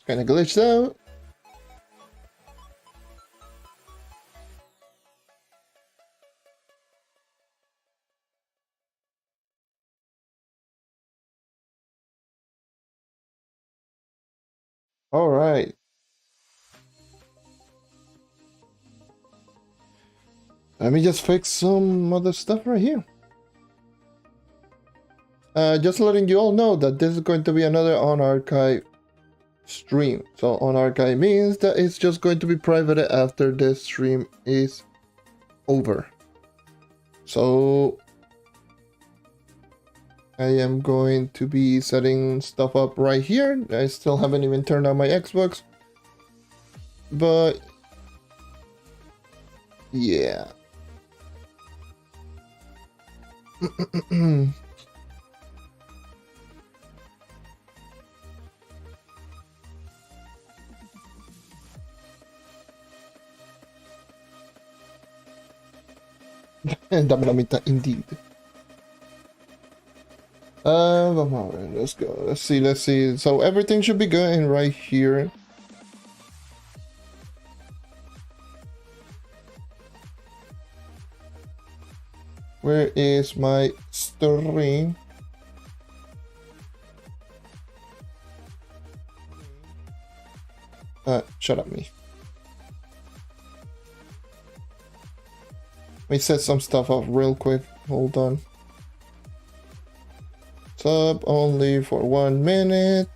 Kinda glitched out. All right. Let me just fix some other stuff right here. Just letting you all know that this is going to be another Unarchived stream. So Unarchived means that it's just going to be private after the stream is over. So I am going to be setting stuff up right here. I still haven't even turned on my Xbox. But yeah. Dame la mitad, indeed. Let's go. Let's see. So everything should be good in right here. Where is my stream? Shut up, me. Let me set some stuff up real quick. Hold on. Sub only for 1 minute.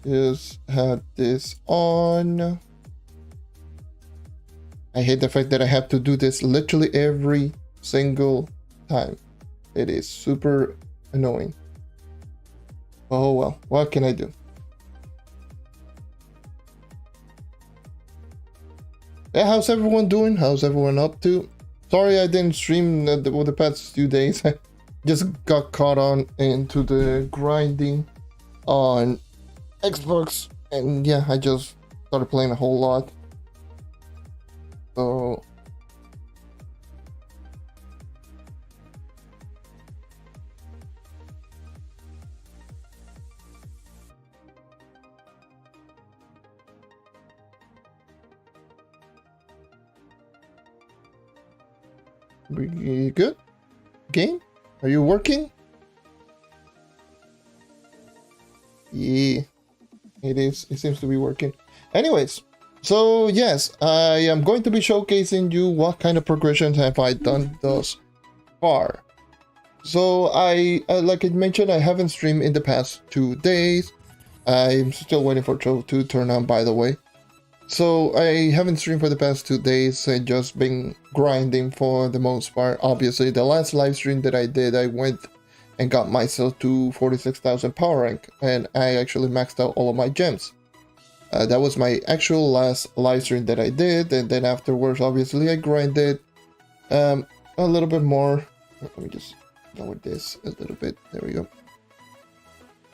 Just had this on. I hate the fact that I have to do this literally every single time. It is super annoying. Oh well, what can I do? Yeah, how's everyone doing? How's everyone up to? Sorry I didn't stream the past few days. I just got caught on into the grinding on Xbox. And yeah, I just started playing a whole lot. So we good? Game? Are you working? Yeah, it is. It seems to be working. Anyways, so yes, I am going to be showcasing you what kind of progressions have I done thus far. So like I mentioned, I haven't streamed in the past 2 days. I'm still waiting for Trove to turn on, by the way. So I haven't streamed for the past 2 days. I've just been grinding for the most part. Obviously, the last live stream that I did, I went and got myself to 46,000 power rank, and I actually maxed out all of my gems. That was my actual last live stream that I did, and then afterwards, obviously, I grinded a little bit more. Let me just lower this a little bit. There we go.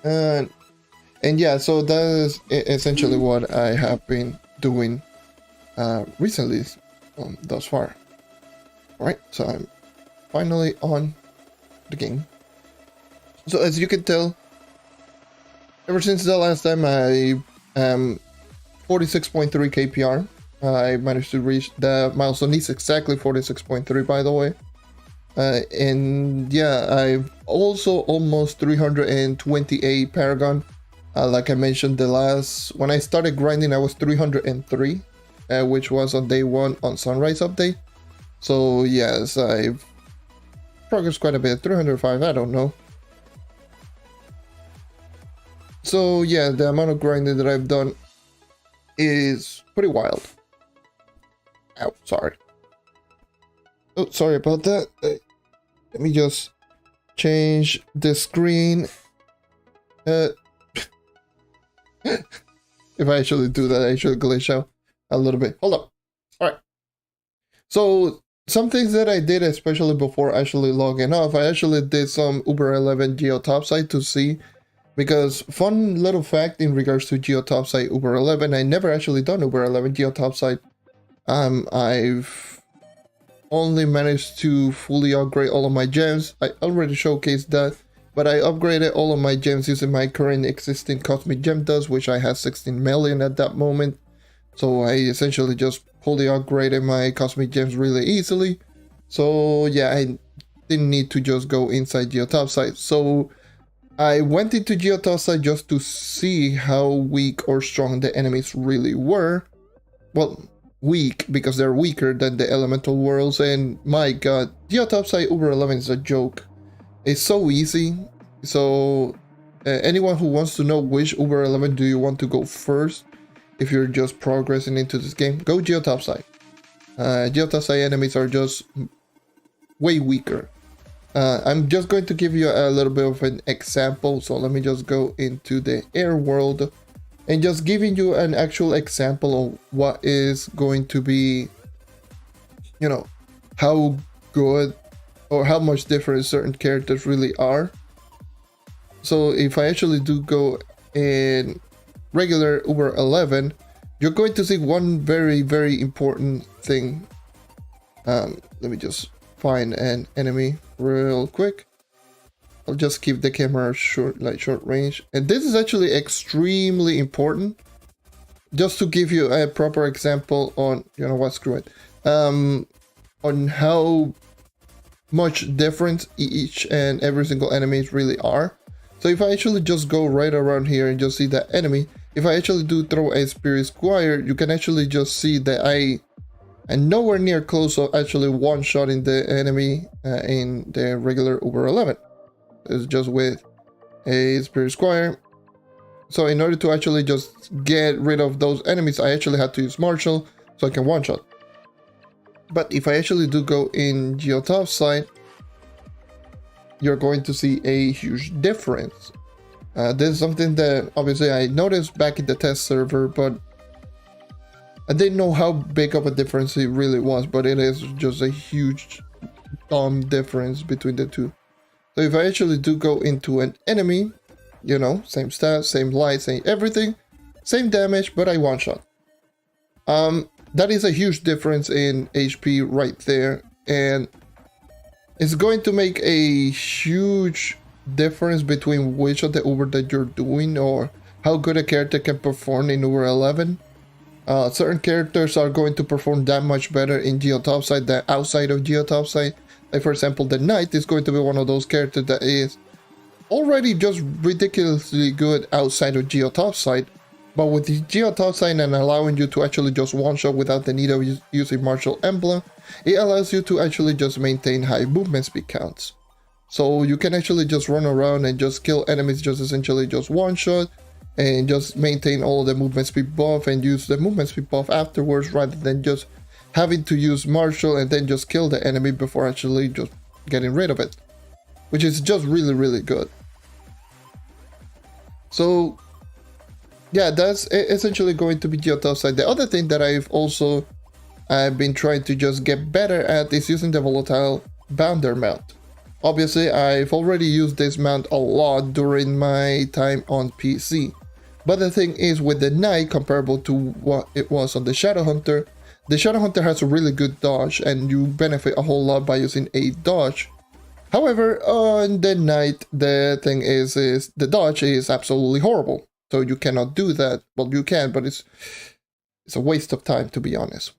And yeah, so that is essentially what I have been doing recently thus far. Alright, so I'm finally on the game. So as you can tell, ever since the last time I 46.3 KPR, I managed to reach the milestone. It's exactly 46.3, by the way. And yeah, I've also almost 328 Paragon. Like I mentioned, when I started grinding, I was 303, which was on day 1 on Sunrise update. So yes, I've progressed quite a bit. 305, I don't know. So yeah, the amount of grinding that I've done is pretty wild. Ow, sorry. Oh, sorry about that. Let me just change the screen. If I actually do that, I should glitch out a little bit. Hold up. All right. So some things that I did, especially before actually logging off, I actually did some Uber 11 Geo Topside to see, because fun little fact in regards to Geo Topside Uber 11, I never actually done Uber 11 Geo Topside. I've only managed to fully upgrade all of my gems. I already showcased that, but I upgraded all of my gems using my current existing cosmic gem dust, which I had 16 million at that moment. So I essentially just fully upgraded my cosmic gems really easily. So yeah, I didn't need to just go inside Geotopside. So I went into Geotopside just to see how weak or strong the enemies really were. Well, weak because they're weaker than the elemental worlds, and my god, Geotopside Uber 11 is a joke. It's so easy. So anyone who wants to know which Uber 11 do you want to go first, if you're just progressing into this game, go Geotopside. Geotopside enemies are just way weaker. I'm just going to give you a little bit of an example. So let me just go into the air world and just giving you an actual example of what is going to be, you know, how good or how much different certain characters really are. So if I actually do go in regular Uber 11, you're going to see one very, very important thing. Let me just find an enemy real quick. I'll just keep the camera short range, and this is actually extremely important, just to give you a proper example on, you know what, screw it, on how much difference each and every single enemies really are. So if I actually just go right around here and just see that enemy, if I actually do throw a Spirit Squire, you can actually just see that I'm nowhere near close to actually one-shotting the enemy in the regular Uber 11. It's just with a Spirit Squire. So in order to actually just get rid of those enemies, I actually had to use Marshall so I can one-shot. But if I actually do go in Geotopside, you're going to see a huge difference. This is something that obviously I noticed back in the test server, but I didn't know how big of a difference it really was, but it is just a huge dumb difference between the two. So if I actually do go into an enemy, you know, same stats, same light, same everything, same damage, but I one-shot. That is a huge difference in HP right there, and it's going to make a huge difference between which of the Uber that you're doing or how good a character can perform in Uber 11. Certain characters are going to perform that much better in Geotopside than outside of Geotopside. Like for example, the Knight is going to be one of those characters that is already just ridiculously good outside of Geotopside, but with the Geotopside and allowing you to actually just one-shot without the need of using Martial Emblem, it allows you to actually just maintain high movement speed counts. So you can actually just run around and just kill enemies just essentially just one-shot, and just maintain all of the movement speed buff and use the movement speed buff afterwards, rather than just having to use Martial and then just kill the enemy before actually just getting rid of it, which is just really, really good. So yeah, that's essentially going to be Geotopside. The other thing that I've been trying to just get better at is using the volatile bounder mount. Obviously, I've already used this mount a lot during my time on PC. But the thing is, with the Knight, comparable to what it was on the Shadowhunter has a really good dodge, and you benefit a whole lot by using a dodge. However, on the Knight, the thing is the dodge is absolutely horrible. So you cannot do that. Well, you can, but it's a waste of time, to be honest.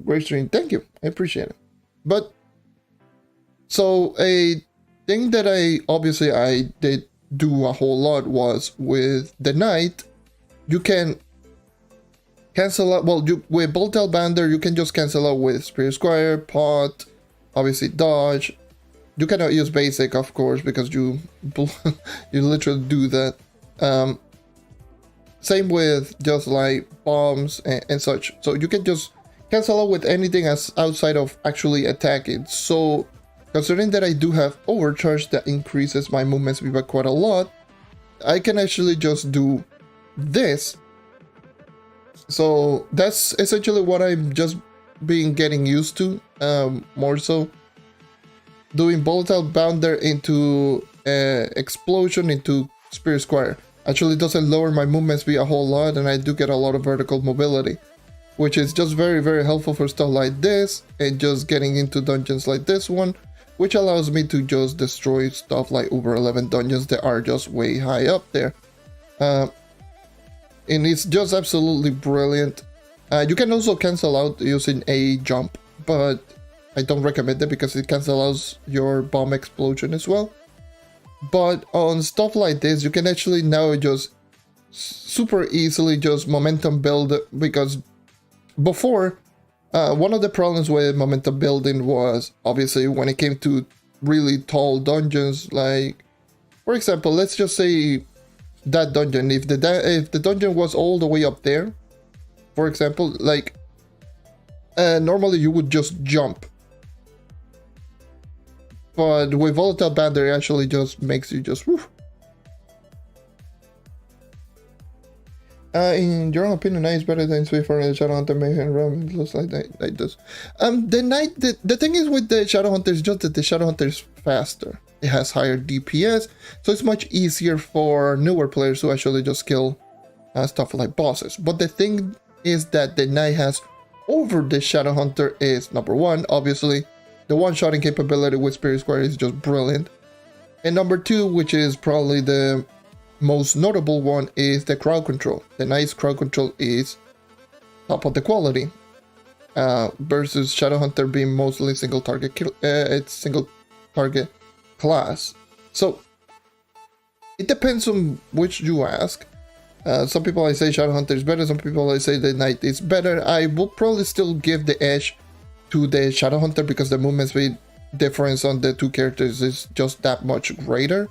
Great stream, thank you, I appreciate it. But so a thing that I did do a whole lot was with the Knight, you can cancel out, well, with Volatile Bounder, you can just cancel out with Spirit Squire, Pot, obviously dodge. You cannot use basic, of course, because you literally do that. Same with just like bombs and such. So you can just cancel out with anything as outside of actually attacking. So considering that I do have overcharge that increases my movement speed by quite a lot, I can actually just do this. So that's essentially what I'm just getting used to, more so. Doing Volatile Bounder into Explosion into Spirit Squire actually doesn't lower my movement speed a whole lot, and I do get a lot of vertical mobility, which is just very, very helpful for stuff like this, and just getting into dungeons like this one, which allows me to just destroy stuff like over 11 dungeons that are just way high up there. And it's just absolutely brilliant. You can also cancel out using a jump, but I don't recommend it because it cancels out your bomb explosion as well. But on stuff like this, you can actually now just super easily just momentum build, because before, one of the problems with momentum building was obviously when it came to really tall dungeons. Like, for example, let's just say that dungeon, if the dungeon was all the way up there, for example, like normally you would just jump, but with volatile band, it actually just makes you just woof. In your opinion, Knight is better than Swiftfoot and Shadowhunter Mayhem Ram. It looks like Knight does. The Knight, the thing is with the Shadowhunter is just that the Shadowhunter is faster. It has higher DPS, so it's much easier for newer players to actually just kill stuff like bosses. But the thing is that the Knight has over the Shadowhunter is, number one, obviously, the one-shotting capability with Spirit Square is just brilliant. And number two, which is probably the most notable one, is the crowd control. The Knight's crowd control is top of the quality, versus Shadowhunter being mostly single target it's single target class. So it depends on which you ask. Some people I say Shadowhunter is better, some people I say the Knight is better. I will probably still give the edge to the Shadowhunter because the movement speed difference on the two characters is just that much greater.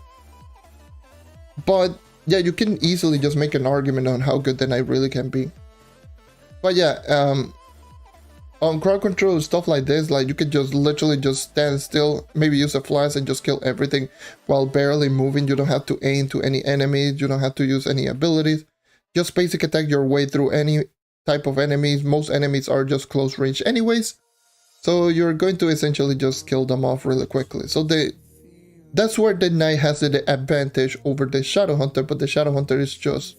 But yeah, you can easily just make an argument on how good the Knight really can be. But yeah, on crowd control, stuff like this, like you could just literally just stand still, maybe use a flash and just kill everything while barely moving. You don't have to aim to any enemies, you don't have to use any abilities. Just basic attack your way through any type of enemies. Most enemies are just close range anyways, so you're going to essentially just kill them off really quickly. So that's where the Knight has the advantage over the Shadowhunter, but the Shadowhunter is just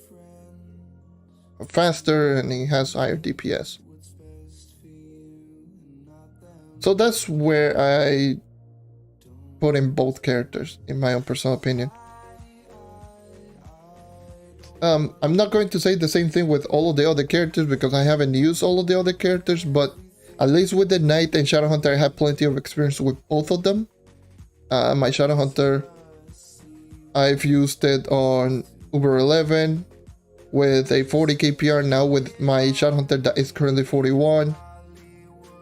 faster and he has higher DPS. So that's where I put in both characters, in my own personal opinion. I'm not going to say the same thing with all of the other characters because I haven't used all of the other characters, but at least with the Knight and Shadowhunter, I have plenty of experience with both of them. My Shadowhunter, I've used it on Uber 11 with a 40 KPR, now with my Shadowhunter that is currently 41.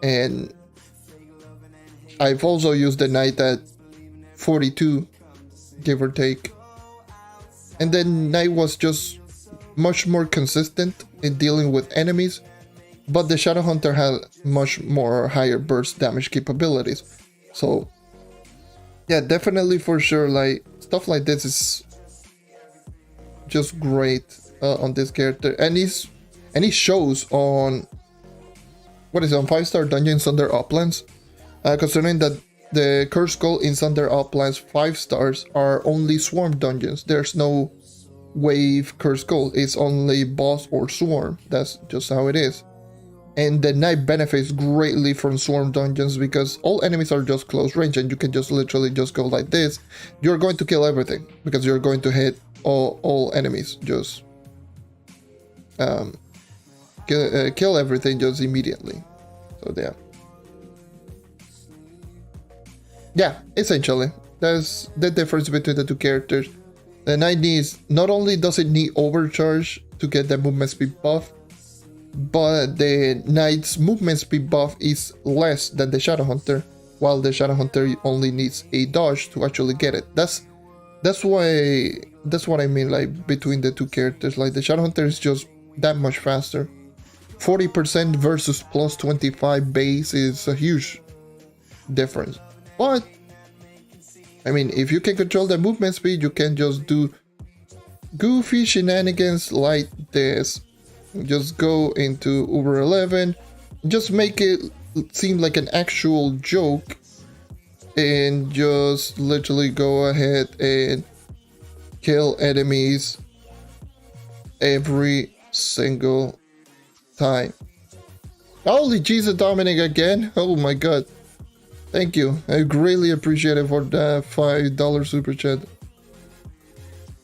And I've also used the Knight at 42, give or take. And then Knight was just much more consistent in dealing with enemies, but the Shadowhunter had much more higher burst damage capabilities. So yeah, definitely for sure, like stuff like this is just great on this character, and he shows on what is it, on 5-star dungeons under uplands. Considering that the Cursed Skull in Thunder Uplands 5 stars are only swarm dungeons. There's no wave Cursed Skull. It's only boss or swarm. That's just how it is. And the Knight benefits greatly from swarm dungeons because all enemies are just close range and you can just literally just go like this. You're going to kill everything because you're going to hit all enemies. Just kill everything just immediately. So yeah. Yeah, essentially, that's the difference between the two characters. The Knight needs, not only does it need overcharge to get the movement speed buff, but the Knight's movement speed buff is less than the Shadowhunter, while the Shadowhunter only needs a dodge to actually get it. That's what I mean, like between the two characters. Like the Shadowhunter is just that much faster. 40% versus plus 25 base is a huge difference. But I mean, if you can control the movement speed, you can just do goofy shenanigans like this. Just go into Uber 11, just make it seem like an actual joke, and just literally go ahead and kill enemies every single time. Holy Jesus, Dominic again! Oh my god. Thank you. I greatly appreciate it for the $5 super chat.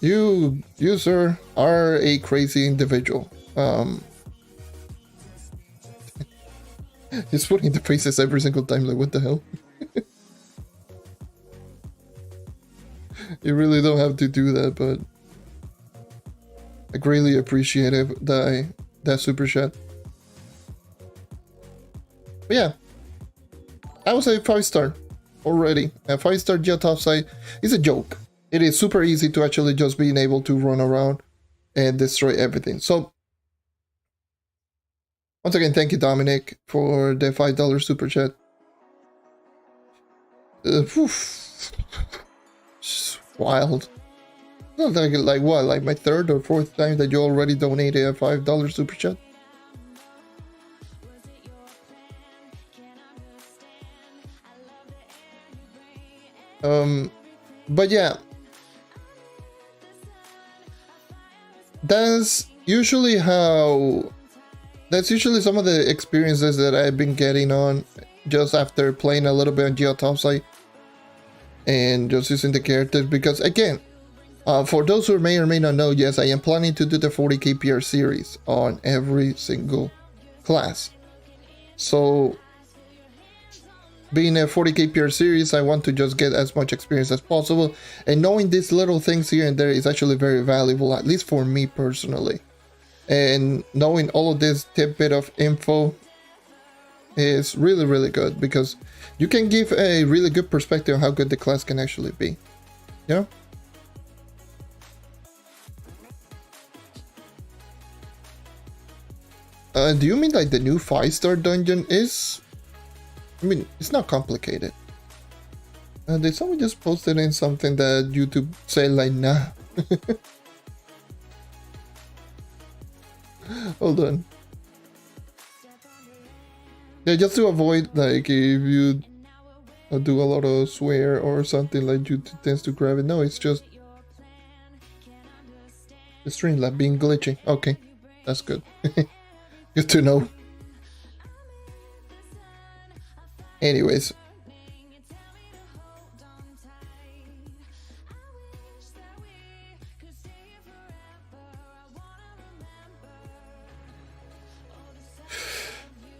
You, sir, are a crazy individual. He's putting the faces every single time, like, what the hell? You really don't have to do that, but I greatly appreciate it, that super chat. But yeah, I would say 5-star already. A 5-star geotopside is a joke. It is super easy to actually just being able to run around and destroy everything. So once again, thank you, Dominic, for the $5 super chat. Wild. Not like what? Like my third or fourth time that you already donated a $5 super chat? But yeah, that's usually some of the experiences that I've been getting on just after playing a little bit on geotopside and just using the characters, because again, for those who may or may not know, yes, I am planning to do the 40 KPR series on every single class. So being a 40 KPR series, I want to just get as much experience as possible, and knowing these little things here and there is actually very valuable, at least for me personally. And knowing all of this tidbit of info is really, really good, because you can give a really good perspective on how good the class can actually be. Yeah. Do you mean like the new 5-star dungeon is? I mean, it's not complicated. Did someone just posted in something that YouTube said like, nah? Hold on. Yeah, just to avoid, like, if you do a lot of swear or something, like, YouTube tends to grab it. No, it's just the Streamlab being glitchy. Okay, that's good. Good to know. Anyways.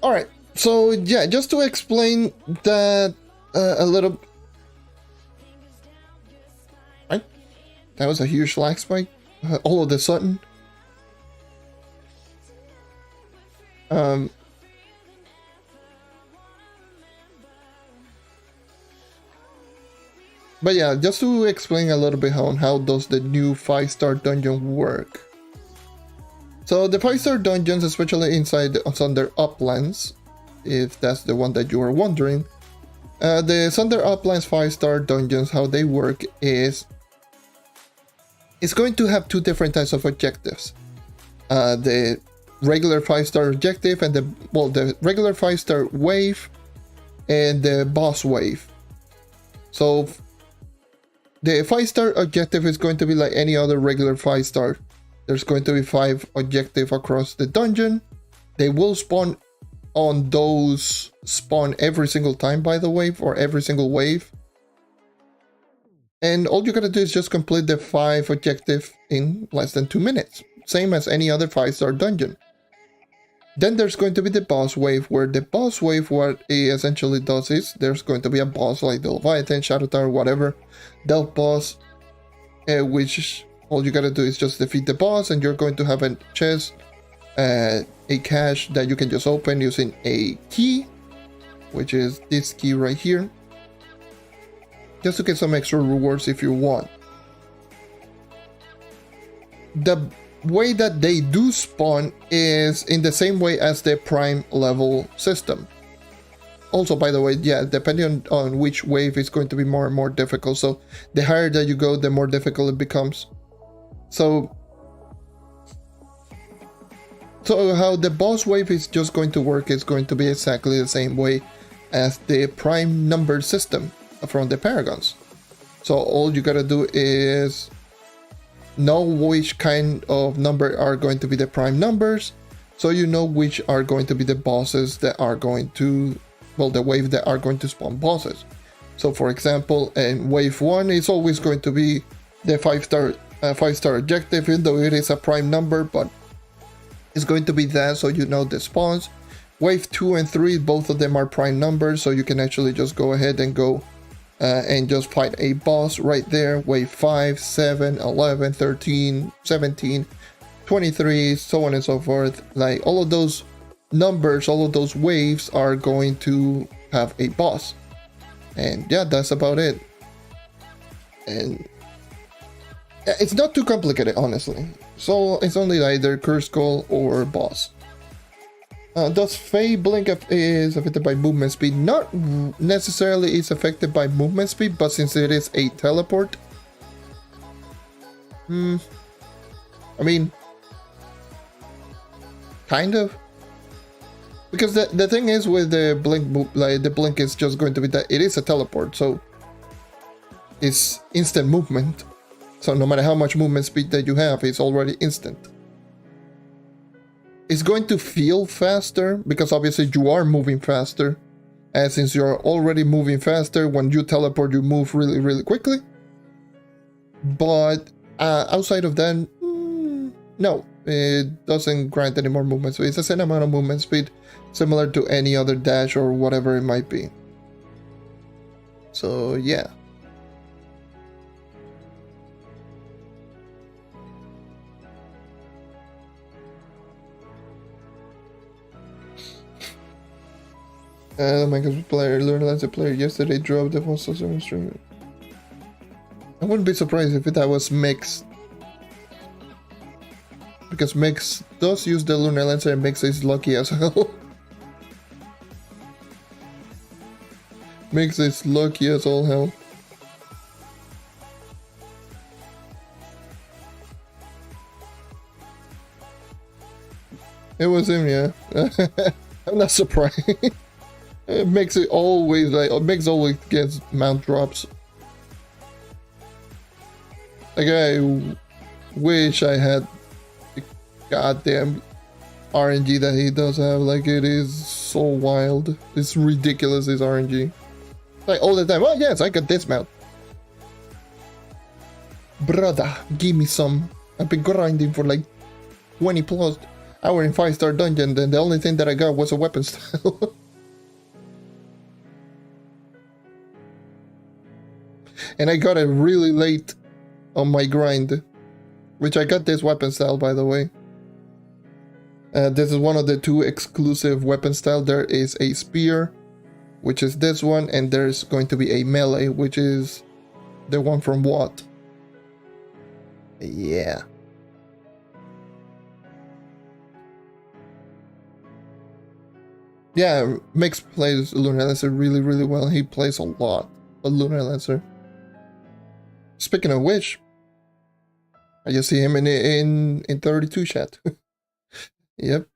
Alright, so yeah, just to explain that a little... Right? That was a huge lag spike all of a sudden. But yeah, just to explain a little bit on how does the new 5-star dungeon work. So the 5-star dungeons, especially inside the Sunder Uplands, if that's the one that you are wondering, the Sunder Uplands 5-star dungeons, how they work is, it's going to have two different types of objectives. The regular 5-star objective and the regular 5-star wave and the boss wave. So the 5-star objective is going to be like any other regular 5-star. There's going to be 5 objectives across the dungeon. They will spawn on those every single time, by the way, or every single wave. And all you gotta do is just complete the 5 objectives in less than 2 minutes. Same as any other 5-star dungeon. Then there's going to be the boss wave, where the boss wave, what it essentially does is, there's going to be a boss like the Leviathan, Shadow Tower, whatever, Delph boss, which all you gotta do is just defeat the boss, and you're going to have a chest, a cache that you can just open using a key, which is this key right here, just to get some extra rewards if you want. The way that they do spawn is in the same way as the prime level system. Also, by the way, yeah, depending on which wave, it's going to be more and more difficult. So the higher that you go, the more difficult it becomes. So how the boss wave is just going to work is going to be exactly the same way as the prime number system from the Paragons. So all you gotta do is know which kind of number are going to be the prime numbers, so you know which are going to be the bosses that are going to well, the wave that are going to spawn bosses. So for example, in wave 1 is always going to be the 5-star objective, even though it is a prime number, but it's going to be that, so you know the spawns. Wave 2 and 3, both of them are prime numbers, so you can actually just go ahead and go and just fight a boss right there. Wave 5, 7, 11, 13, 17, 23, so on and so forth. Like all of those numbers, all of those waves are going to have a boss. And yeah, that's about it. And it's not too complicated, honestly. So it's only either Curse Skull or boss. Does Fey Blink is affected by movement speed? Not necessarily is affected by movement speed, but since it is a teleport, I mean, kind of. Because the thing is with the blink, like the blink is just going to be that it is a teleport, so it's instant movement. So no matter how much movement speed that you have, it's already instant. It's going to feel faster because obviously you are moving faster, and since you're already moving faster, when you teleport you move really, really quickly. But outside of that, no, it doesn't grant any more movement speed. It's the same amount of movement speed, similar to any other dash or whatever it might be. So yeah. The Minecraft player learned as a player yesterday drove the full system stream. I wouldn't be surprised if that was Mix. Because Mix does use the Lunar Lancer and Mix is lucky as hell. Mix is lucky as all hell. It was him, yeah. I'm not surprised. It makes it always like Mix always gets mount drops. Like I wish I had the goddamn RNG that he does have. Like it is so wild. It's ridiculous, his RNG. Like all the time. Oh yes, I got this mount. Brother, give me some. I've been grinding for like 20 plus hours in 5-star dungeon, and the only thing that I got was a weapon style. And I got it really late on my grind, which I got this weapon style, by the way. This is one of the 2 exclusive weapon style. There is a spear, which is this one, and there's going to be a melee, which is the one from Watt. Yeah. Yeah, Mix plays Lunar Lancer really, really well. He plays a lot of Lunar Lancer. Speaking of which, I just see him in 32 chat. Yep.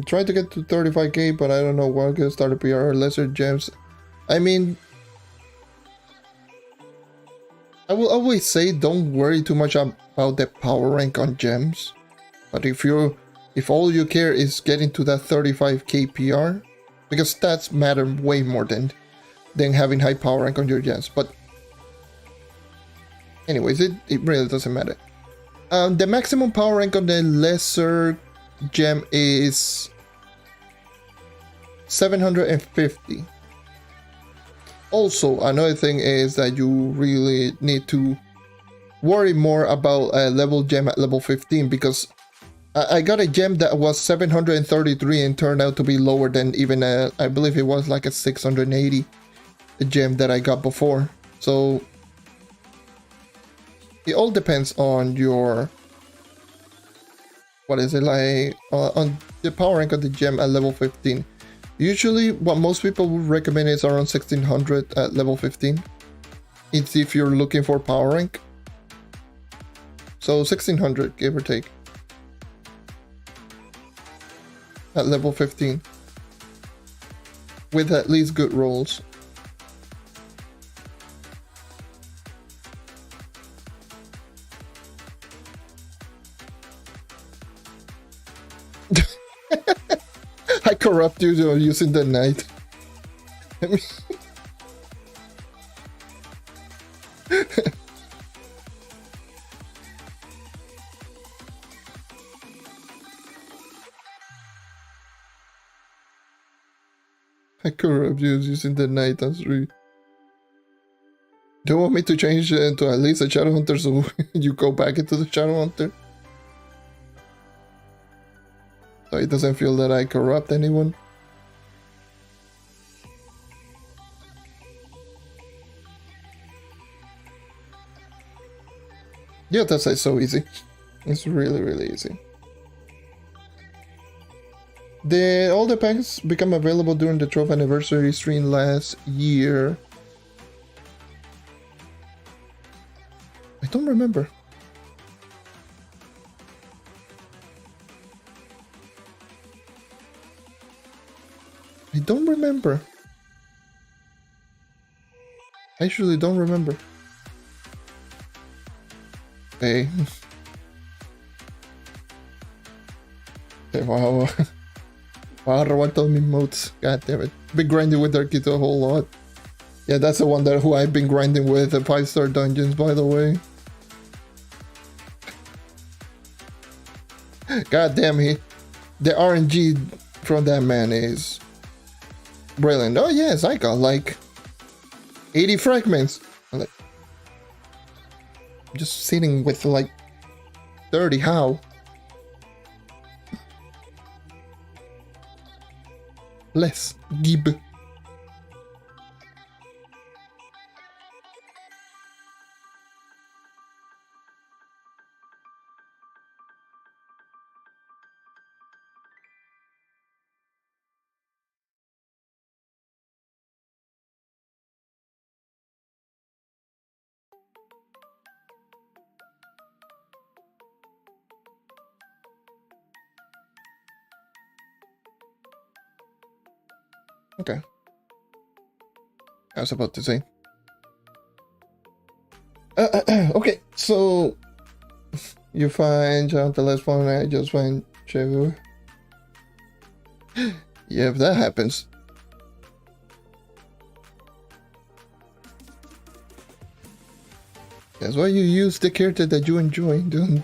Trying to get to 35k, but I don't know what gonna start a PR or lesser gems. I mean, I will always say don't worry too much about the power rank on gems. But if all you care is getting to that 35k PR, because stats matter way more than having high power rank on your gems. But anyways, it really doesn't matter. The maximum power rank on the lesser gem is 750. Also, another thing is that you really need to worry more about a level gem at level 15, because I got a gem that was 733 and turned out to be lower than even I believe it was like a 680 gem that I got before. So it all depends on your, what is it, like on the power rank of the gem at level 15. Usually what most people would recommend is around 1600 at level 15. It's if you're looking for power rank. So 1600, give or take, at level 15, with at least good rolls. corrupt you using the night. I mean, I corrupt you using the night. That's really. Do you want me to change to at least a Shadow Hunter so you go back into the Shadow Hunter? So it doesn't feel that I corrupt anyone? Yeah, that's so easy. It's really, really easy. All the packs become available during the Trove anniversary stream last year. I don't remember. I don't remember. I actually don't remember. Hey. Okay, wow. Wow, Roberto emotes. God damn it. Been grinding with Arquito a whole lot. Yeah, that's the one that who I've been grinding with, the 5-star dungeons, by the way. God damn it. The RNG from that man is brilliant. Oh yes, I got like 80 fragments. I'm like, just sitting with like 30. How? Less Gib. Okay. I was about to say. Okay, so you find John the last one, I just find Chevu. Yeah, if that happens. That's why you use the character that you enjoy doing.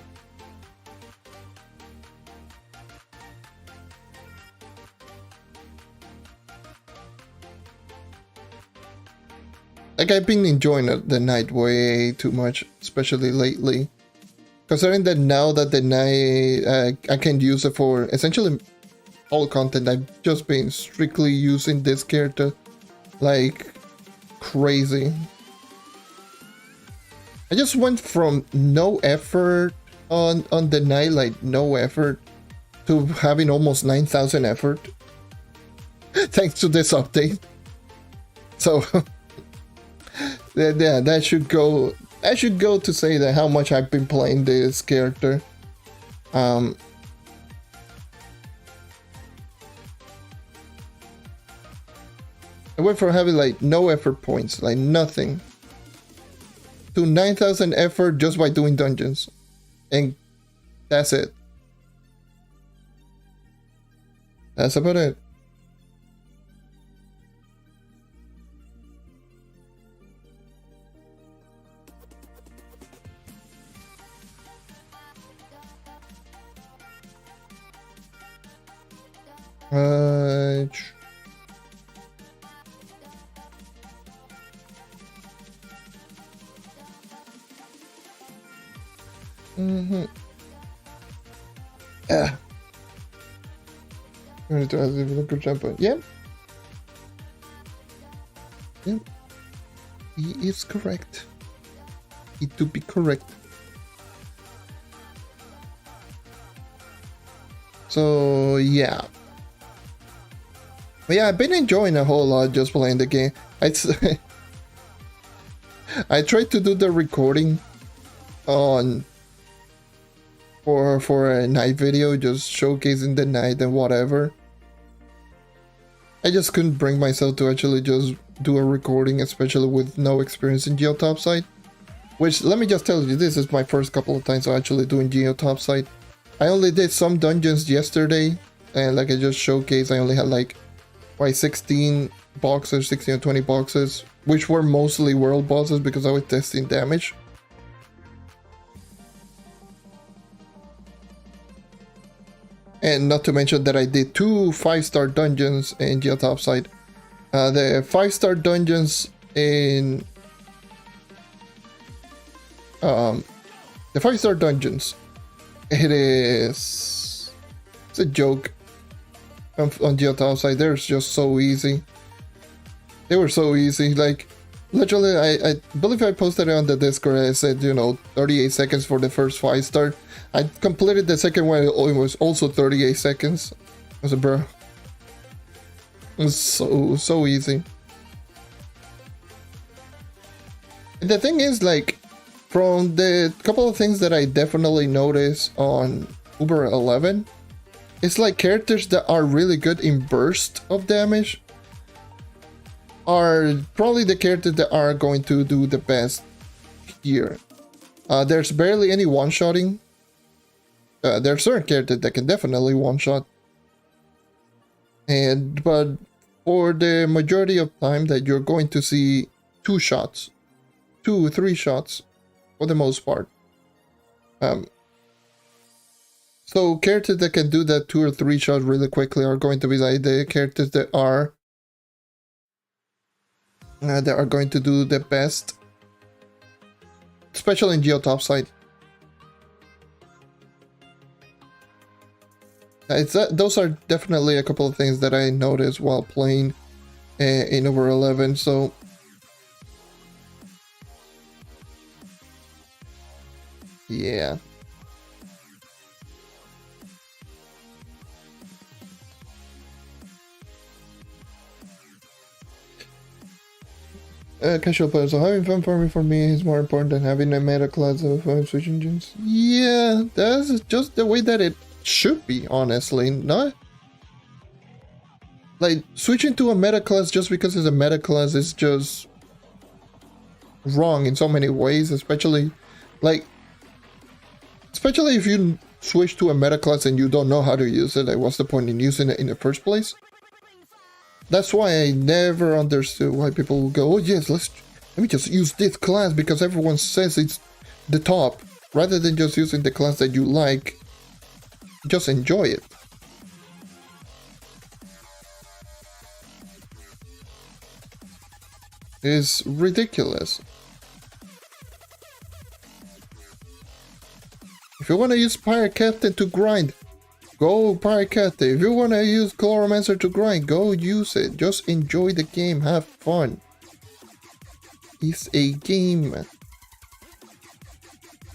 Like, I've been enjoying the night way too much, especially lately. Considering that now that the night, I can use it for essentially all content, I've just been strictly using this character like crazy. I just went from no effort on the night, like no effort, to having almost 9,000 effort. Thanks to this update. So... yeah, that should go. I should go to say that how much I've been playing this character. I went from having like no effort points, like nothing, to 9,000 effort just by doing dungeons, and that's it. That's about it. Yeah. I'm going to ask if you look at jump. Yeah. Yeah. He is correct. He to be correct. So yeah. But yeah, I've been enjoying a whole lot just playing the game. I tried to do the recording on for a night video, just showcasing the night and whatever. I just couldn't bring myself to actually just do a recording, especially with no experience in Geotopside. Which, let me just tell you, this is my first couple of times actually doing Geotopside. I only did some dungeons yesterday, and like I just showcased, I only had like 16 boxes, 16 or 20 boxes, which were mostly world bosses because I was testing damage. And not to mention that I did 2 5-star dungeons in Geotopside. The 5-star dungeons in the 5-star dungeons, it's a joke on Geotopside. They're just so easy. They were so easy. Like literally, I believe I posted it on the Discord. I said, you know, 38 seconds for the first 5-star. I completed the second one. It was also 38 seconds. I was like, bro, it was so easy. And the thing is, like, from the couple of things that I definitely noticed on Uber 11, it's like characters that are really good in burst of damage are probably the characters that are going to do the best here. There's barely any one-shotting. There are certain characters that can definitely one-shot. But for the majority of time that you're going to see 2 shots. 2 or 3 shots for the most part. So characters that can do that 2 or 3 shots really quickly are going to be like the characters that are going to do the best, especially in Geotopside. Those are definitely a couple of things that I noticed while playing in Over 11. So yeah. Casual player, so having fun farming for me is more important than having a meta class of switch engines. Yeah, that's just the way that it should be, honestly. Not like switching to a meta class just because it's a meta class is just wrong in so many ways, especially if you switch to a meta class and you don't know how to use it. Like, what's the point in using it in the first place? That's why I never understood why people will go, oh yes, let me just use this class because everyone says it's the top, rather than just using the class that you like. Just enjoy it. It's ridiculous. If you want to use Pirate Captain to grind, go Pirate Captain. If you want to use Chloromancer to grind, go use it. Just enjoy the game, have fun. It's a game.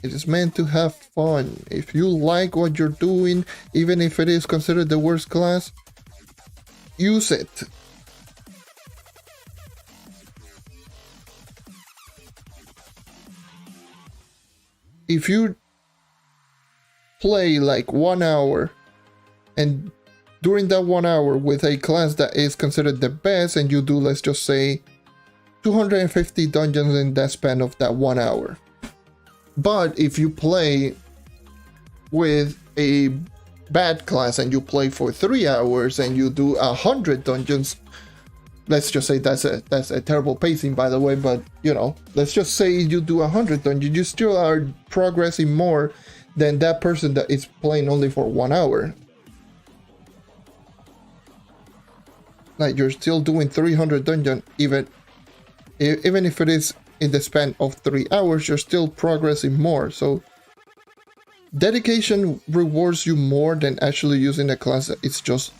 It is meant to have fun. If you like what you're doing, even if it is considered the worst class, use it. If you play like 1 hour, and during that 1 hour with a class that is considered the best, and you do, let's just say, 250 dungeons in that span of that 1 hour. But if you play with a bad class and you play for 3 hours and you do 100 dungeons, let's just say that's a terrible pacing, by the way, but you know, let's just say you do 100 dungeons, you still are progressing more than that person that is playing only for 1 hour. Like, you're still doing 300 dungeons, even if it is in the span of 3 hours, you're still progressing more. So dedication rewards you more than actually using a class that it's just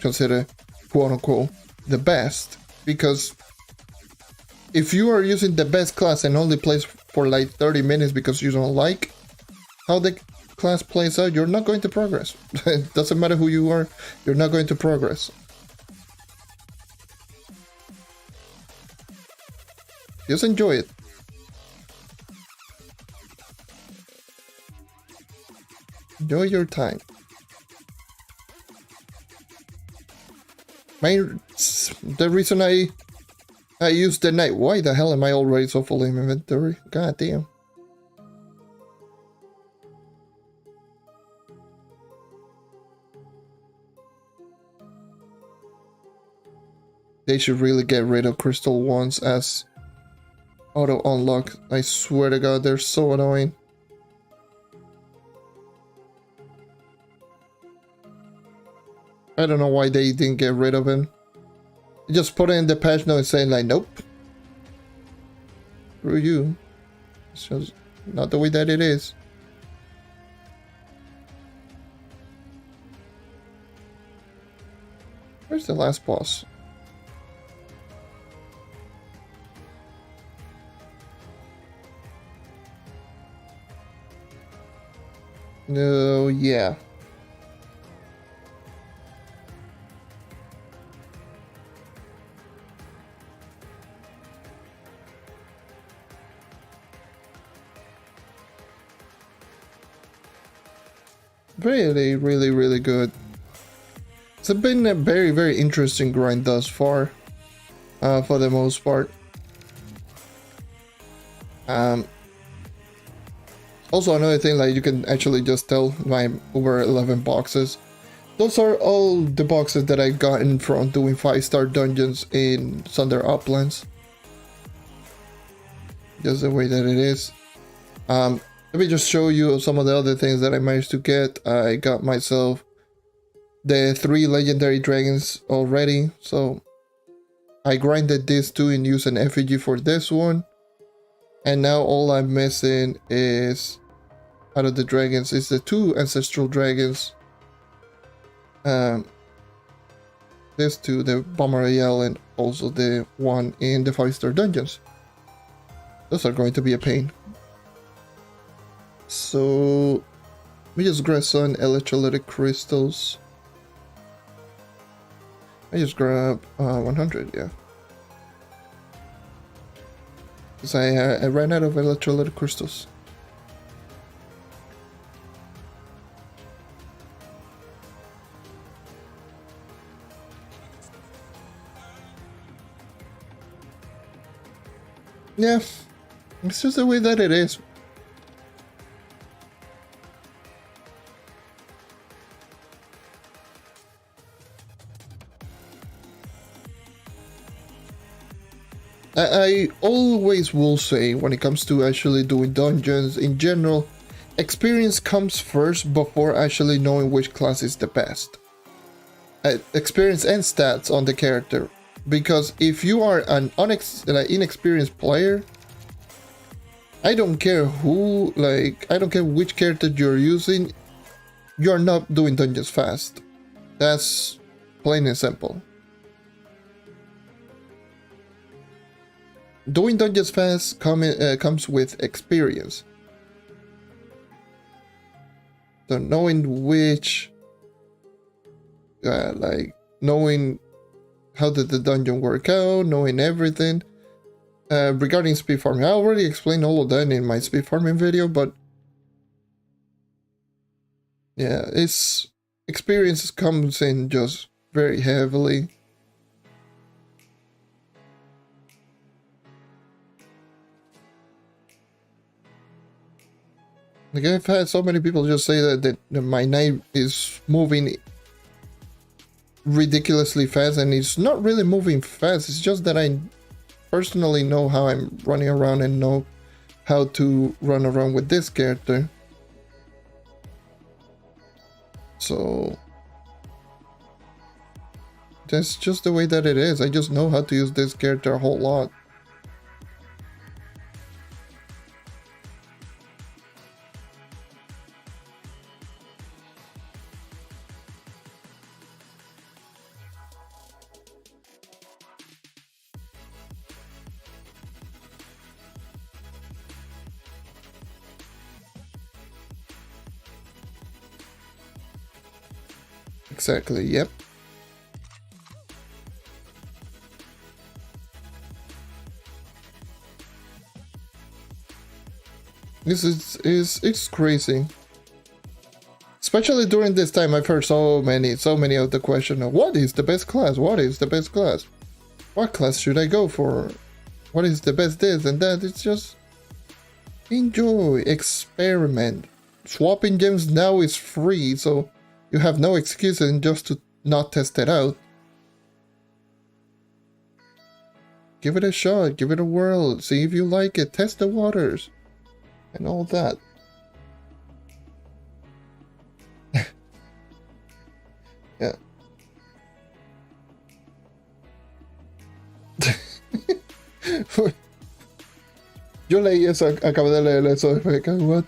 considered quote unquote the best. Because if you are using the best class and only plays for like 30 minutes because you don't like how the class plays out, you're not going to progress. It doesn't matter who you are, you're not going to progress. Just enjoy it. Enjoy your time. The reason I used the night. Why the hell am I already so full in inventory? God damn. they should really get rid of crystal ones as auto unlock. I swear to God, they're so annoying. I don't know why they didn't get rid of him. Just put it in the patch note saying like, nope. Screw you. It's just not the way that it is. Where's the last boss? No, yeah. Really, really, really good. It's been a very, very interesting grind thus far, for the most part. Also, another thing, like, you can actually just tell my over 11 boxes. Those are all the boxes that I gotten from doing 5-star dungeons in Thunder Uplands. Just the way that it is. Let me just show you some of the other things that I managed to get. I got myself the 3 legendary dragons already, so I grinded these 2 and used an effigy for this one. And now all I'm missing is, out of the dragons, is the 2 ancestral dragons. These 2, the Bombardier and also the one in the 5-star dungeons. Those are going to be a pain. So we just grab some electrolytic crystals. I just grab 100, yeah. Because I ran out of electrolytic crystals. Yeah, it's just the way that it is. I always will say, when it comes to actually doing dungeons in general, experience comes first before actually knowing which class is the best. Experience and stats on the character. Because if you are an inexperienced player, I don't care who, I don't care which character you're using, you're not doing dungeons fast. That's plain and simple. Doing dungeons fast comes with experience. So knowing which, knowing how did the dungeon work out, knowing everything. Regarding speed farming, I already explained all of that in my speed farming video, but yeah, it's experience comes in just very heavily. Like, I've had so many people just say that my knight is moving ridiculously fast, and it's not really moving fast, it's just that I personally know how I'm running around and know how to run around with this character. So that's just the way that it is. I just know how to use this character a whole lot. Exactly, yep. This it's crazy. Especially during this time, I've heard so many of the question of what is the best class? What is the best class? What class should I go for? What is the best this and that? It's just enjoy, experiment. Swapping gems now is free, so you have no excuse and just to not test it out. Give it a shot, give it a whirl, see if you like it, test the waters, and all that. Yeah. Yo leí eso, acabo de leer eso. What?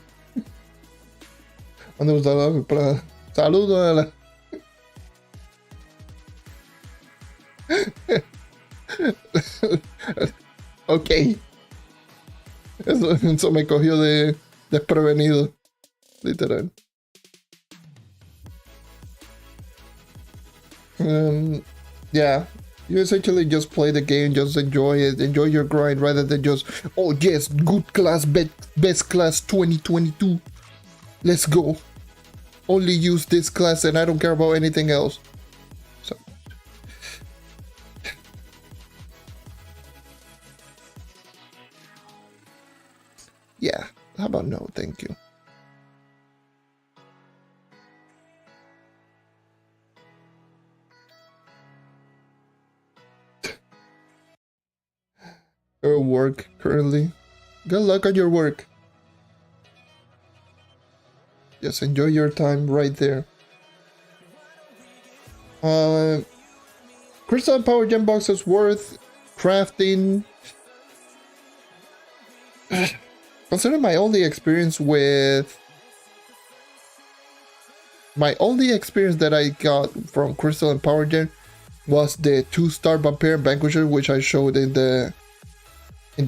¿Dónde está la para? Saludos a la. Ok. Eso me cogió de desprevenido. Literal. Yeah. You essentially just play the game, just enjoy it, enjoy your grind rather than just, oh yes, good class, best class 2022. Let's go. Only use this class and I don't care about anything else. So. Yeah, how about no, thank you. Work currently. Good luck on your work. Just enjoy your time right there. Crystal and Power Gem boxes worth crafting. Consider my only experience that I got from Crystal and Power Gem was the 2-star Vampire Vanquisher, which I showed in the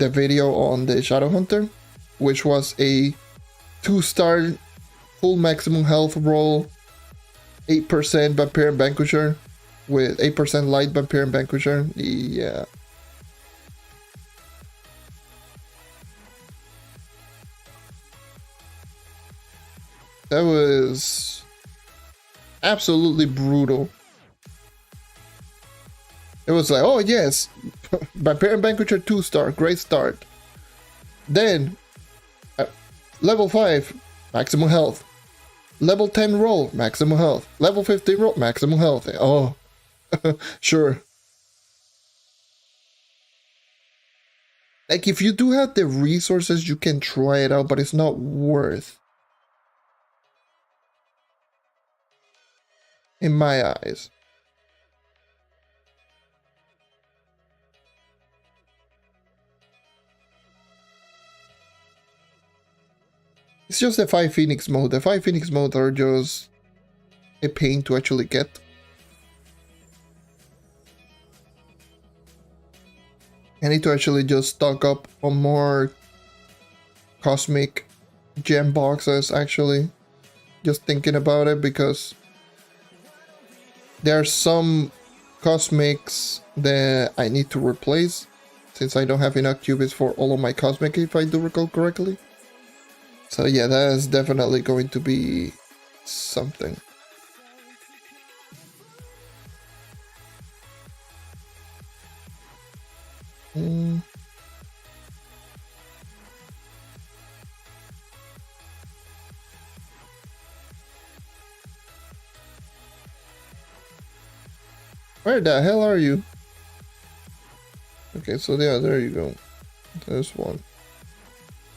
video on the Shadow Hunter, which was a 2-star full maximum health roll, 8% Vampire Vanquisher with 8% light Vampire Vanquisher. Yeah. That was absolutely brutal. It was like, oh yes, Vampire Vanquisher 2-star, great start. Then, level 5, maximum health. Level 10 roll, maximum health. Level 15 roll, maximum health. Oh, sure. Like, if you do have the resources, you can try it out, but it's not worth. In my eyes. It's just the 5 Phoenix mode. The 5 Phoenix mode are just a pain to actually get. I need to actually just stock up on more cosmic gem boxes, actually. Just thinking about it, because there are some cosmics that I need to replace, since I don't have enough cubits for all of my cosmic, if I do recall correctly. So yeah, that is definitely going to be something. Where the hell are you? Okay, so yeah, there you go. There's one.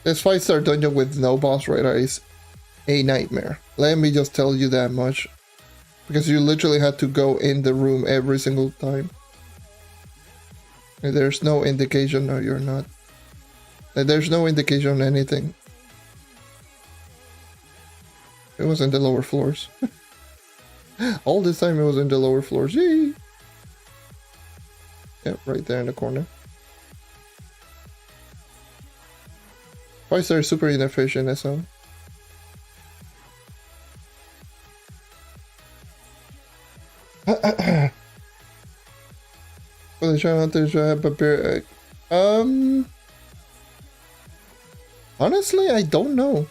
This 5-star dungeon with no boss radar is a nightmare. Let me just tell you that much. Because you literally had to go in the room every single time. And there's no indication, no you're not. There's no indication on anything. It was in the lower floors. All this time it was in the lower floors. Yay! Yep, right there in the corner. 5-star is super inefficient, so. For the Shadow Hunters, I have Vampire Egg. Honestly, I don't know.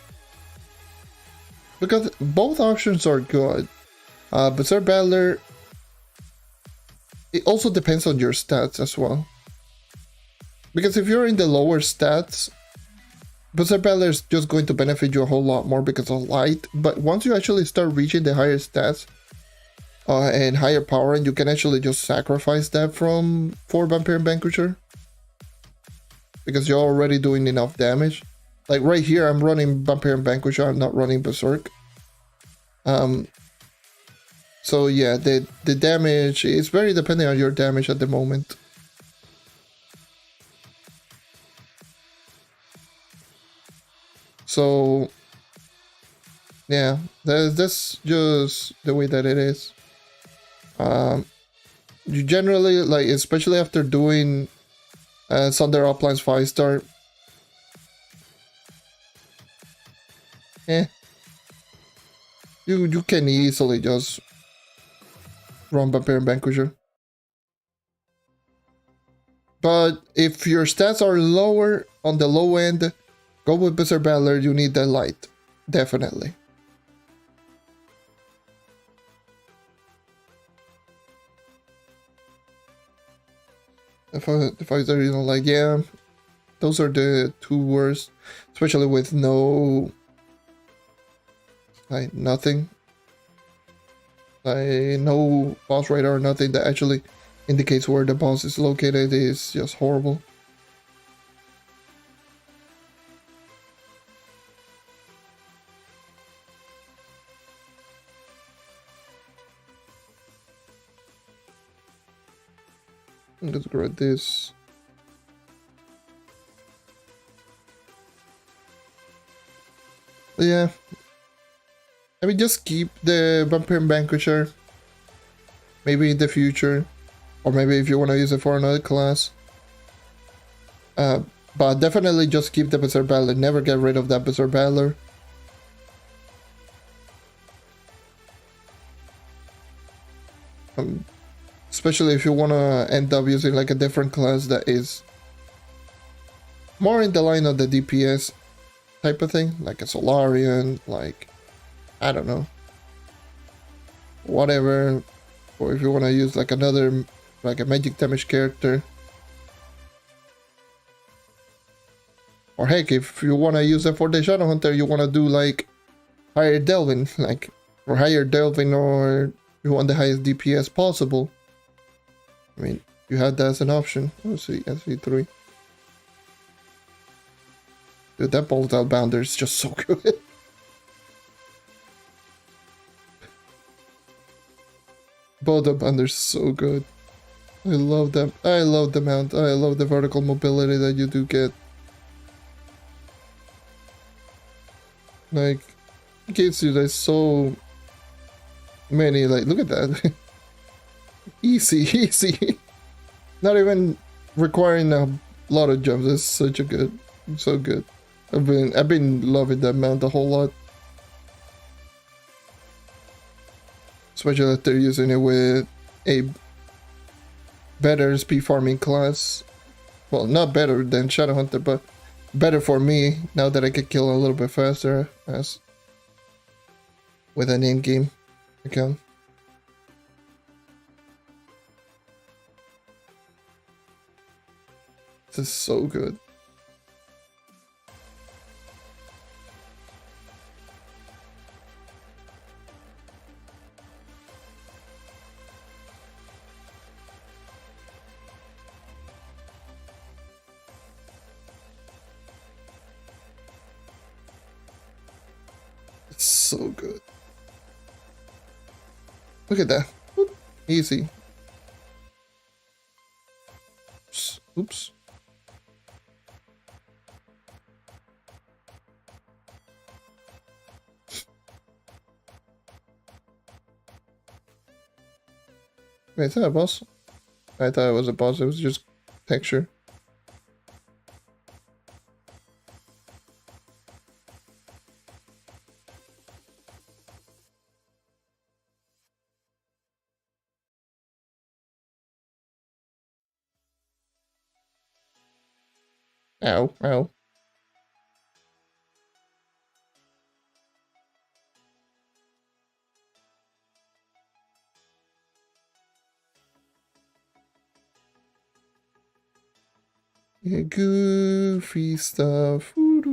Because both options are good. Berserk Battler, it also depends on your stats as well. Because if you're in the lower stats, Berserk Battler is just going to benefit you a whole lot more because of light. But once you actually start reaching the higher stats and higher power, and you can actually just sacrifice that for Vampire Vanquisher. because you're already doing enough damage. Like right here, I'm running Vampire and Vanquisher, I'm not running Berserk. So yeah, the damage is very dependent on your damage at the moment. So yeah, that's just the way that it is. You generally, like, especially after doing Thunder Uplands 5-star, you can easily just run Vampire and Vanquisher. But if your stats are lower on the low end, go with Berserk Battler. You need that light, definitely. The 5-star, you know, like, yeah, those are the two worst, especially with no, like, nothing, like, no boss radar or nothing that actually indicates where the boss is located. Is just horrible. Let's grab this. Yeah. I mean, just keep the Vampire and Vanquisher. Maybe in the future. Or maybe if you want to use it for another class. But definitely just keep the Berserk Battler. Never get rid of that Berserk Battler. Especially if you want to end up using like a different class that is more in the line of the DPS type of thing, like a Solarian, like, I don't know, whatever. Or if you want to use like another, like a magic damage character. Or heck, if you want to use it for the Shadow Hunter, you want to do like higher Delving, like, or higher Delving, or you want the highest DPS possible. I mean, you had that as an option. Let's see, SV3. Dude, that Bolt Outbounder is just so good. Bolt Outbounder is so good. I love them. I love the mount. I love the vertical mobility that you do get. Like, it gives you like so many, like, look at that. Easy, easy. Not even requiring a lot of jumps. It's such a good, so good. I've been loving that mount a whole lot. Especially that they're using it with a better speed farming class. Well, not better than Shadow Hunter, but better for me now that I can kill a little bit faster as with an in-game account. This is so good. It's so good. Look at that. Whoop. Easy. Oops. Wait, is that a boss? I thought it was a boss, it was just texture. Ow, ow. Yeah, goofy stuff. Wait.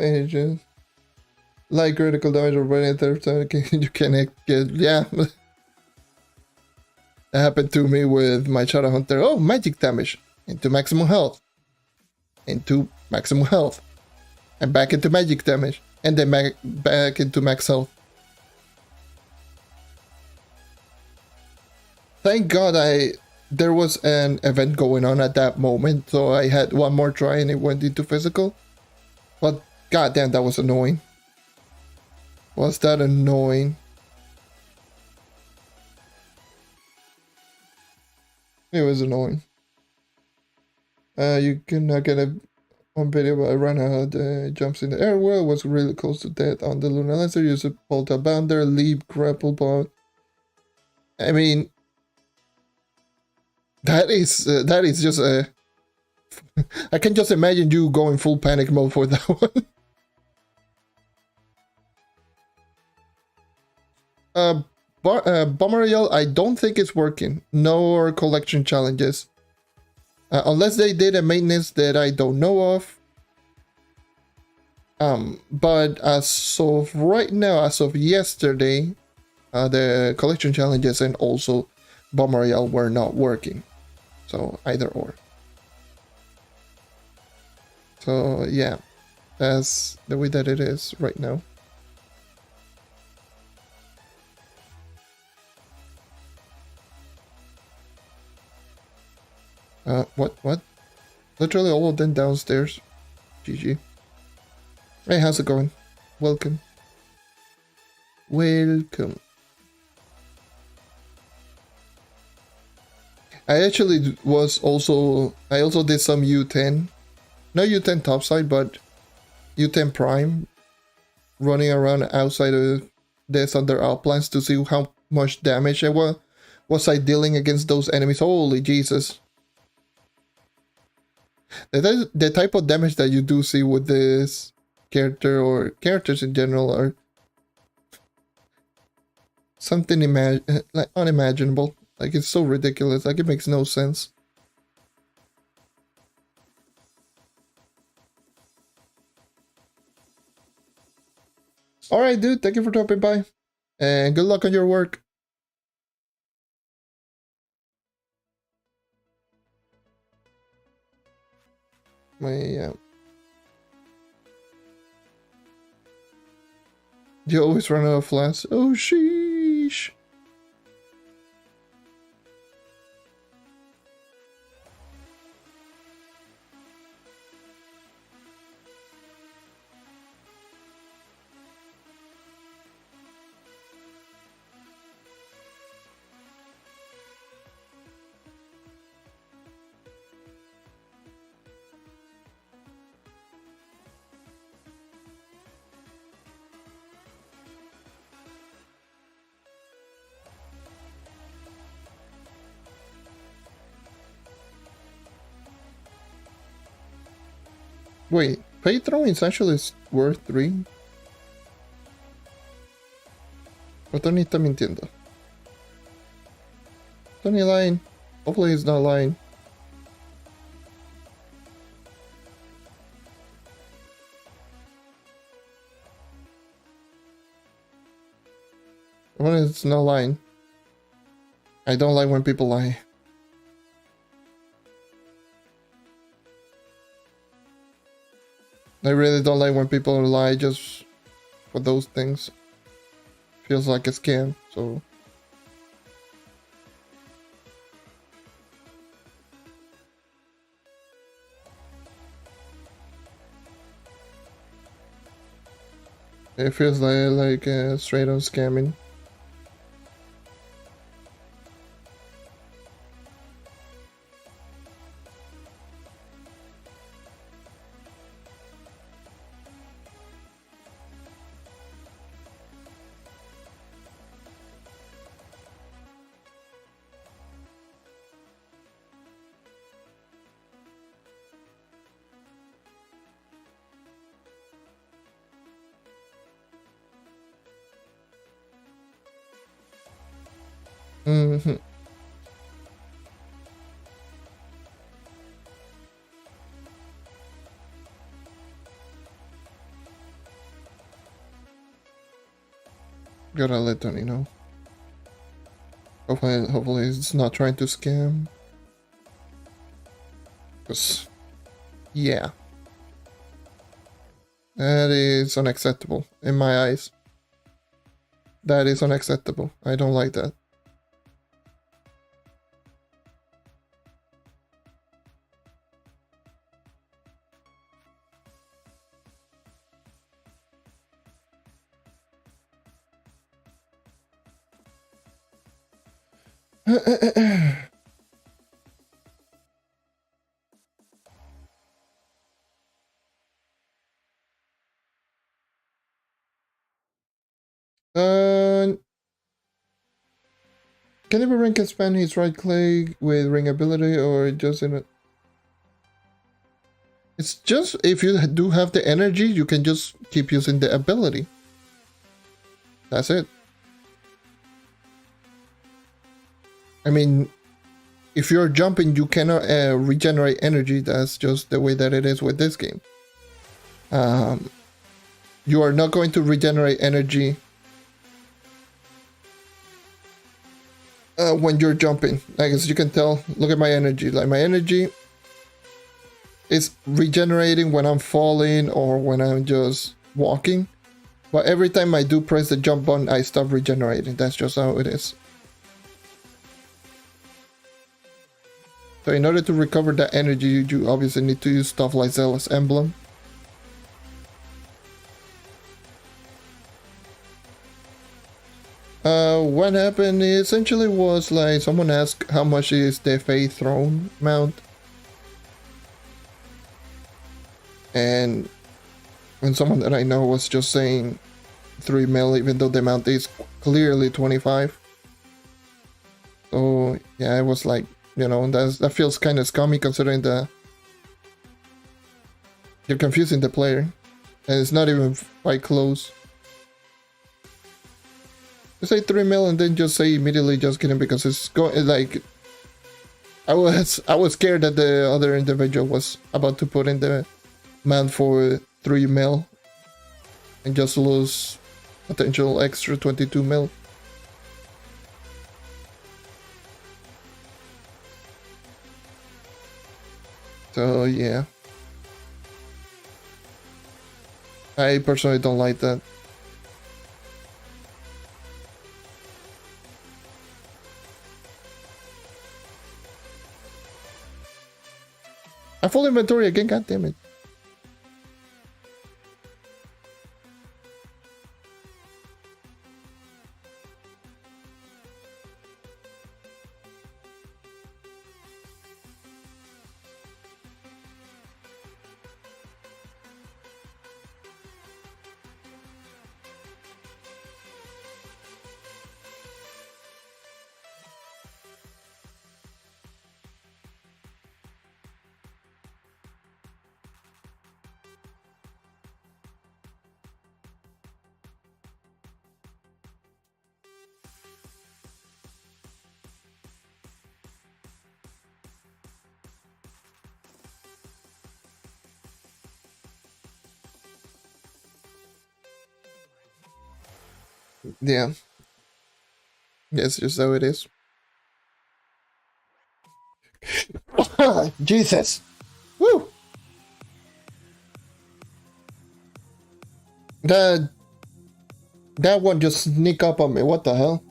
Agent. Like critical damage or when you can get, yeah. That happened to me with my Shadow Hunter. Oh, magic damage. Into maximum health. Into maximum health. And back into magic damage. And then back into max health. Thank God there was an event going on at that moment, so I had one more try and it went into physical. But goddamn, that was annoying. Was that annoying? It was annoying. You cannot get a on video, but I ran out, jumps in the air. Well, was really close to death on the Lunar Lancer. Use a bolt bounder, leap, grapple ball. I mean, that is just a. I can just imagine you going full panic mode for that one. Bomber Yell, I don't think it's working. No collection challenges. Unless they did a maintenance that I don't know of. But as of right now, as of yesterday, the collection challenges and also Bomber Yell were not working. So either or. So yeah, that's the way that it is right now. What? Literally all of them downstairs. GG. Hey, how's it going? Welcome. Welcome. I actually I also did some U10. Not U10 topside, but U10 prime. Running around outside of the Thunder Outlands to see how much damage I was I dealing against those enemies. Holy Jesus. The type of damage that you do see with this character or characters in general are something like unimaginable. Like, it's so ridiculous. Like, it makes no sense. Alright, dude. Thank you for dropping by. And good luck on your work. You always run out of flasks. Oh, sheesh. Wait, Patron is actually worth 3. O Tony está mintiendo. Tony lying. Hopefully he's not lying. When it's not lying. I don't like when people lie. I really don't like when people lie just for those things. Feels like a scam, so... It feels like straight on scamming. Mm-hmm. Gotta let Tony know. Hopefully it's not trying to scam. Cause yeah. That is unacceptable in my eyes. That is unacceptable. I don't like that. Can every ring expand his right click with ring ability or just in it? It's just if you do have the energy, you can just keep using the ability. That's it. I mean, if you're jumping, you cannot regenerate energy. That's just the way that it is with this game. You are not going to regenerate energy when you're jumping. Like, as you can tell, look at my energy. Like, my energy is regenerating when I'm falling or when I'm just walking. But every time I do press the jump button, I stop regenerating. That's just how it is. So in order to recover that energy, you obviously need to use stuff like Zealous Emblem. What happened essentially was like someone asked how much is the Faith Throne mount. And when someone that I know was just saying 3 mil, even though the amount is clearly 25. So yeah, it was like, you know, that feels kind of scummy considering that you're confusing the player, and it's not even quite close. You say 3 mil and then just say immediately just kidding, because it's going like I was scared that the other individual was about to put in the amount for 3 mil and just lose potential extra 22 mil. So yeah, I personally don't like that. I full inventory again, god damn it. Yeah. Yes, just how it is. Jesus. Woo! That one just sneak up on me. What the hell?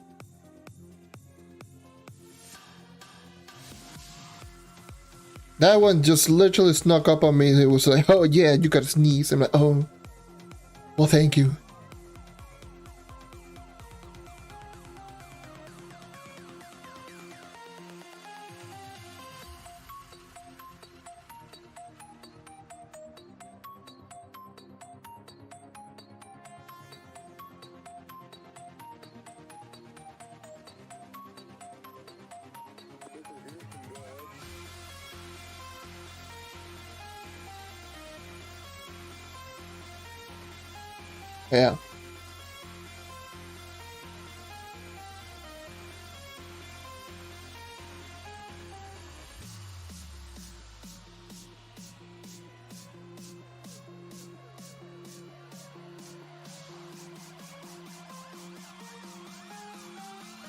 That one just literally snuck up on me. It was like, oh yeah, you gotta sneeze. I'm like, oh. Well, thank you. Yeah.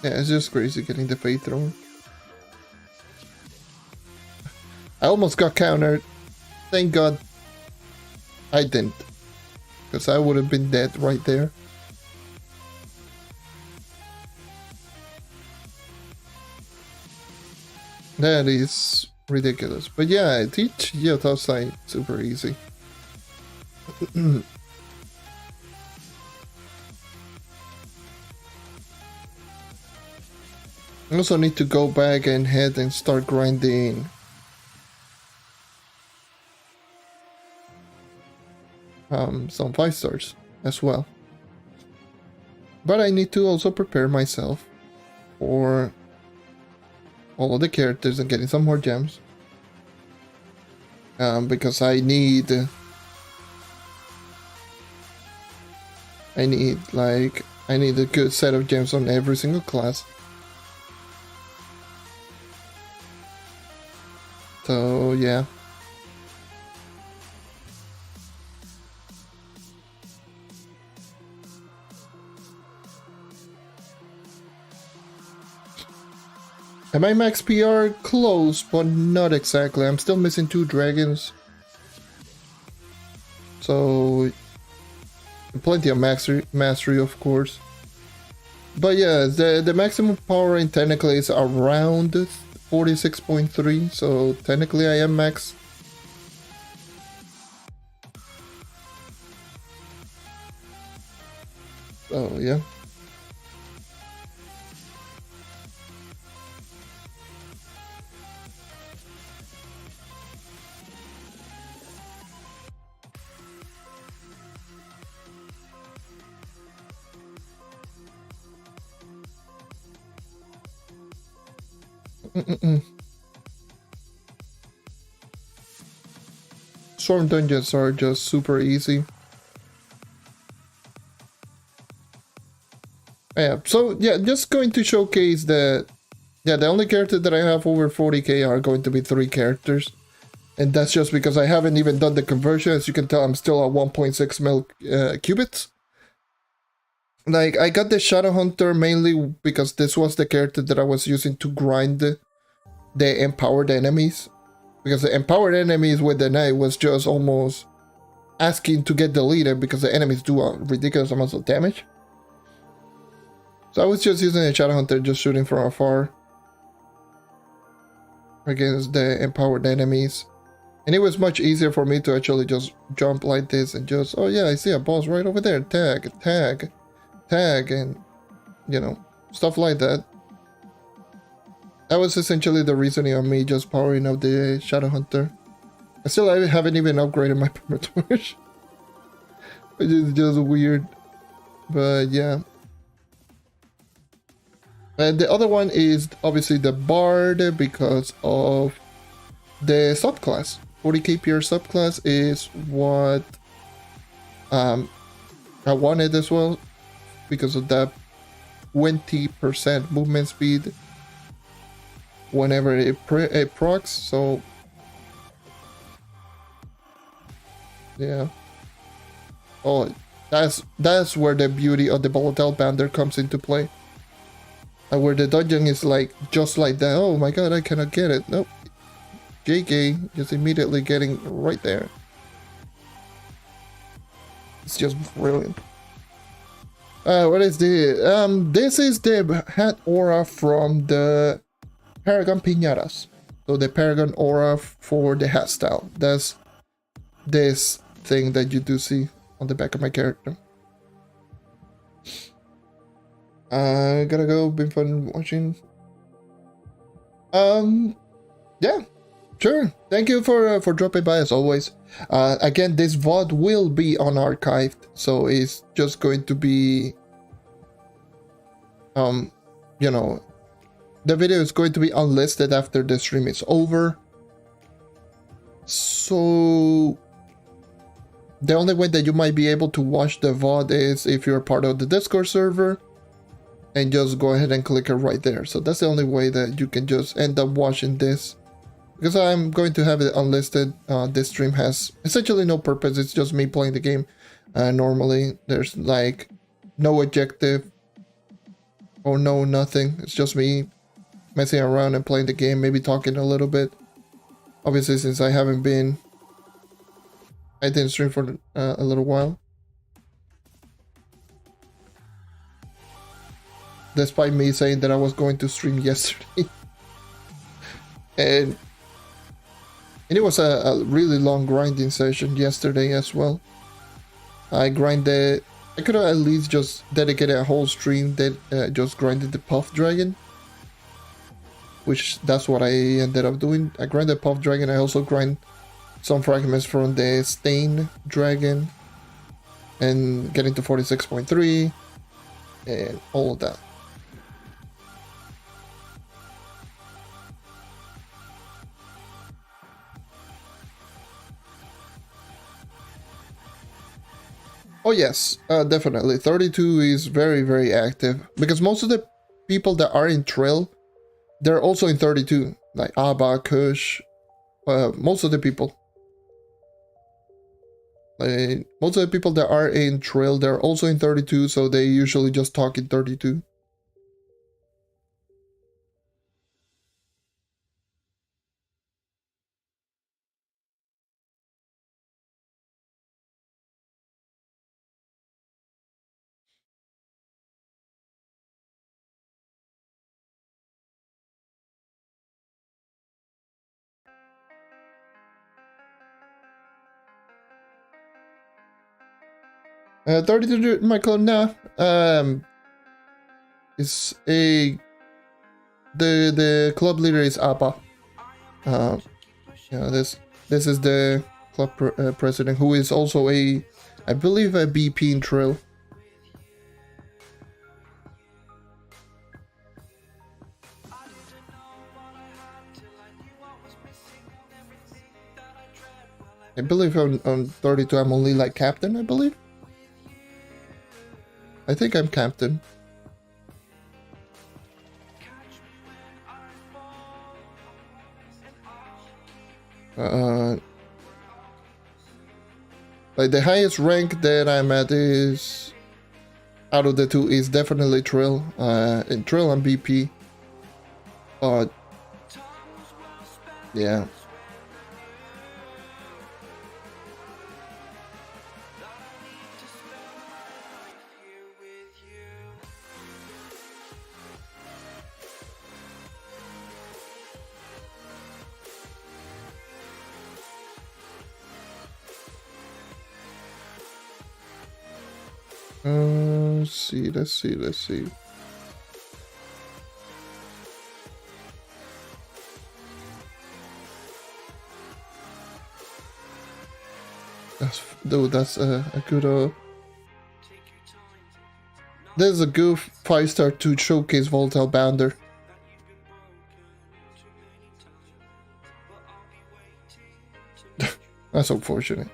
Yeah, it's just crazy getting the Fate Throne. I almost got countered. Thank God I didn't. Because I would have been dead right there. That is ridiculous. But yeah, teach Yotosai super easy. I also need to go back and head and start grinding some 5 stars as well. But I need to also prepare myself for all of the characters and getting some more gems. Because I need a good set of gems on every single class. So yeah. Am I max PR? Close, but not exactly. I'm still missing 2 dragons. So plenty of mastery, of course. But yeah, the maximum power in technically is around 46.3, so technically I am max. Oh yeah. Storm dungeons are just super easy. Yeah, so yeah, just going to showcase that. Yeah, the only character that I have over 40k are going to be 3 characters. And that's just because I haven't even done the conversion. As you can tell, I'm still at 1.6 mil qubits. Like, I got the Shadow Hunter mainly because this was the character that I was using to grind the empowered enemies. Because the empowered enemies with the knight was just almost asking to get deleted because the enemies do a ridiculous amount of damage. So I was just using a Shadow Hunter, just shooting from afar against the empowered enemies. And it was much easier for me to actually just jump like this and just, oh yeah, I see a boss right over there, tag, tag, tag, and, you know, stuff like that. That was essentially the reasoning of me just powering up the Shadow Hunter. I haven't even upgraded my Permatorch, which is just weird. But yeah. And the other one is obviously the Bard because of the subclass. 40k PR subclass is what I wanted as well because of that 20% movement speed whenever it procs. So yeah. Oh, that's where the beauty of the volatile bander comes into play. Where the dungeon is like just like that. Oh my god, I cannot get it. Nope. JK just immediately getting right there. It's just brilliant. What is this? This is the hat aura from the Paragon Piñatas. So the Paragon aura for the hat style. That's this thing that you do see on the back of my character. Gotta go. Been fun watching. Yeah, sure. Thank you for dropping by as always. Again, this VOD will be unarchived, so it's just going to be, you know, the video is going to be unlisted after the stream is over. So the only way that you might be able to watch the VOD is if you're part of the Discord server. And just go ahead and click it right there. So that's the only way that you can just end up watching this. Because I'm going to have it unlisted. This stream has essentially no purpose. It's just me playing the game. Normally, there's like no objective. Oh no, nothing. It's just me messing around and playing the game, maybe talking a little bit. Obviously, since I didn't stream for a little while. Despite me saying that I was going to stream yesterday. and it was a really long grinding session yesterday as well. I could have at least just dedicated a whole stream that just grinded the Puff Dragon. Which that's what I ended up doing. I grinded Puff Dragon. I also grind some fragments from the Stain Dragon. And getting to 46.3. And all of that. Oh yes, definitely. 32 is very, very active. Because most of the people that are in Trill, they're also in 32. Like Abba, Kush, most of the people. Most of the people that are in Trill, they're also in 32, so they usually just talk in 32. $32, Michael, nah. It's the club leader is Appa. Yeah, this is the club president, who is also I believe a BP in Trill. I believe on 32 I'm only like captain, I believe. I think I'm captain. Like the highest rank that I'm at is out of the two is definitely Trill. In Trill and BP. But yeah. Let's see. That's a good There's a good 5-star to showcase Volatile Bounder. That's unfortunate.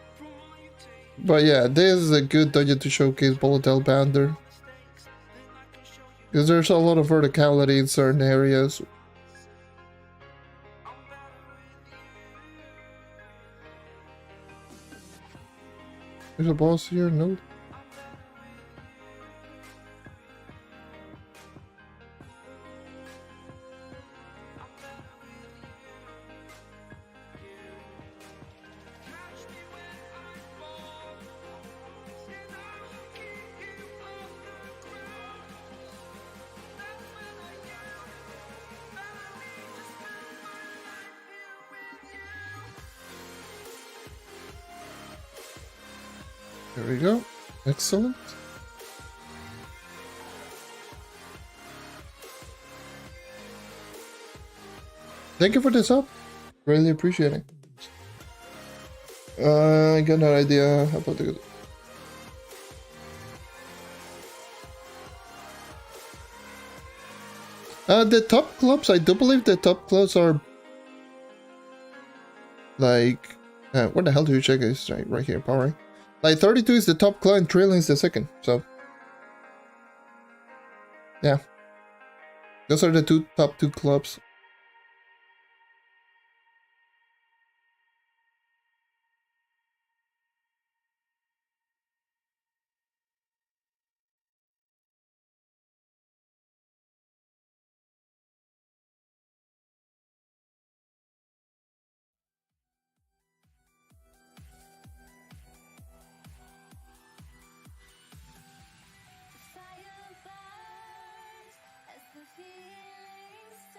But yeah, this is a good dungeon to showcase Volatile Bounder. Because there's a lot of verticality in certain areas. There's a boss here? No. There we go. Excellent. Thank you for this up. Really appreciate it. I got no idea how about the top clubs, I do believe the top clubs are like where the hell do you check this? Right here, powering. Like 32 is the top club and Trailing is the second, so yeah. Those are the top two clubs.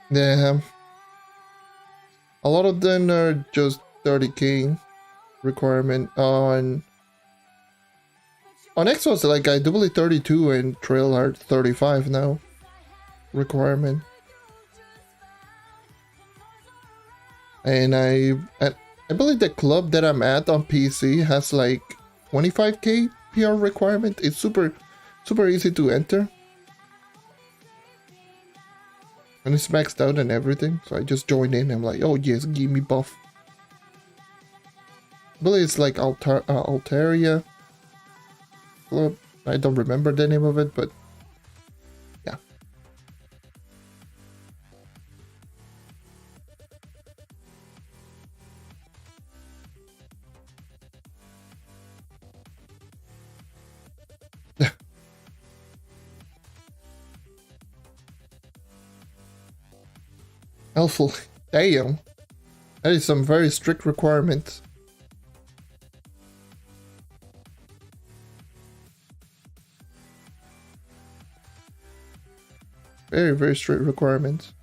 Yeah, a lot of them are just 30k requirement. On Xbox, like I do believe 32 and Trail are 35 now requirement. And I believe the club that I'm at on PC has like 25k PR requirement. It's super easy to enter. And it's maxed out and everything. So I just joined in. I'm like, oh yes, give me buff. I believe it's like Altaria club. I don't remember the name of it, but yeah. Helpful. Damn. That is some very strict requirements. Very strict requirements.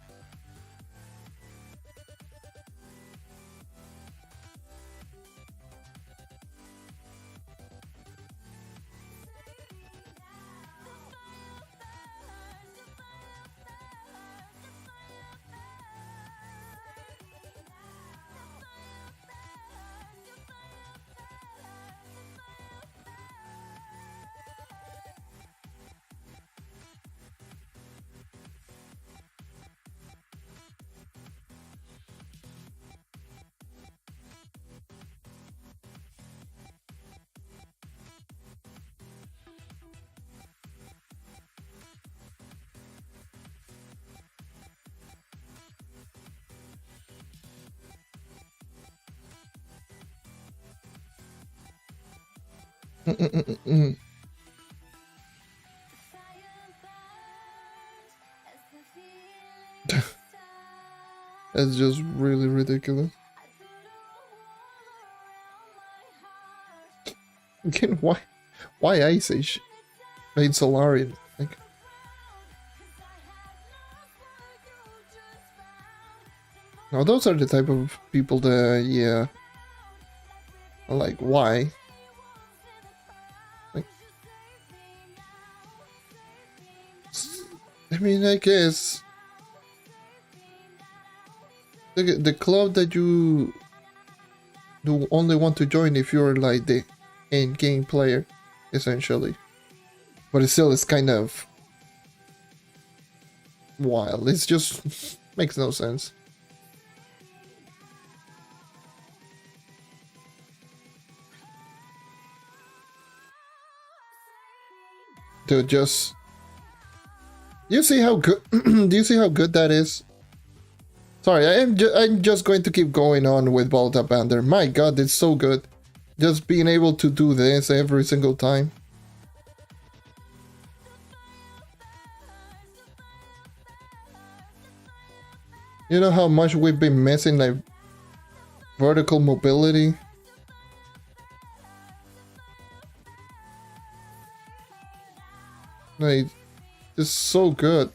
That's just really ridiculous. Again, why Ice Age? Made Solarian. Like, now those are the type of people that, yeah, are like, why? Like, I mean, I guess the club that you do only want to join if you're like the end game player, essentially. But it still is kind of wild. It's just makes no sense. To just, you see how good do you see how good that is? Sorry, I'm just going to keep going on with Volta Bander. My god, it's so good. Just being able to do this every single time. You know how much we've been missing, like, vertical mobility? Like, it's so good.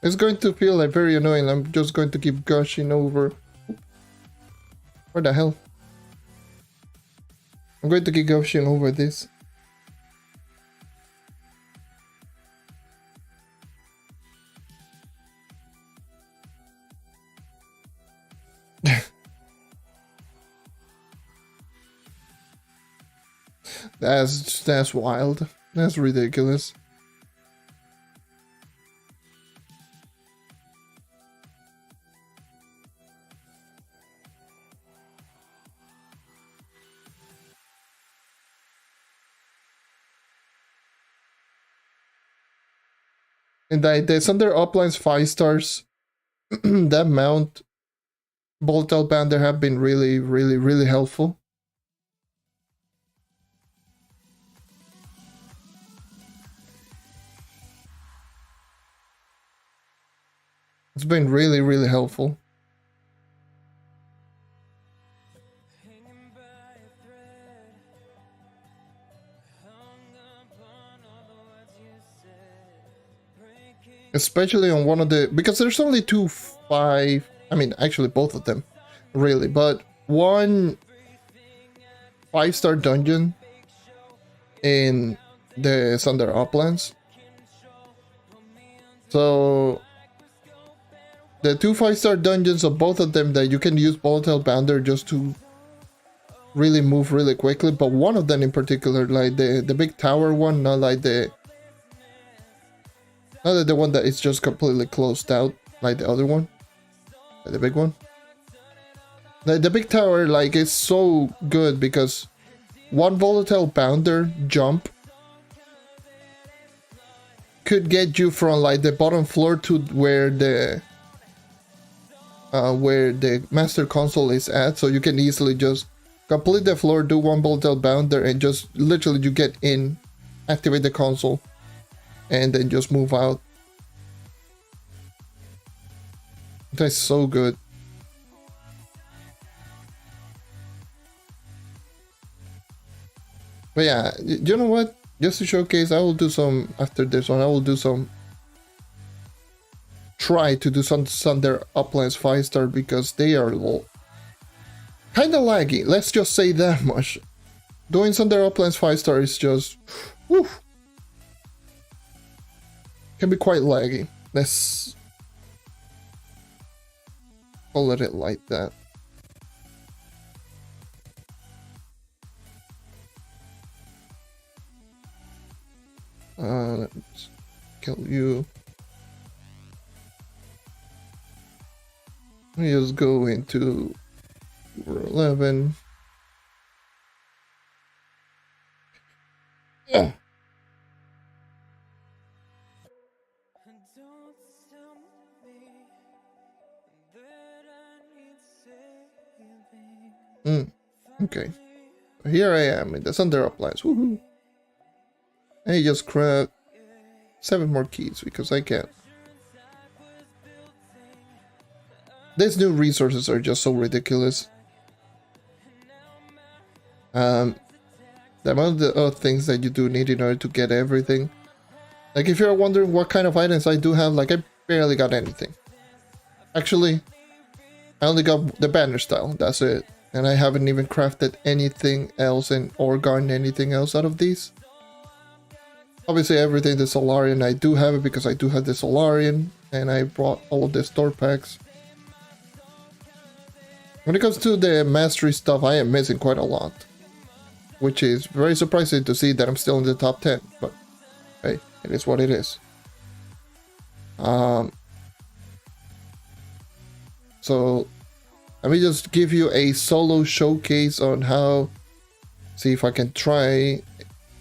It's going to feel like very annoying. I'm just going to keep gushing over. Where the hell? I'm going to keep gushing over this. That's wild. That's ridiculous. And the Thunder uplines 5 stars. That mount, Boltal Bander have been really helpful. It's been really, really helpful. Especially on one of the, because there's only 2-5, I mean actually both of them really, but one 5-star dungeon in the Thunder Uplands. So the 2 5-star dungeons of both of them, that you can use Volatile Bounder just to really move really quickly, but one of them in particular, like the big tower one, not the one that is just completely closed out like the other one, like the big one. The big tower, like, is so good because one Volatile Bounder jump could get you from like the bottom floor to where the master console is at, so you can easily just complete the floor, do one Volatile Bounder, and just literally you get in, activate the console, and then just move out. That's so good. But yeah, you know what? Just to showcase, I will do some, after this one, I will do some, try to do some Thunder Uplands 5-star, because they are kind of laggy. Let's just say that much. Doing Thunder Uplands 5-star is just, whew, can be quite laggy. Let's call it like that. Let's kill you. Let me just go into 11. Yeah. Okay. Here I am in the Thunder Uplands. Woohoo! I just craft 7 more keys because I can. These new resources are just so ridiculous. The amount of things that you do need in order to get everything. Like, if you're wondering what kind of items I do have, like, I barely got anything. Actually, I only got the banner style, that's it. And I haven't even crafted anything else or gotten anything else out of these. Obviously everything the Solarian, I do have it because I do have the Solarian, and I brought all of the store packs. When it comes to the mastery stuff, I am missing quite a lot, which is very surprising to see that I'm still in the top 10, but hey, it is what it is. So let me just give you a solo showcase on how, see if I can try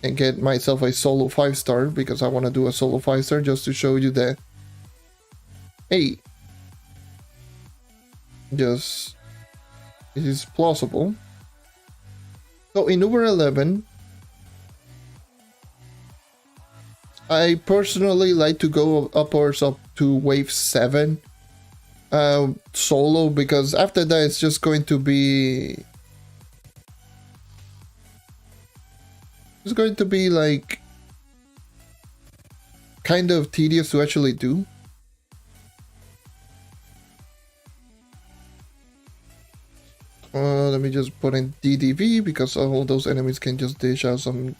and get myself a solo 5-star, because I want to do a solo 5-star just to show you that, hey, just, it is plausible. So in Uber 11, I personally like to go upwards up to wave 7 solo, because after that it's just going to be, it's going to be like kind of tedious to actually do. Let me just put in DDV, because all those enemies can just dish out some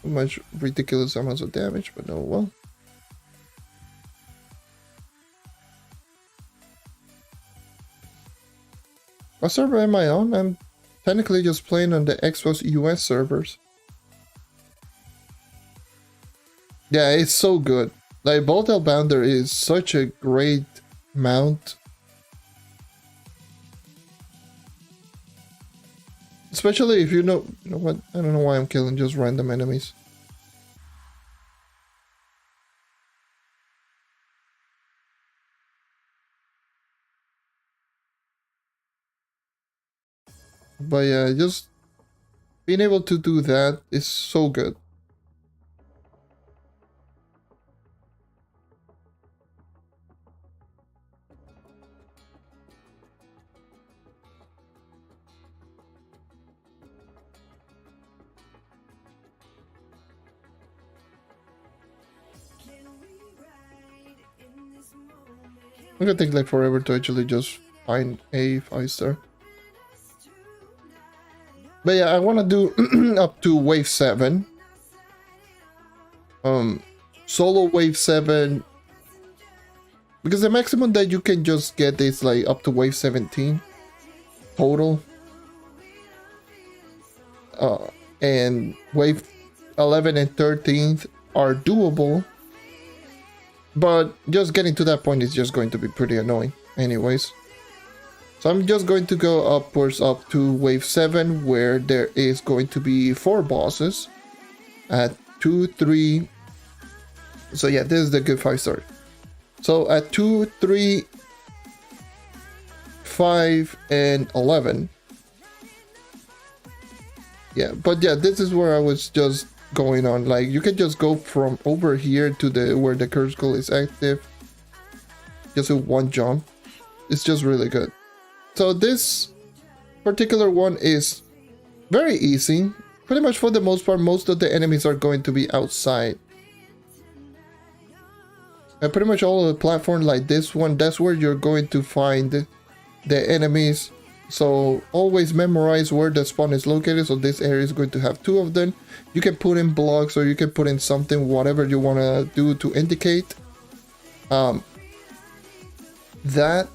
much ridiculous amounts of damage, but no, well. What server am I on? I'm technically just playing on the Xbox US servers. Yeah, it's so good. Like, Volatile Bounder is such a great mount. Especially if you know what, I don't know why I'm killing just random enemies. But yeah, just being able to do that is so good. gonna take like forever to actually just find a 5-star. But yeah, I wanna do up to wave 7. Solo wave 7. Because the maximum that you can just get is like up to wave 17 total. And wave 11 and 13th are doable. But just getting to that point is just going to be pretty annoying anyways. So I'm just going to go upwards up to wave 7, where there is going to be 4 bosses at 2, 3. So yeah, this is the good 5-star. So at 2, 3, 5, and 11. Yeah, but yeah, this is where I was just going on. Like, you can just go from over here to the where the curse skull is active, just with one jump. It's just really good. So this particular one is very easy. Pretty much for the most part, most of the enemies are going to be outside. And pretty much all of the platforms like this one, that's where you're going to find the enemies. So always memorize where the spawn is located. So this area is going to have 2 of them. You can put in blocks, or you can put in something, whatever you want to do to indicate that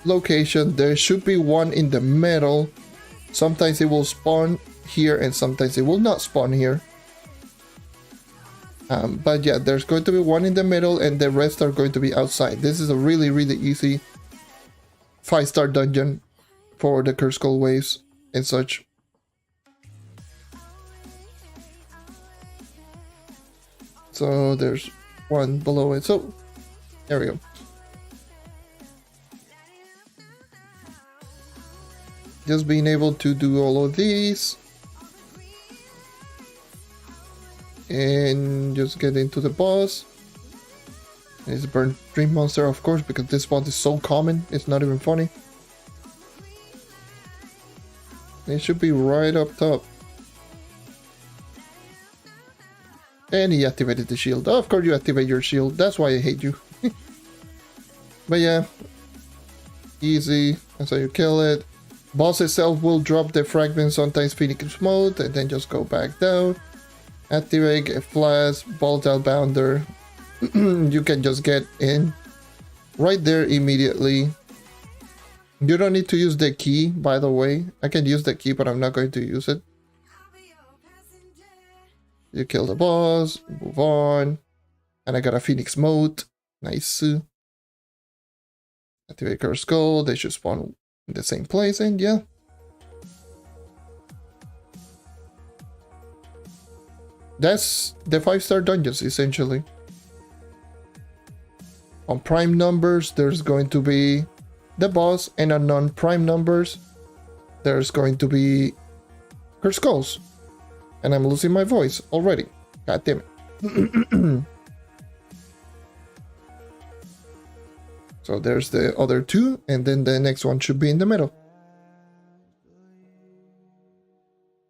location. There should be one in the middle. Sometimes it will spawn here and sometimes it will not spawn here. But yeah, there's going to be one in the middle and the rest are going to be outside. This is a really, really easy 5-star dungeon for the curse skull waves and such. So there's one below it. So there we go. Just being able to do all of these and just get into the boss. It's Burnt Dream Monster, of course, because this boss is so common, it's not even funny. It should be right up top. And he activated the shield. Oh, of course you activate your shield, that's why I hate you. But yeah, easy, that's how you kill it. Boss itself will drop the fragments, sometimes Phoenix mode, and then just go back down. Activate a flash, volatile bounder. You can just get in right there immediately. You don't need to use the key, by the way. I can use the key, but I'm not going to use it. You kill the boss, move on. And I got a Phoenix mode. Nice. Activate Curse Skull, they should spawn in the same place, and yeah. That's the 5-star dungeons, essentially. On prime numbers, there's going to be the boss, and on non-prime numbers, there's going to be Curse Skulls. And I'm losing my voice already. God damn it. So there's the other 2, and then the next one should be in the middle.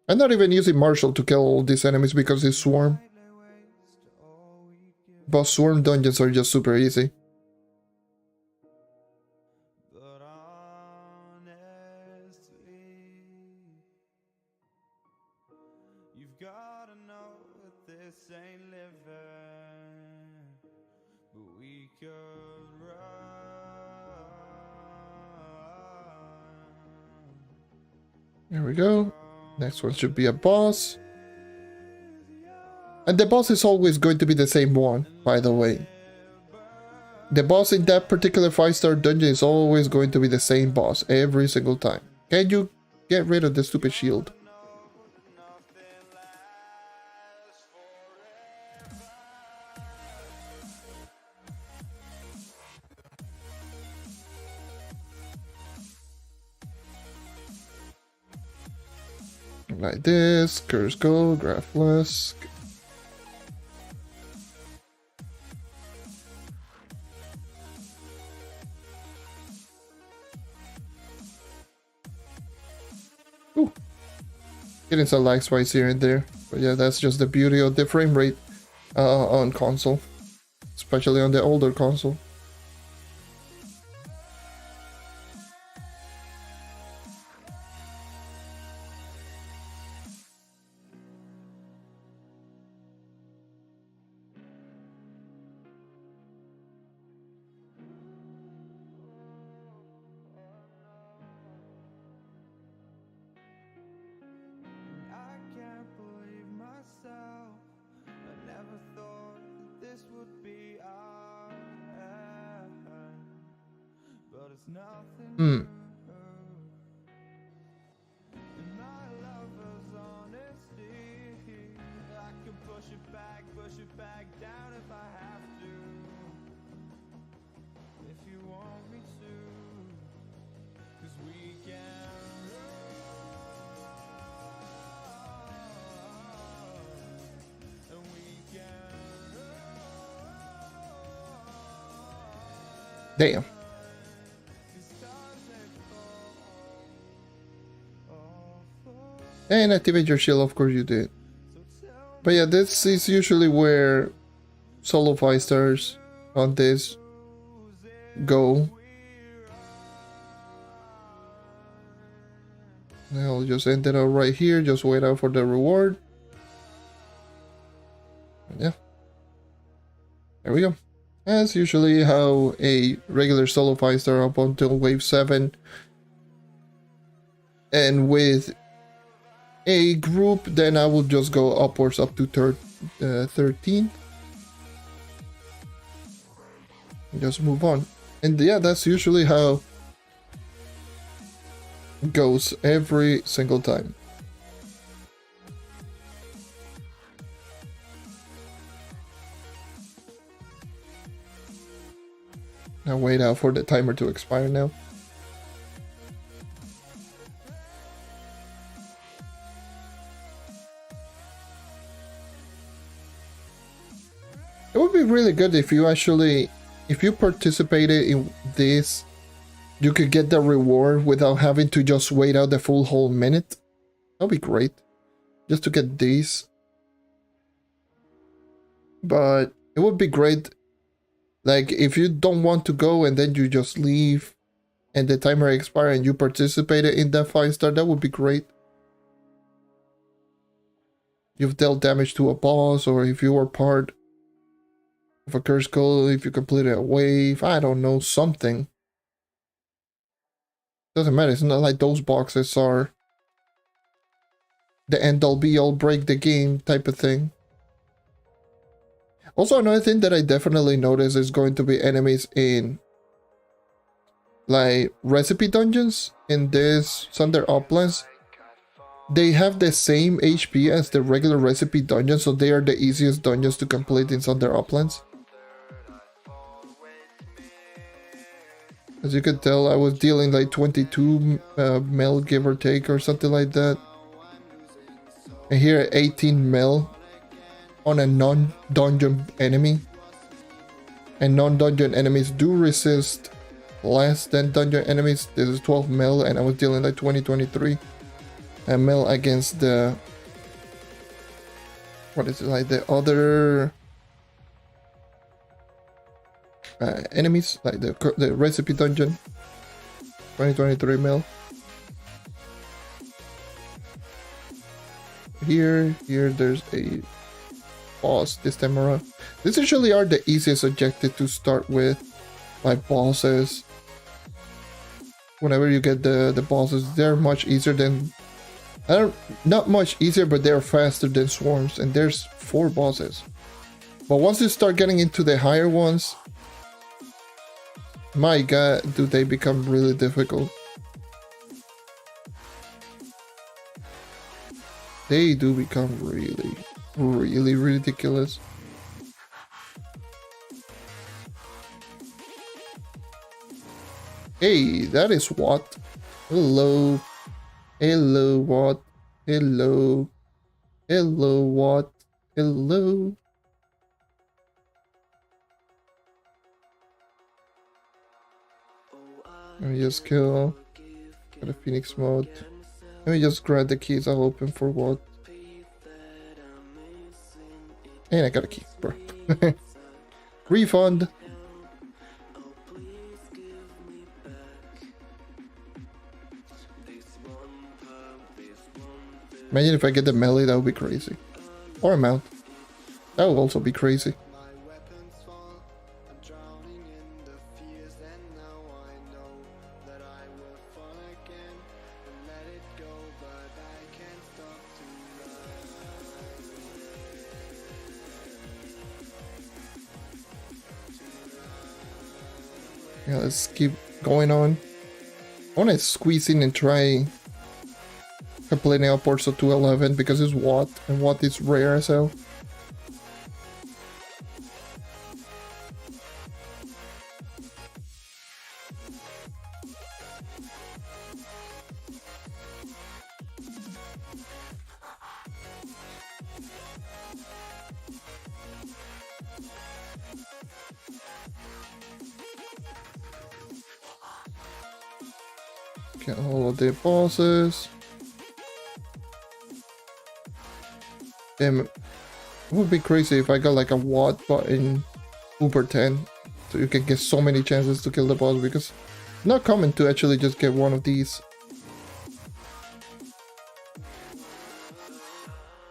I'm not even using Marshall to kill all these enemies because it's Swarm. But Swarm dungeons are just super easy. There we go. Next one should be a boss. And the boss is always going to be the same one, by the way. The boss in that particular 5-star dungeon is always going to be the same boss every single time. Can you get rid of the stupid shield? Like this, curse go, graphless. Ooh. Getting some lag spikes here and there. But yeah, that's just the beauty of the frame rate on console. Especially on the older console. Hmm. Damn. And activate your shield, of course you did. But yeah, this is usually where solo 5 stars on this go. I'll just end it out right here, just wait out for the reward. Yeah. There we go. That's usually how a regular solo 5 star up until wave 7. And with a group, then I will just go upwards up to 13. And just move on. And yeah, that's usually how it goes every single time. Now wait out for the timer to expire now. It would be really good if you participated in this, you could get the reward without having to just wait out the full whole minute. That'd be great. Just to get these. But it would be great, like, if you don't want to go and then you just leave and the timer expires and you participated in that 5 star, that would be great. You've dealt damage to a boss, or if you were part of a curse code, if you completed a wave, I don't know, something. Doesn't matter, it's not like those boxes are the end all be all, break the game type of thing. Also, another thing that I definitely noticed is going to be enemies in like recipe dungeons in this Thunder Uplands. They have the same HP as the regular recipe dungeons, so they are the easiest dungeons to complete in Thunder Uplands. As you can tell, I was dealing like 22 mil, give or take, or something like that. And here 18 mil on a non-dungeon enemy. And non-dungeon enemies do resist less than dungeon enemies. This is 12 mil, and I was dealing like 23 mil against the... what is it, like the other... enemies, like the recipe dungeon. 23 mil. Here there's a boss this time around. These usually are the easiest objective to start with, like bosses. Whenever you get the bosses, they're much easier than... not much easier, but they're faster than swarms, and there's 4 bosses. But once you start getting into the higher ones, my god, do they become really difficult. They do become really, really ridiculous. Hey, that is what? Hello. Hello, what? Hello. Hello, what? Hello. Let me just kill. Got a Phoenix mode. Let me just grab the keys. I'll open for what? And I got a key, bro. Refund. Imagine if I get the melee, that would be crazy. Or a mount. That would also be crazy. Yeah, let's keep going on. I want to squeeze in and try completing upwards of 211 because it's Watt, and Watt is rare, so... Get all of the bosses. Damn, it would be crazy if I got like a Watt button Uber 10. So you can get so many chances to kill the boss, because it's not common to actually just get one of these.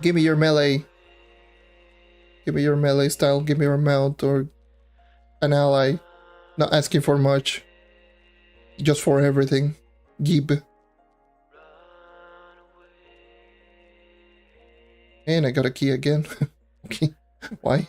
Give me your melee. Give me your melee style, give me your mount or an ally. Not asking for much. Just for everything. Gib. And I got a key again. Okay, why?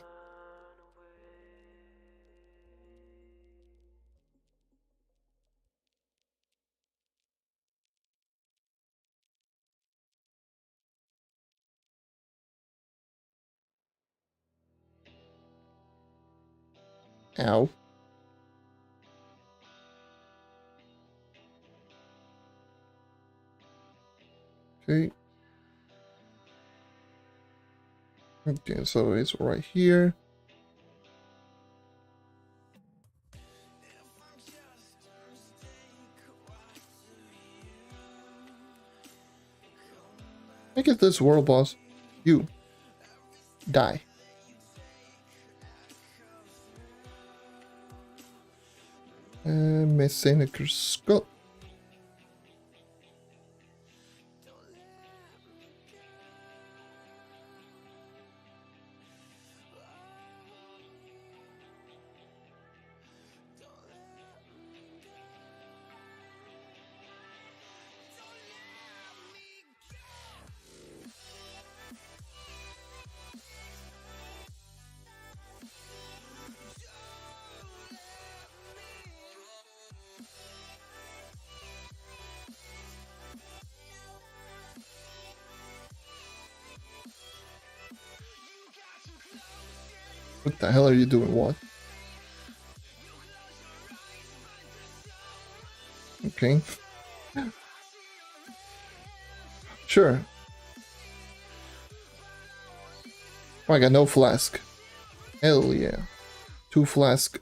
Ow. Okay. Okay, so it's right here. I guess this world boss. You. Die. Mechanical skull. What the hell are you doing? What? Okay. Sure. Oh, I got no flask. Hell yeah. 2 flask.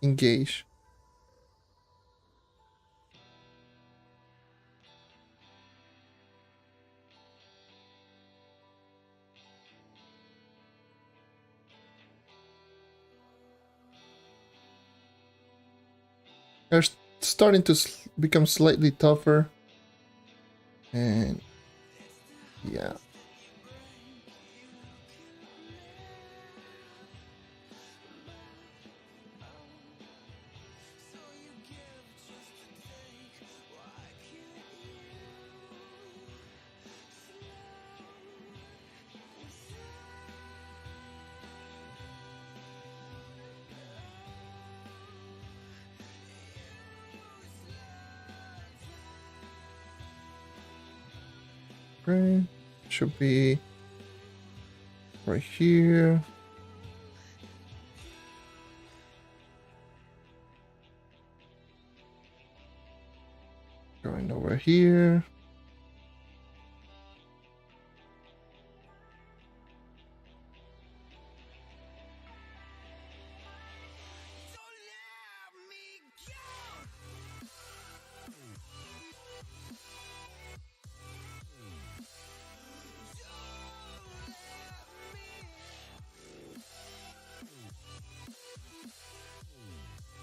Engage. They're starting to become slightly tougher. And yeah. Okay. Should be right here. Going over here.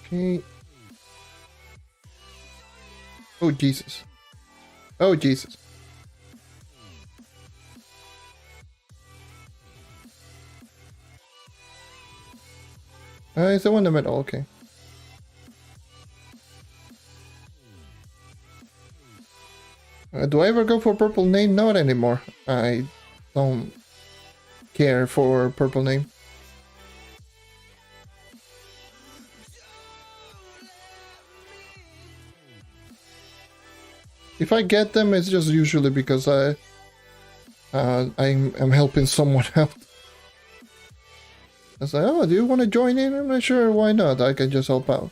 Okay. Oh, Jesus. Oh, Jesus. Is the one in the middle? Okay. Do I ever go for purple name? Not anymore. I don't care for purple name. If I get them, it's just usually because I'm helping someone out. It's like, oh, do you want to join in? I'm not sure, why not? I can just help out.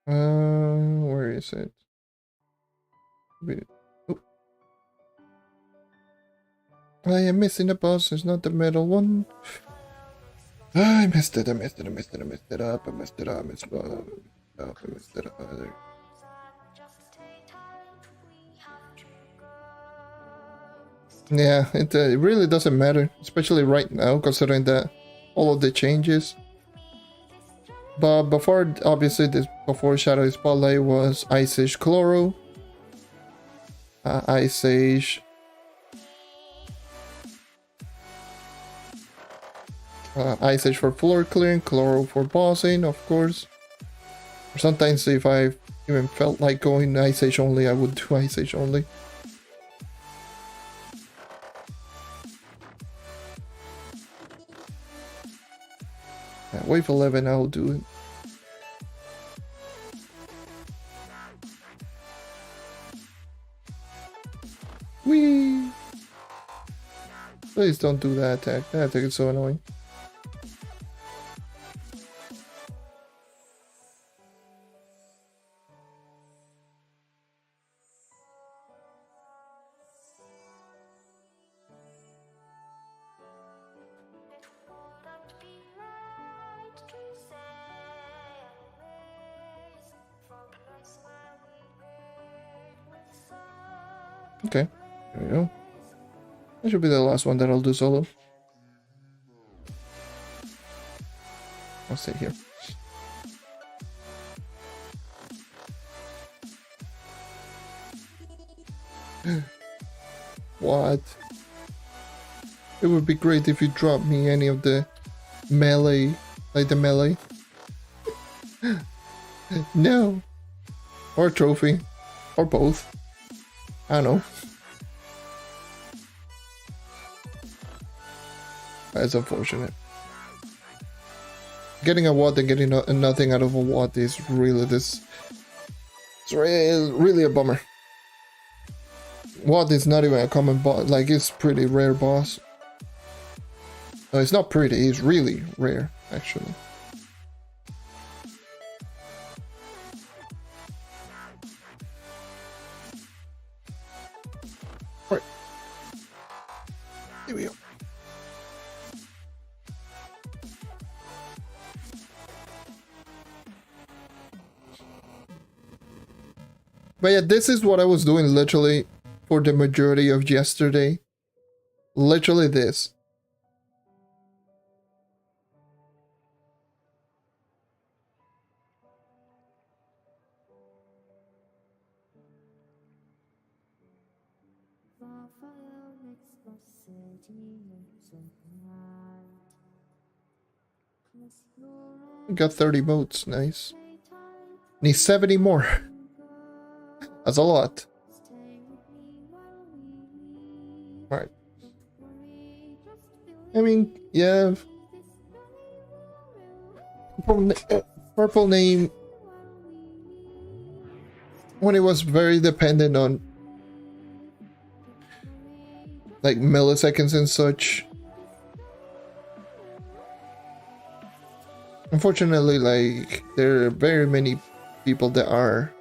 Where is it? Oh. I am missing the boss. It's not the metal one. I messed it. I messed it. I messed it. I messed it up. I messed it up. I messed it up. I messed it up. Yeah, it really doesn't matter, especially right now, considering that all of the changes. But before, obviously, before Shadow Spotlight was Ice Age Chloro, Ice Age, Ice Age for floor clearing, Chloro for bossing, of course. Or sometimes if I even felt like going Ice Age only, I would do Ice Age only. Wave 11, I'll do it. Whee! Please don't do that attack. That attack is so annoying. Okay, there we go. That should be the last one that I'll do solo. I'll stay here. What? It would be great if you dropped me any of the melee, like the melee. No. Or a trophy. Or both. I don't know. That's unfortunate. Getting a watt and getting nothing out of a watt is really this. It's really a bummer. Watt is not even a common boss. Like, it's pretty rare boss. No, it's not pretty. It's really rare, actually. Alright. Here we go. But yeah, this is what I was doing literally for the majority of yesterday. Literally this. Got 30 votes, nice. Need 70 more. That's a lot. Alright. I mean, yeah. Purple name. When it was very dependent on like milliseconds and such. Unfortunately, like, there are very many people that are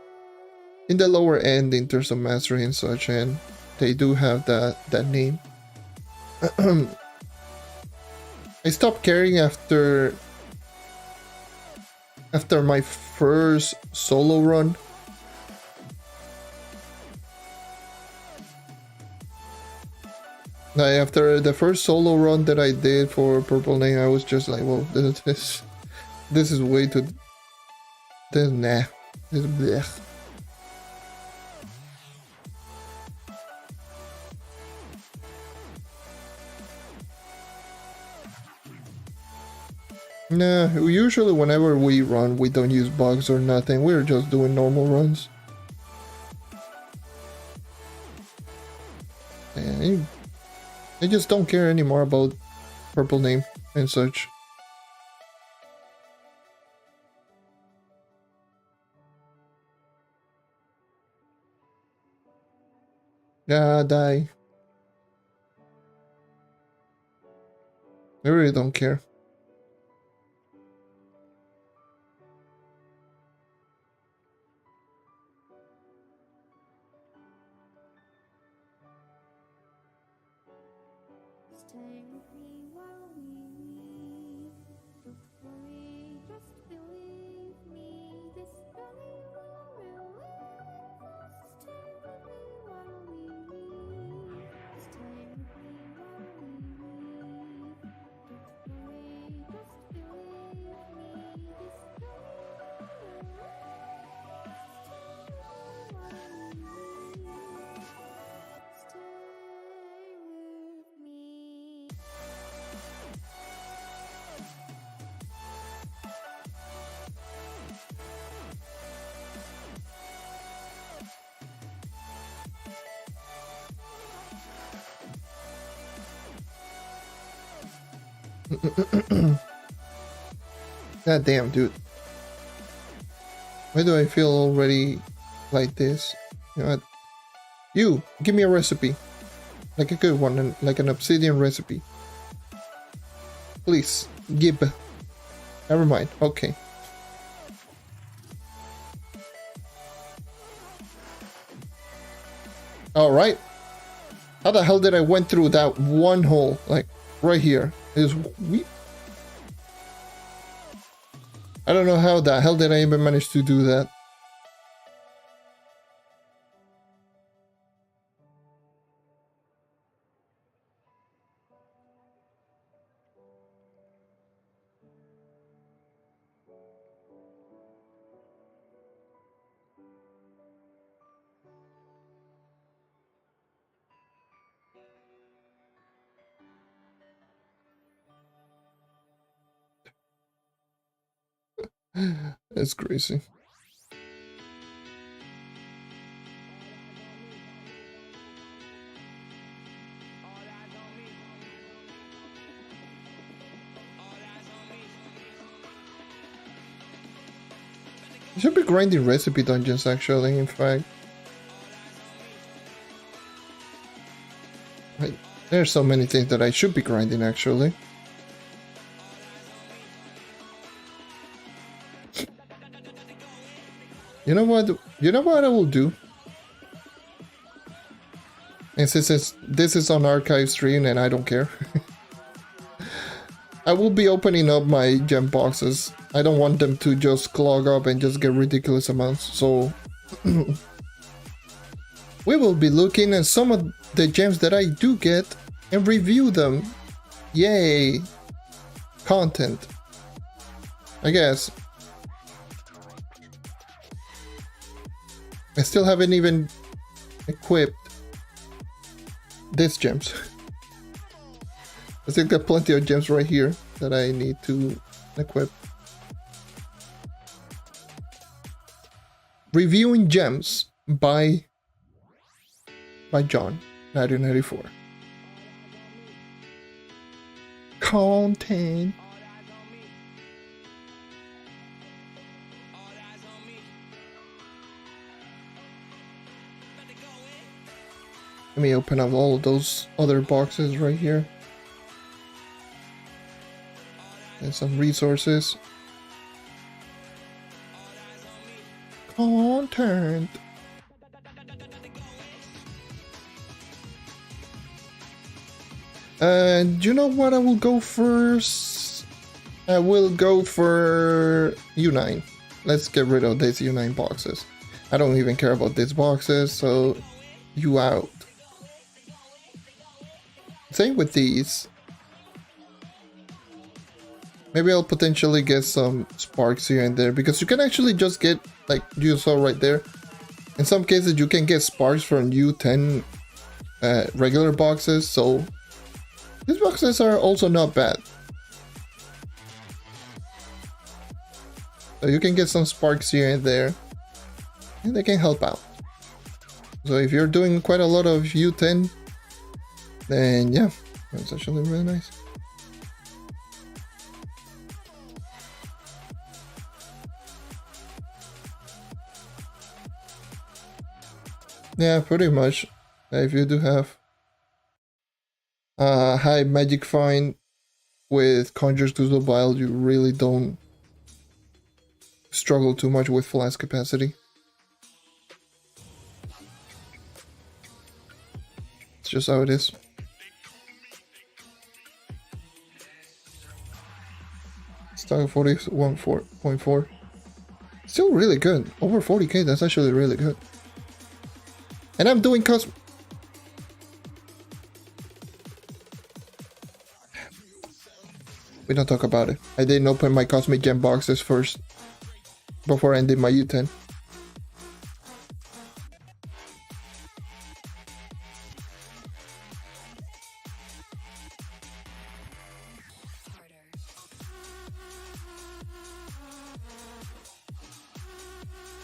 in the lower end in terms of mastery and such, and they do have that name. I stopped caring after my first solo run. Like, after the first solo run that I did for Purple Name, I was just like, well, this is way too. Nah. This blech. Nah, usually whenever we run, we don't use bugs or nothing. We're just doing normal runs. And I just don't care anymore about purple name and such. Yeah, die. I really don't care. God damn, dude. Why do I feel already like this? You know what? You, give me a recipe. Like a good one, like an obsidian recipe. Please, give. Never mind, okay. Alright. How the hell did I went through that one hole? Like, right here. I don't know how the hell did I even manage to do that. That's crazy. I should be grinding recipe dungeons actually, in fact. There's so many things that I should be grinding actually. You know what? You know what I will do? And since this is on archive stream and I don't care, I will be opening up my gem boxes. I don't want them to just clog up and just get ridiculous amounts. So we will be looking at some of the gems that I do get and review them. Yay! Content, I guess. I still haven't even equipped these gems. I still got plenty of gems right here that I need to equip. Reviewing gems by John, 1994. Content. Let me open up all those other boxes right here. And some resources. Content. You know what I will go first? I will go for U9. Let's get rid of these U9 boxes. I don't even care about these boxes, so you out. Same with these. Maybe I'll potentially get some sparks here and there, because you can actually just get, like you saw right there, in some cases you can get sparks from U10 regular boxes, so these boxes are also not bad. So you can get some sparks here and there, and they can help out. So if you're doing quite a lot of U10, then yeah, that's actually really nice. Yeah, pretty much. If you do have high magic find with Conjures to the Wild, you really don't struggle too much with flask capacity. It's just how it is. Stock 41.4. Still really good. Over 40k, that's actually really good. And I'm doing cosm... We don't talk about it. I didn't open my Cosmic Gem boxes first before I did my U10.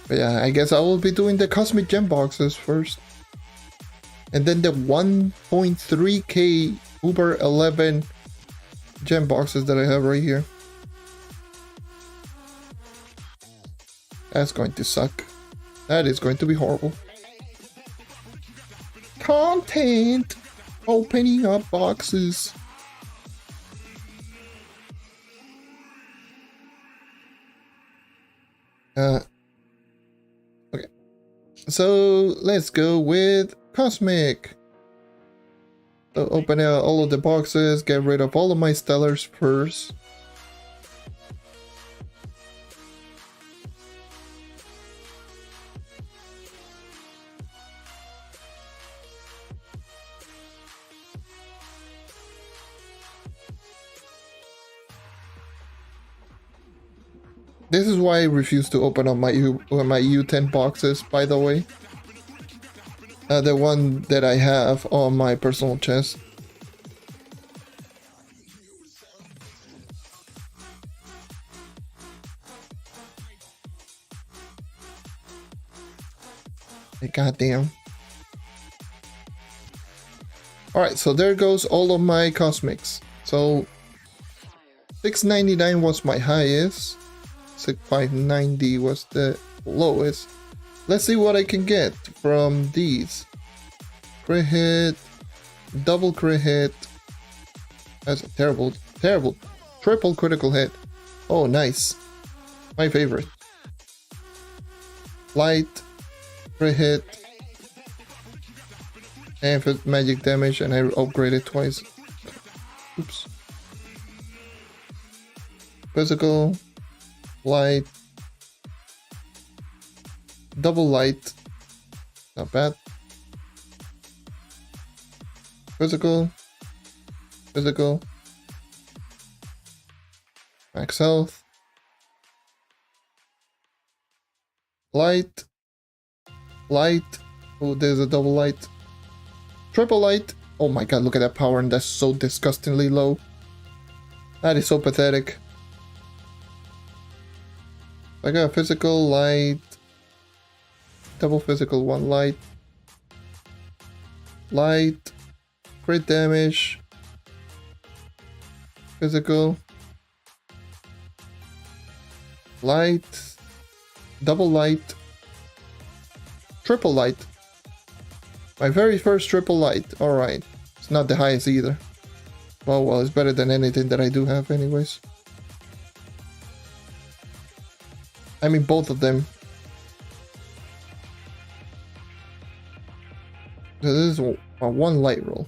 But yeah, I guess I will be doing the Cosmic Gem boxes first. And then the 1.3k Uber 11 gem boxes that I have right here. That's going to suck. That is going to be horrible. Content! Opening up boxes. Okay. So let's go with Cosmic. So open out all of the boxes, get rid of all of my Stellars first. This is why I refuse to open up my U10 boxes, by the way. The one that I have on my personal chest. Goddamn. Alright, so there goes all of my Cosmics. So 699 was my highest. 590 was the lowest. Let's see what I can get from these. Crit hit, double crit hit. That's a terrible, terrible. Triple critical hit. Oh, nice. My favorite. Light, crit hit, and for magic damage, and I upgraded twice. Oops. Physical, light, double light, not bad. Physical, physical, max health, light, light. Oh, there's a double light, triple light. Oh my god, look at that power, and that's so disgustingly low. That is so pathetic. I got physical, light, double physical, one light, light, crit damage, physical, light, double light, triple light. My very first triple light. Alright. It's not the highest either. Oh well, it's better than anything that I do have anyways. I mean, both of them. So this is a one light roll.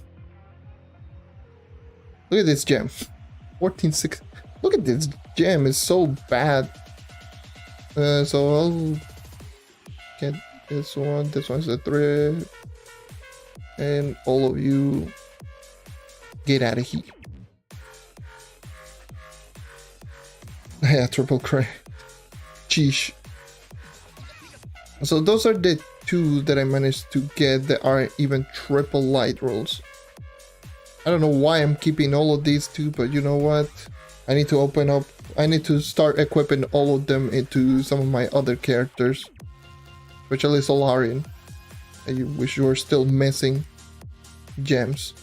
Look at this gem. 14.6. Look at this gem. It's so bad. So I'll get this one. This one's a 3. And all of you get out of here. Yeah, triple crit. Sheesh. So those are the 2 that I managed to get that are even triple light rolls. I don't know why I'm keeping all of these 2, but you know what? I need to open up. I need to start equipping all of them into some of my other characters, especially Solarian. I wish you were still missing gems.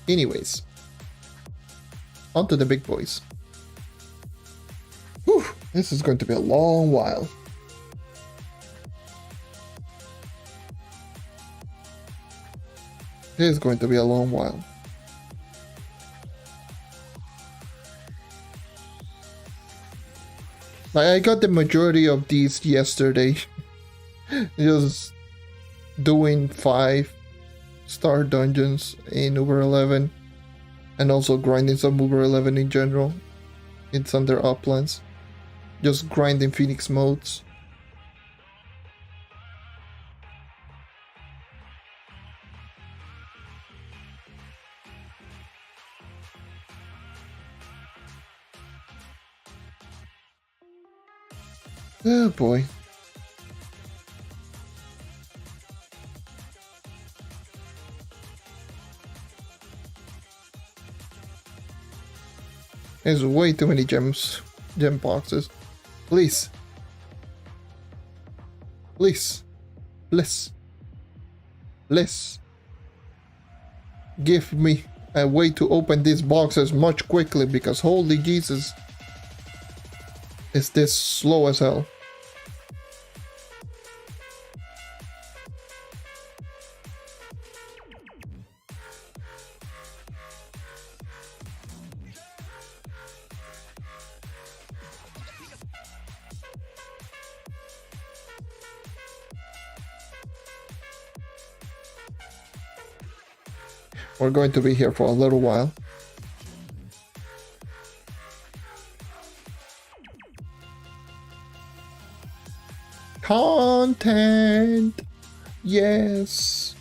Anyways, on to the big boys. Whew, this is going to be a long while. This is going to be a long while. Like, I got the majority of these yesterday. Just doing 5-star dungeons in Uber 11. And also grinding some Uber 11 in general. In Thunder Uplands. Just grinding Phoenix modes. Oh boy. There's way too many gem boxes. Please. Please. Please. Please. Give me a way to open these boxes much quickly, because holy Jesus. Is this slow as hell. We're going to be here for a little while. Content! Yes!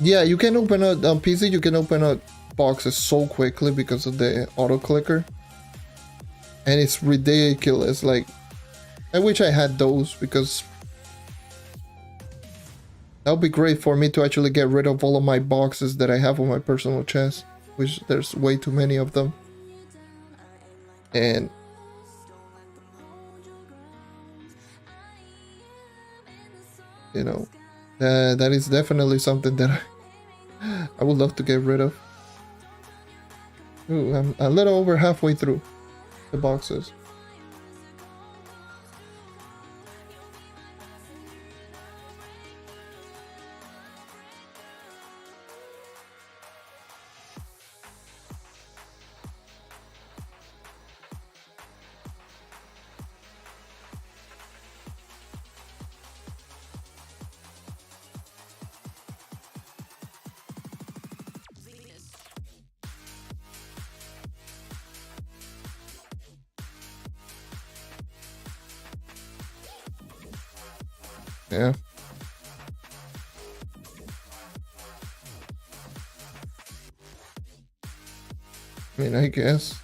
Yeah, you can open up on PC, you can open up boxes so quickly because of the auto clicker. And it's ridiculous. Like, I wish I had those, because that would be great for me to actually get rid of all of my boxes that I have on my personal chest, which there's way too many of them. And you know, that is definitely something that I would love to get rid of. Ooh, I'm a little over halfway through the boxes. Yeah. I mean, I guess.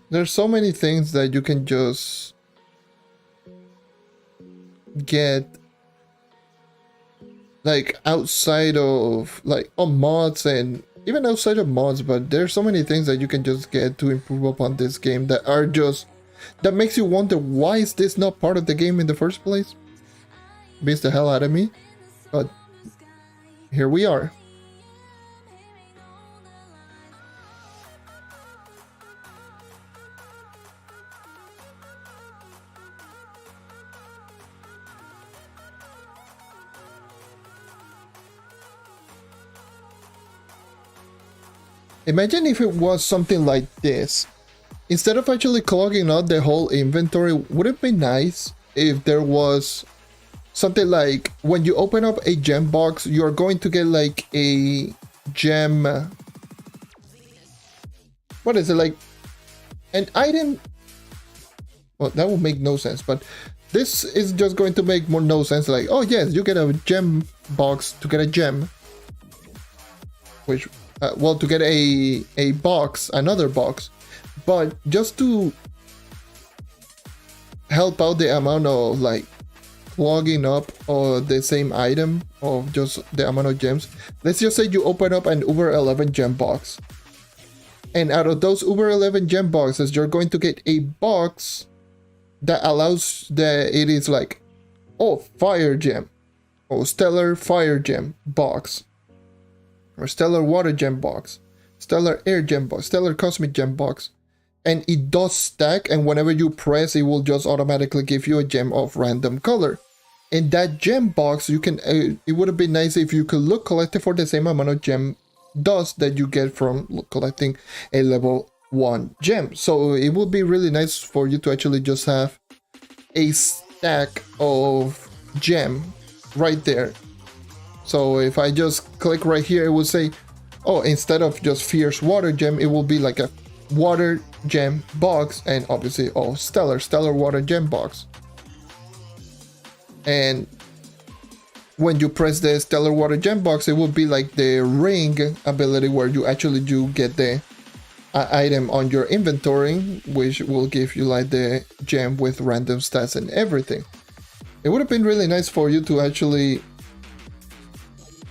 There's so many things that you can just get, like, outside of, like, on mods and even outside of mods, but there's so many things that you can just get to improve upon this game that are just, that makes you wonder, why is this not part of the game in the first place? Beats the hell out of me, but here we are. Imagine if it was something like this. Instead of actually clogging out the whole inventory, would it be nice if there was something like, when you open up a gem box, you're going to get like a gem... what is it, like an item? Well, that would make no sense, but This is just going to make more no sense. Like, oh yes, you get a gem box to get a gem, which, well, to get a box, another box, but just to help out the amount of like clogging up or the same item of just the amount of gems. Let's just say you open up an Uber 11 gem box, and out of those Uber 11 gem boxes, you're going to get a box that allows it is like, oh, fire gem, or stellar fire gem box, or stellar water gem box, stellar air gem box, stellar cosmic gem box, and it does stack, and whenever you press, it will just automatically give you a gem of random color. In that gem box, you can it would have been nice if you could look collected for the same amount of gem dust that you get from collecting a level 1 gem. So it would be really nice for you to actually just have a stack of gem right there. So if I just click right here, it will say, oh, instead of just fierce water gem, it will be like a water gem box, and obviously, oh, stellar water gem box. And when you press the stellar water gem box, it will be like the ring ability where you actually do get the item on your inventory, which will give you like the gem with random stats and everything. It would have been really nice for you to actually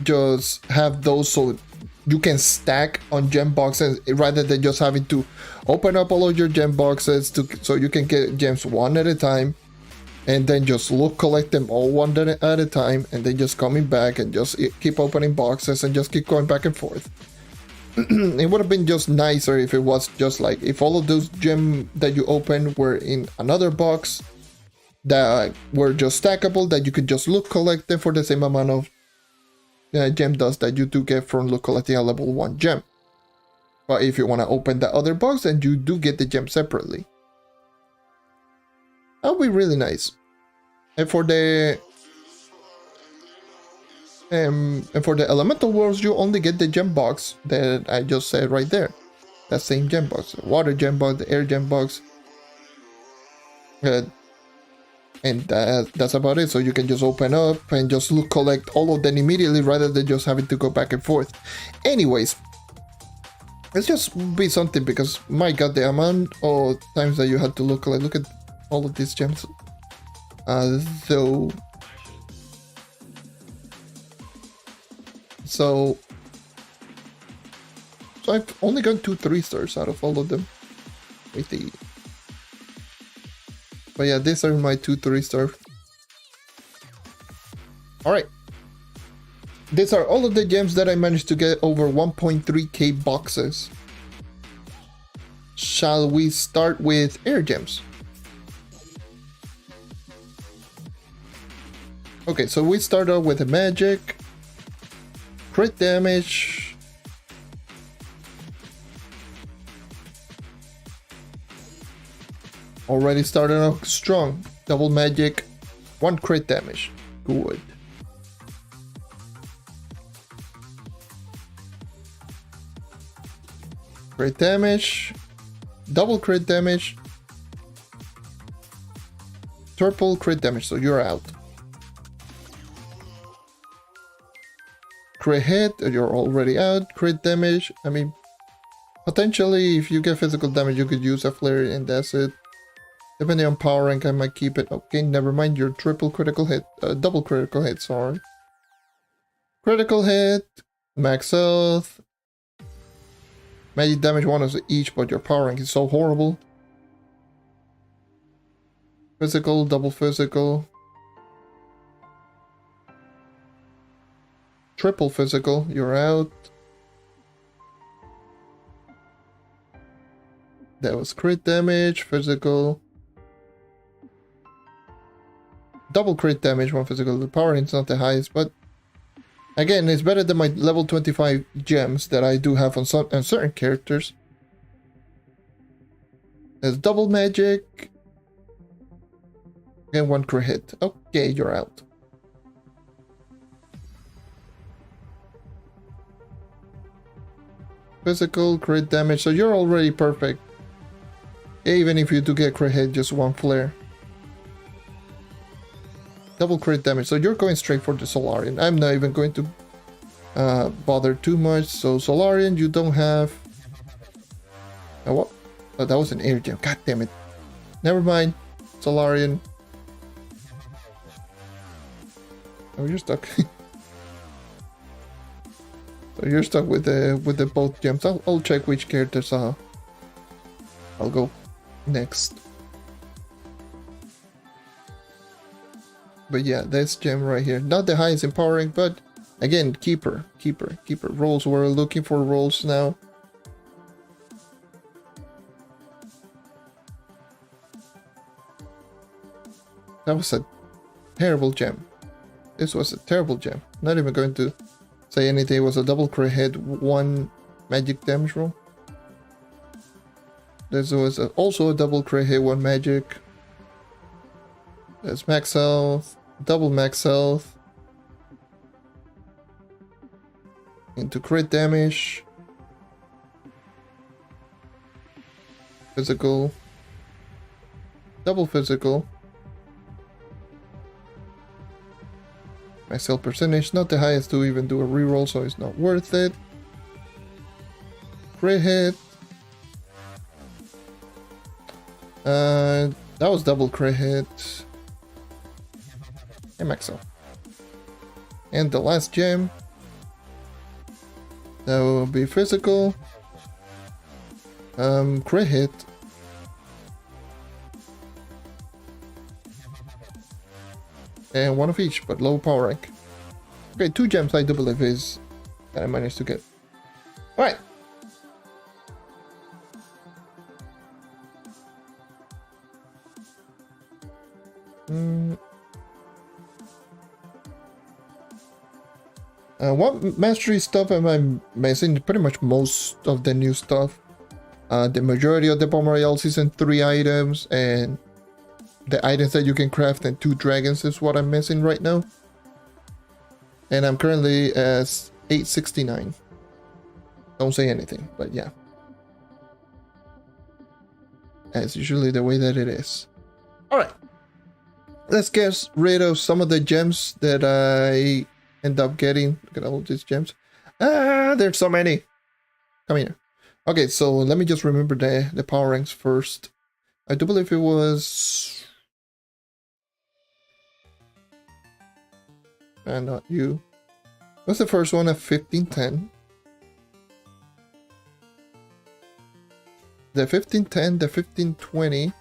just have those so you can stack on gem boxes rather than just having to open up all of your gem boxes so you can get gems one at a time, and then just collect them all one at a time, and then just coming back and just keep opening boxes and just keep going back and forth. It would have been just nicer if it was just like, if all of those gems that you open were in another box that were just stackable, that you could just collect them for the same amount of gem dust that you do get from collecting a level 1 gem. But if you want to open the other box, then you do get the gem separately. That would be really nice. And for the elemental worlds, you only get the gem box that I just said right there. That same gem box, the water gem box, the air gem box, and that's about it. So you can just open up and just collect all of them immediately rather than just having to go back and forth. Anyways, let's just be something, because my god, the amount of times that you had to look at all of these gems. So I've only gotten 2 3-stars out of all of them. But yeah, these are my 2 3-star. Alright. These are all of the gems that I managed to get over 1.3k boxes. Shall we start with air gems? Okay, so we start off with a magic, crit damage, already started off strong, double magic, 1 crit damage, good. Crit damage, double crit damage, triple crit damage, so you're out. Crit hit, you're already out. Crit damage, I mean, potentially if you get physical damage, you could use a flare and that's it. Depending on power rank, I might keep it. Okay, never mind, your triple critical hit, double critical hit, sorry. Critical hit, max health, magic damage 1 of each, but your power rank is so horrible. Physical, double physical. Triple physical, you're out. That was crit damage, physical. Double crit damage, 1 physical. The power is not the highest, but again, it's better than my level 25 gems that I do have on certain characters. There's double magic. And 1 crit hit. Okay, you're out. Physical, crit damage, so you're already perfect. Even if you do get crit hit, just 1 flare. Double crit damage. So you're going straight for the Solarian. I'm not even going to bother too much. So Solarian, you don't have... Oh, what? Oh, that was an air gem. God damn it. Never mind. Solarian. Oh, you're stuck. So you're stuck with the both gems. I'll check which characters I'll go next. But yeah, this gem right here. Not the highest empowering, but again, keeper. Rolls. We're looking for rolls now. That was a terrible gem. This was a terrible gem. Not even going to say anything. It was a double crit hit, 1 magic damage roll. This was also a double crit hit, 1 magic. There's max health, double max health. Into crit damage. Physical. Double physical. My sell percentage, not the highest to even do a reroll, so it's not worth it. Crit hit. That was double crit hit. And max health. And the last gem. That will be physical. Crit hit. And 1 of each, but low power rank. Okay, 2 gems I do believe is that I managed to get. Alright. What mastery stuff am I missing? Pretty much most of the new stuff. The majority of the Bomb Royale Season 3 items and the items that you can craft and 2 dragons is what I'm missing right now. And I'm currently at 869. Don't say anything, but yeah. That's usually the way that it is. Alright. Let's get rid of some of the gems that I end up getting. Look at all these gems. Ah, there's so many. Come here. Okay, so let me just remember the power ranks first. I do believe it was... And not you. What's the first one at 1510? The 1510, the 1520,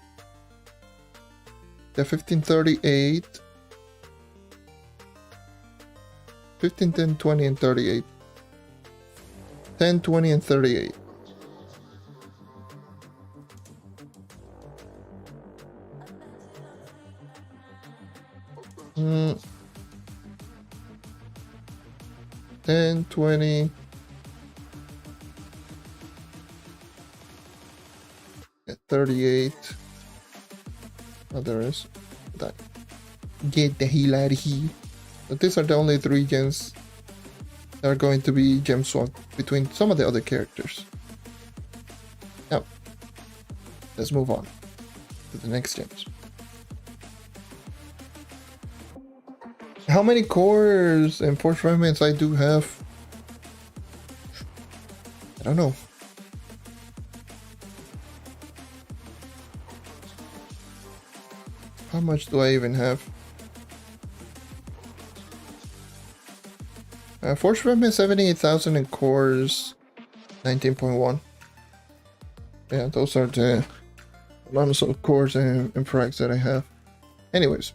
the 1538, 15, 10, 20, and 38. 10, 20, and 38. Hmm. 10, 20, at 38. Oh, there is that. Get the hell out of here. But these are the only 3 gems that are going to be gem swapped between some of the other characters. Now, let's move on to the next gems. How many cores and force fragments I do have? I don't know. How much do I even have? Force fragment 78,000 and cores 19.1. Yeah, those are the amounts of cores and frags that I have. Anyways.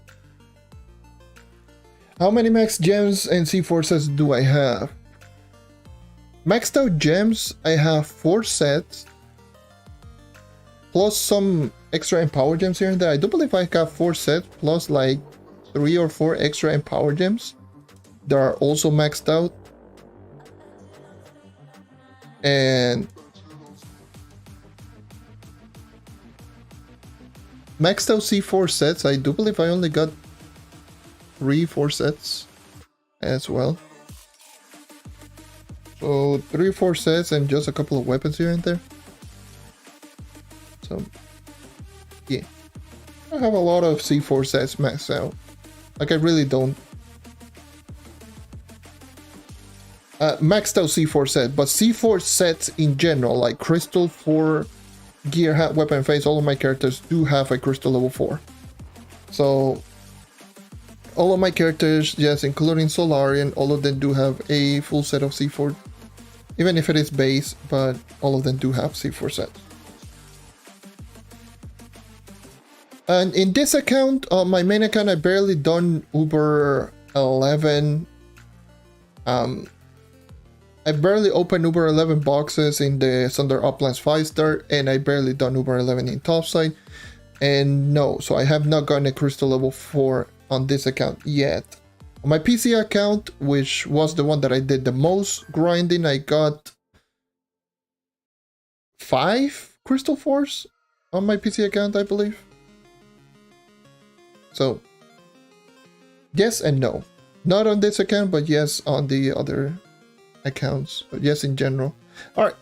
How many max gems and C4 do I have? Maxed out gems, I have 4 sets. Plus some extra empower gems here and there. I do believe I got 4 sets plus like 3 or 4 extra empower gems. They are also maxed out. And maxed out C4 sets, I do believe I only got 3-4 sets as well. So 3-4 sets and just a couple of weapons here and there. So yeah, I have a lot of C4 sets maxed out. Like, I really don't. Maxed out C4 set, but C4 sets in general, like Crystal 4, Gear, Hat, Weapon, Face, all of my characters do have a Crystal level 4. So, all of my characters, yes, including Solarian, all of them do have a full set of C4. Even if it is base, but all of them do have C4 sets. And in this account, on my main account, I barely done Uber 11. I barely opened Uber 11 boxes in the Thunder Uplands 5-star, and I barely done Uber 11 in Topside. And no, so I have not gotten a Crystal level 4 on this account yet. On my PC account, which was the one that I did the most grinding, I got 5 Crystal 4s on my PC account, I believe. So, yes and no. Not on this account, but yes on the other accounts. But yes in general. Alright,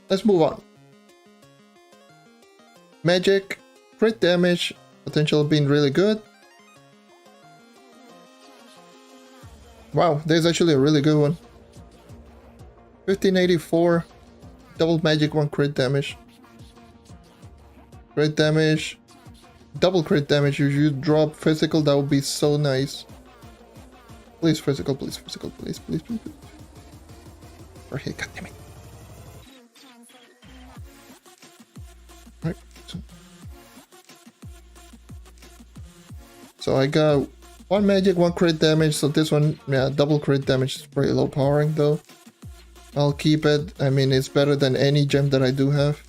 let's move on. Magic, crit damage, potential being really good. Wow, there's actually a really good one. 1584, double magic, 1 crit damage. Crit damage, double crit damage. If you drop physical, that would be so nice. Please physical, please physical, please, please, please. Or hit, goddammit. Alright, so I got 1 magic, 1 crit damage, so this one, yeah, double crit damage is pretty low powering though. I'll keep it. I mean, it's better than any gem that I do have.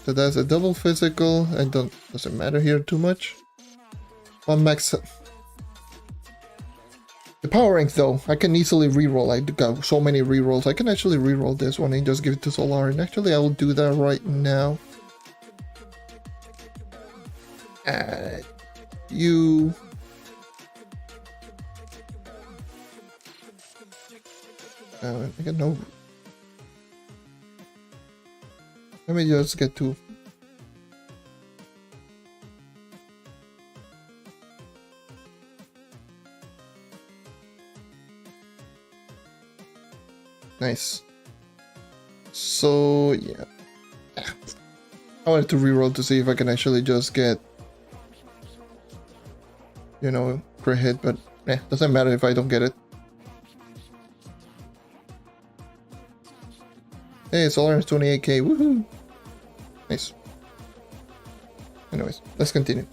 So that's a double physical. Doesn't matter here too much. 1 max. The power rank though, I can easily reroll. I got so many rerolls. I can actually reroll this one and just give it to Solarian. Actually, I will do that right now. You. I got no. Let me just get 2. Nice. So yeah, I wanted to reroll to see if I can actually just get, you know, crit hit, but doesn't matter if I don't get it. Hey, Solarian's 28k, woohoo! Nice. Anyways, let's continue.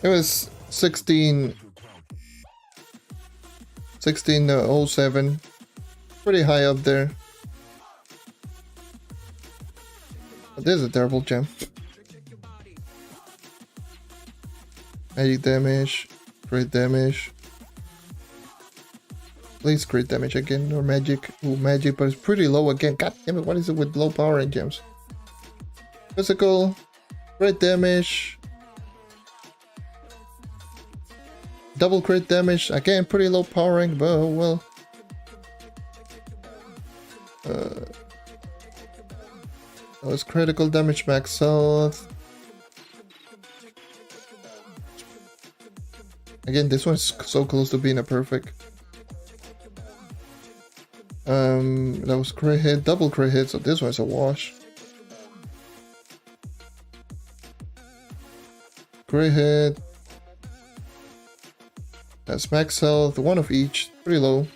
It was 1607, pretty high up there. But this is a terrible gem. Magic damage, crit damage. Please crit damage again, or magic. Ooh, magic, but it's pretty low again. God damn it, what is it with low power and gems? Physical, crit damage. Double crit damage, again pretty low power rank, but oh well. That was critical damage, max health. Again, this one's so close to being a perfect. That was crit hit, double crit hit, so this one's a wash. Crit hit. That's max health, 1 of each, pretty low.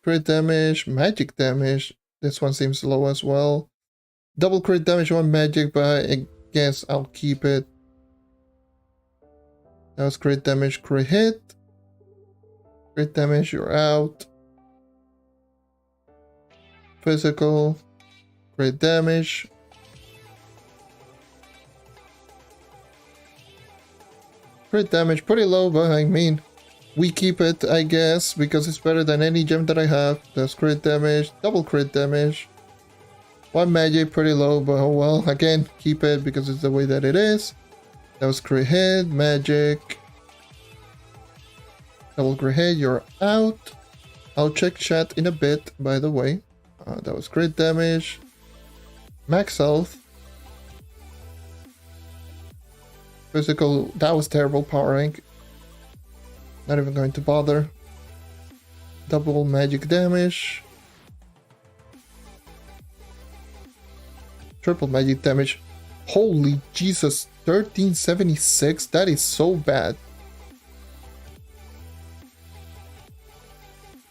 Crit damage, magic damage, this one seems low as well. Double crit damage, 1 magic, but I guess I'll keep it. That was crit damage, crit hit. Crit damage, you're out. Physical, crit damage. Crit damage, pretty low, but I mean, we keep it, I guess, because it's better than any gem that I have. That's crit damage, double crit damage. 1 magic, pretty low, but oh well. Again, keep it because it's the way that it is. That was crit hit, magic. Double crit hit, you're out. I'll check chat in a bit, by the way. That was crit damage. Max health. Physical, that was terrible power rank. Not even going to bother. Double magic damage. Triple magic damage. Holy Jesus, 1376? That is so bad.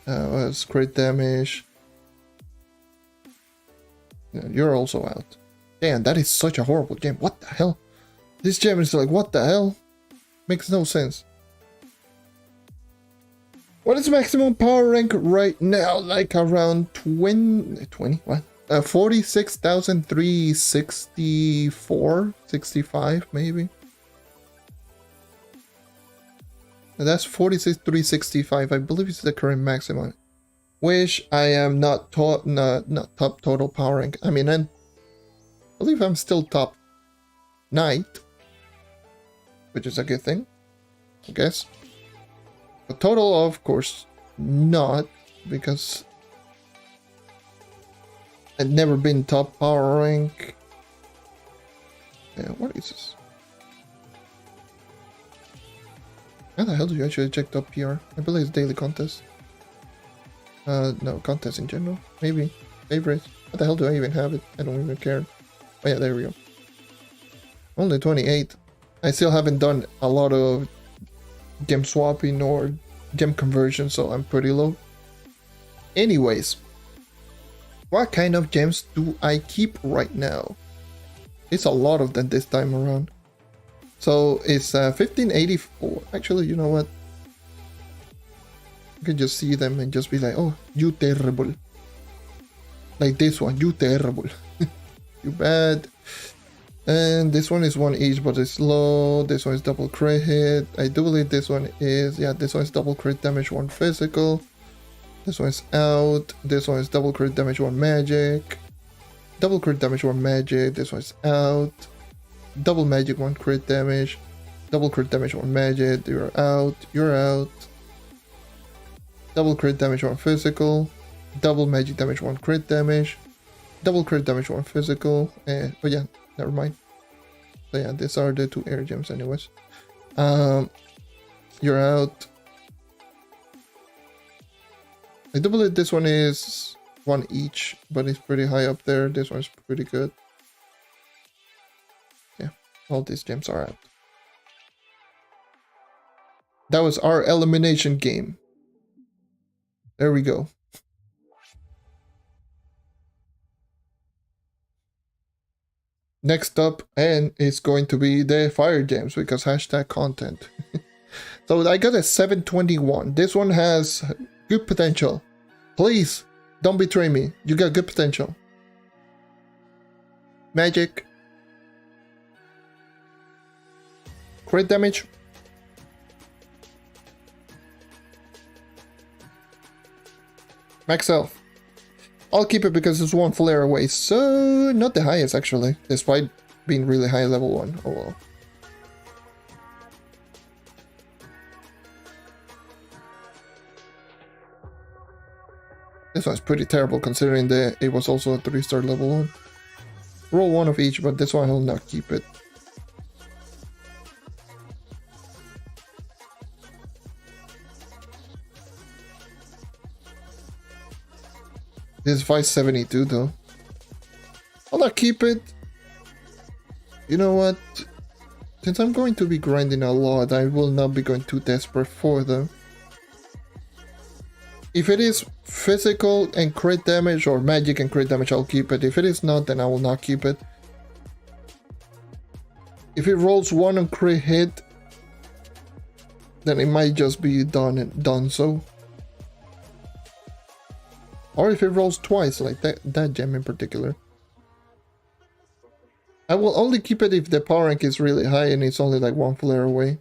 Was crit damage. Yeah, you're also out. Damn, that is such a horrible gem. What the hell? This gem is like, what the hell? Makes no sense. What is maximum power rank right now? Like around 20 what? 46,364, 65 maybe. That's 46,365. I believe it's the current maximum. Which I am not top total power rank. I mean, I believe I'm still top knight, which is a good thing, I guess. But total, of course, not, because I've never been top power rank. Yeah, what is this? How the hell do you actually check top PR? I believe it's daily contest. No, contest in general. Maybe. Favorites. What the hell do I even have it? I don't even care. Oh yeah, there we go. Only 28. I still haven't done a lot of gem swapping or gem conversion, so I'm pretty low. Anyways. What kind of gems do I keep right now? It's a lot of them this time around. So it's 1584. Actually, you know what? You can just see them and just be like, oh, you terrible. Like this one, you terrible. You bad. And this one is one each, but it's low. This one is double crit hit. I do believe this one is, yeah, this one is double crit damage, one physical. This one is out. This one is double crit damage, one magic. Double crit damage, one magic. This one is out. Double magic, one crit damage. Double crit damage, one magic. You're out. You're out. Double crit damage, one physical. Double magic damage, one crit damage. Double crit damage, one physical. But yeah, never mind. So yeah, these are the two air gems anyways. You're out. I do believe this one is one each, but it's pretty high up there. This one's pretty good. Yeah, all these gems are out. That was our elimination game. There we go. Next up, and it's going to be the fire gems, because hashtag content. So I got a 721. This one has good potential. Please, don't betray me. You got good potential. Magic. Crit damage. Max health. I'll keep it because it's one flare away. So, not the highest actually, despite being really high level 1. Oh well. This one's pretty terrible considering that it was also a 3-star level 1. Roll one of each, but this one I will not keep it. This is 572 though. I'll not keep it. You know what? Since I'm going to be grinding a lot, I will not be going too desperate for them. If it is physical and crit damage or magic and crit damage, I'll keep it. If it is not, then I will not keep it. If it rolls 1 on crit hit, then it might just be done so. Or if it rolls twice, like that gem in particular. I will only keep it if the power rank is really high and it's only like 1 flare away.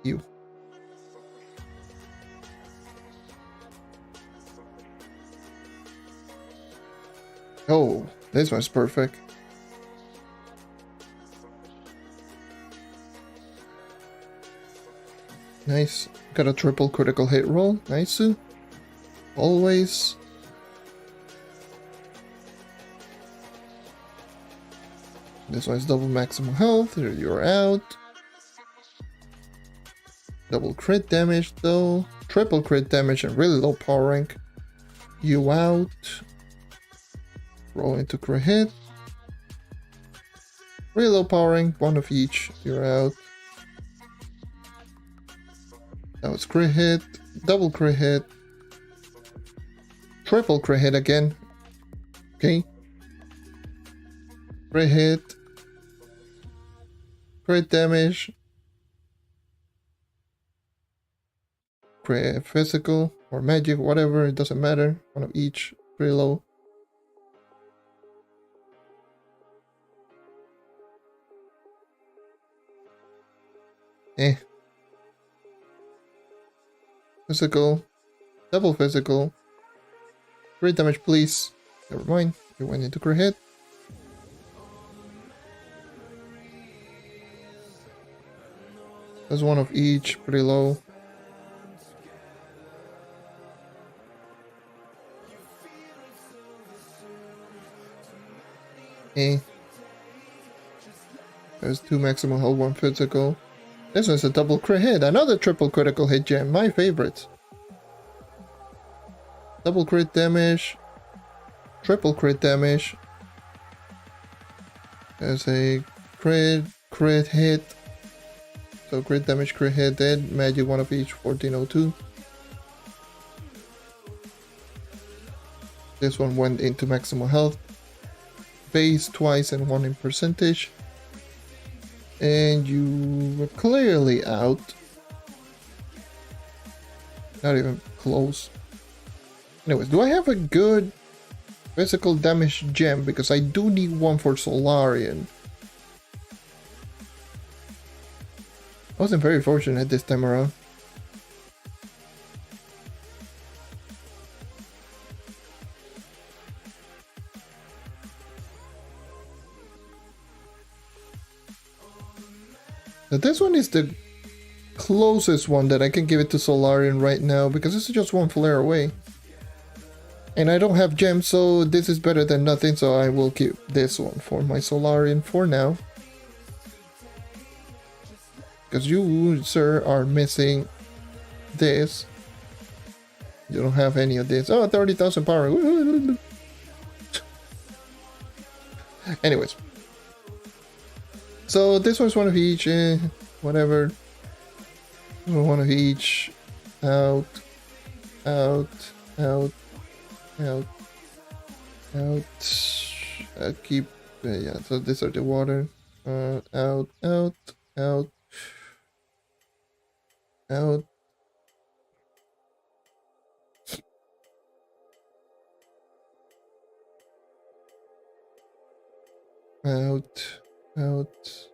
You. Oh, this one's perfect. Nice. Got a triple critical hit roll. Nice. Always. This one is double maximum health. You're out. Double crit damage though. Triple crit damage and really low power rank. You out. Roll into crit hit. Really low power rank. One of each. You're out. That was crit hit. Double crit hit. Triple crit hit again. Okay. Crit hit. Crit damage. Crit physical or magic, whatever, it doesn't matter. One of each. Pretty low. Physical. Double physical. Crit damage, please. Never mind. You went into crit hit. There's one of each, pretty low. Okay. There's 2 maximum health, 1 physical. This one's a double crit hit. Another triple critical hit gem. My favorite. Double crit damage. Triple crit damage. There's a crit hit. So crit damage, crit hit, dead. Magic, one of each, 1402. This one went into maximum health. Base twice and 1 in percentage. And you were clearly out. Not even close. Anyways, do I have a good physical damage gem? Because I do need one for Solarian. I wasn't very fortunate this time around. Now this one is the closest one that I can give it to Solarian right now, because this is just one flare away. And I don't have gems, so this is better than nothing, so I will keep this one for my Solarian for now. Because you, sir, are missing this. You don't have any of this. Oh, 30,000 power. Anyways. So this one's one of each. Whatever. One of each. Out. Out. Out. Out. Out. Keep. Yeah, so these are the water. Out. Out. Out. Out. Out. Out.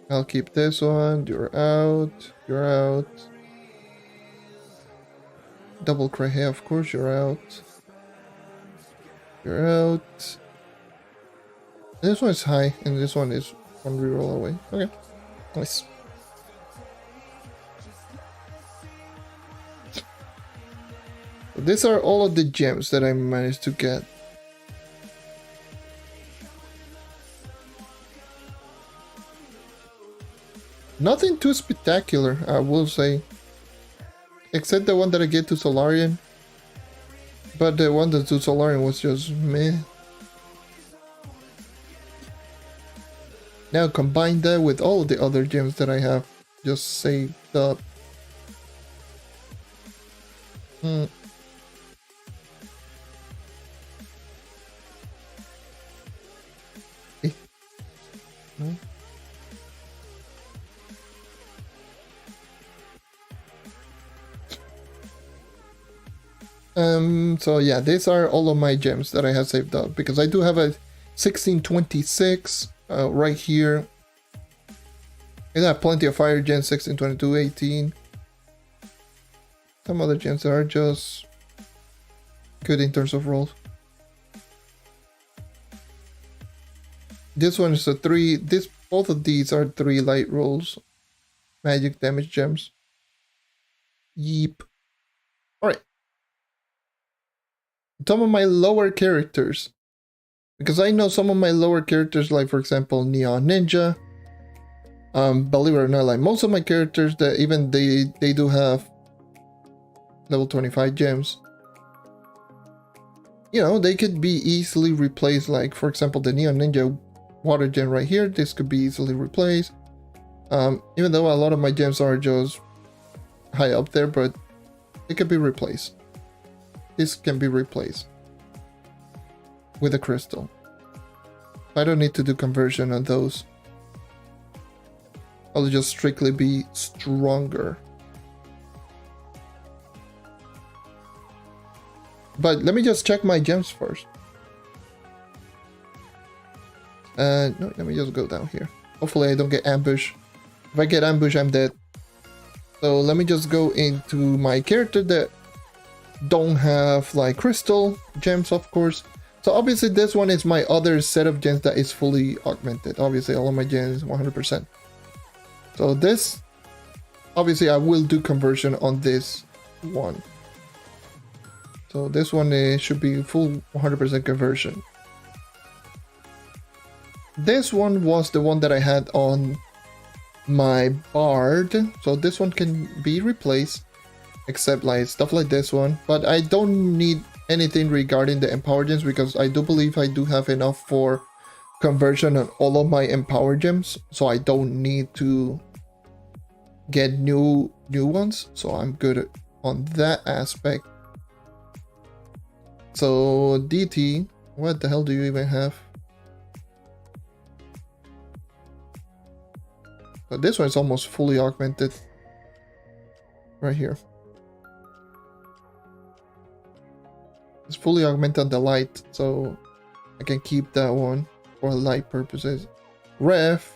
I'll keep this one. You're out. You're out. Double crit here, of course, you're out. You're out. This one is high, and this one is one reroll away. Okay. Nice. These are all of the gems that I managed to get. Nothing too spectacular, I will say. Except the one that I get to Solarian. But the one that to Solarian was just meh. Now combine that with all of the other gems that I have just saved up. So yeah, these are all of my gems that I have saved up, because I do have a 1626 right here. I have plenty of fire gems, 16, 22, 18. Some other gems that are just good in terms of rolls. This one is a 3. Both of these are 3 light rolls. Magic damage gems. Yeep. Alright. some of my lower characters. Because I know some of my lower characters, like for example, Neon Ninja. Believe it or not, like most of my characters that even they do have level 25 gems. You know, they could be easily replaced. Like for example, the Neon Ninja water gem right here. This could be easily replaced. Even though a lot of my gems are just high up there, but it can be replaced. This can be replaced with a crystal. I don't need to do conversion on those. I'll just strictly be stronger. But let me just check my gems first. No, let me just go down here. Hopefully I don't get ambushed. If I get ambushed, I'm dead. So let me just go into my character that don't have like crystal gems, of course. So obviously this one is my other set of gems that is fully augmented. Obviously all of my gems 100%. So this, obviously I will do conversion on this one. So this one should be full 100% conversion. This one was the one that I had on my bard. So this one can be replaced, except like stuff like this one. But I don't need anything regarding the empower gems because I do believe I do have enough for conversion on all of my empower gems. So I don't need to get new ones. So I'm good on that aspect. So DT, what the hell do you even have? But this one is almost fully augmented right here. It's fully augmented on the light, so I can keep that one for light purposes. Ref.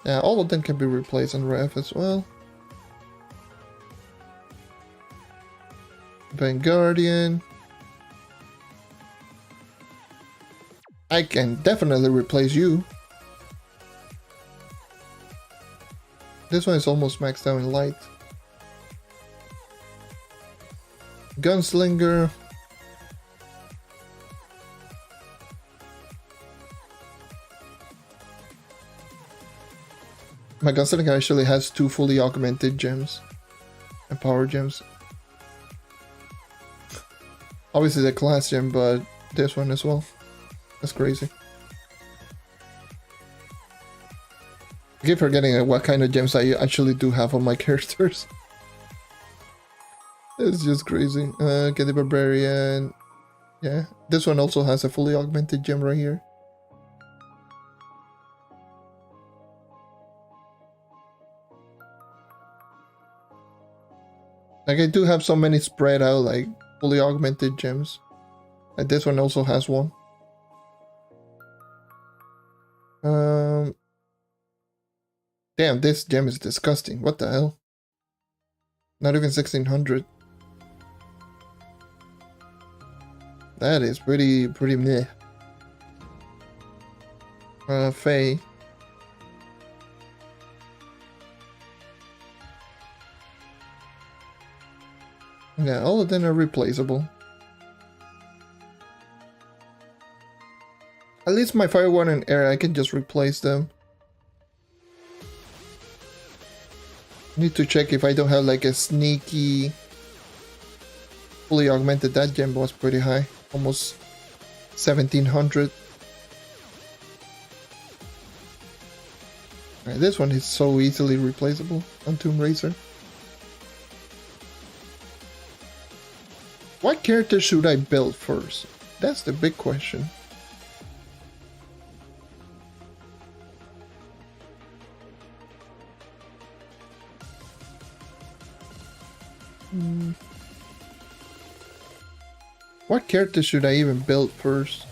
Yeah, all of them can be replaced on ref as well. Vanguardian. I can definitely replace you. This one is almost maxed out in light. Gunslinger. My Gunslinger actually has 2 fully augmented gems and power gems. Obviously the class gem, but this one as well. That's crazy. I keep forgetting what kind of gems I actually do have on my characters. It's just crazy. Get the Barbarian. Yeah, this one also has a fully augmented gem right here. Like I do have so many spread out like fully augmented gems. Like this one also has one. Damn, this gem is disgusting. What the hell? Not even 1600. That is pretty meh. Faye. Yeah, all of them are replaceable. At least my Fire, Water, and Air, I can just replace them. Need to check if I don't have like a sneaky fully augmented. That gem was pretty high, almost 1700. Alright, this one is so easily replaceable on Tomb Raider. What character should I build first? That's the big question. What character should I even build first?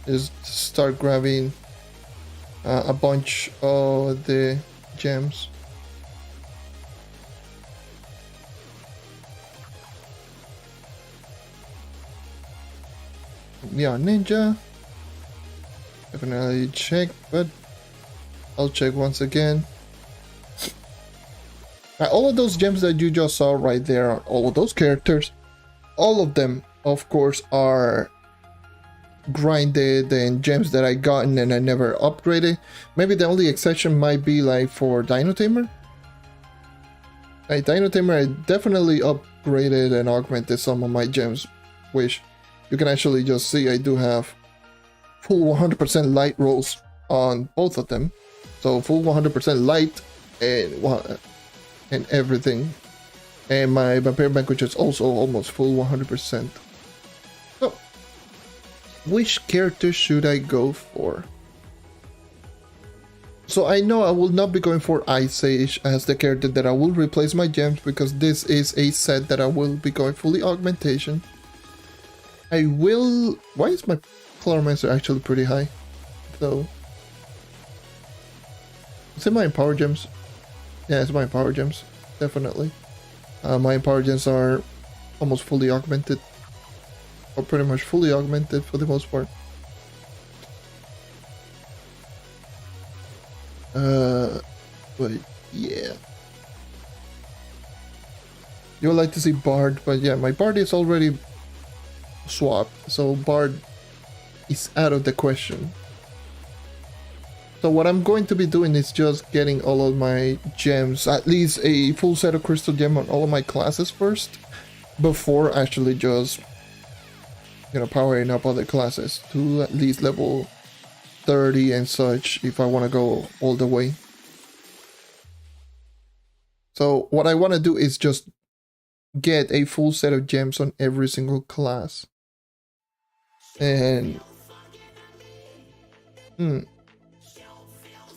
Just start grabbing a bunch of the gems. Yeah, ninja. Definitely check, but I'll check once again. All of those gems that you just saw right there, all of those characters, all of them, of course, are grinded and gems that I gotten and I never upgraded. Maybe the only exception might be like for Dino Tamer. Dino Tamer, I definitely upgraded and augmented some of my gems, which you can actually just see I do have full 100% light rolls on both of them. So full 100% light and everything. And my Vampire Banquet is also almost full 100%. So, which character should I go for? So I know I will not be going for Ice Age as the character that I will replace my gems, because this is a set that I will be going fully augmentation. I will... Why is my Chloromancer actually pretty high? Though. Is it my Empower Gems? Yeah, it's my Empower Gems. Definitely. My Empower Gems are almost fully augmented. Or pretty much fully augmented for the most part. But yeah. You would like to see Bard, but yeah, my Bard is already swapped, so Bard is out of the question. So what I'm going to be doing is just getting all of my gems, at least a full set of crystal gem on all of my classes first, before actually just, you know, powering up other classes to at least level 30 and such if I want to go all the way. So what I want to do is just get a full set of gems on every single class. And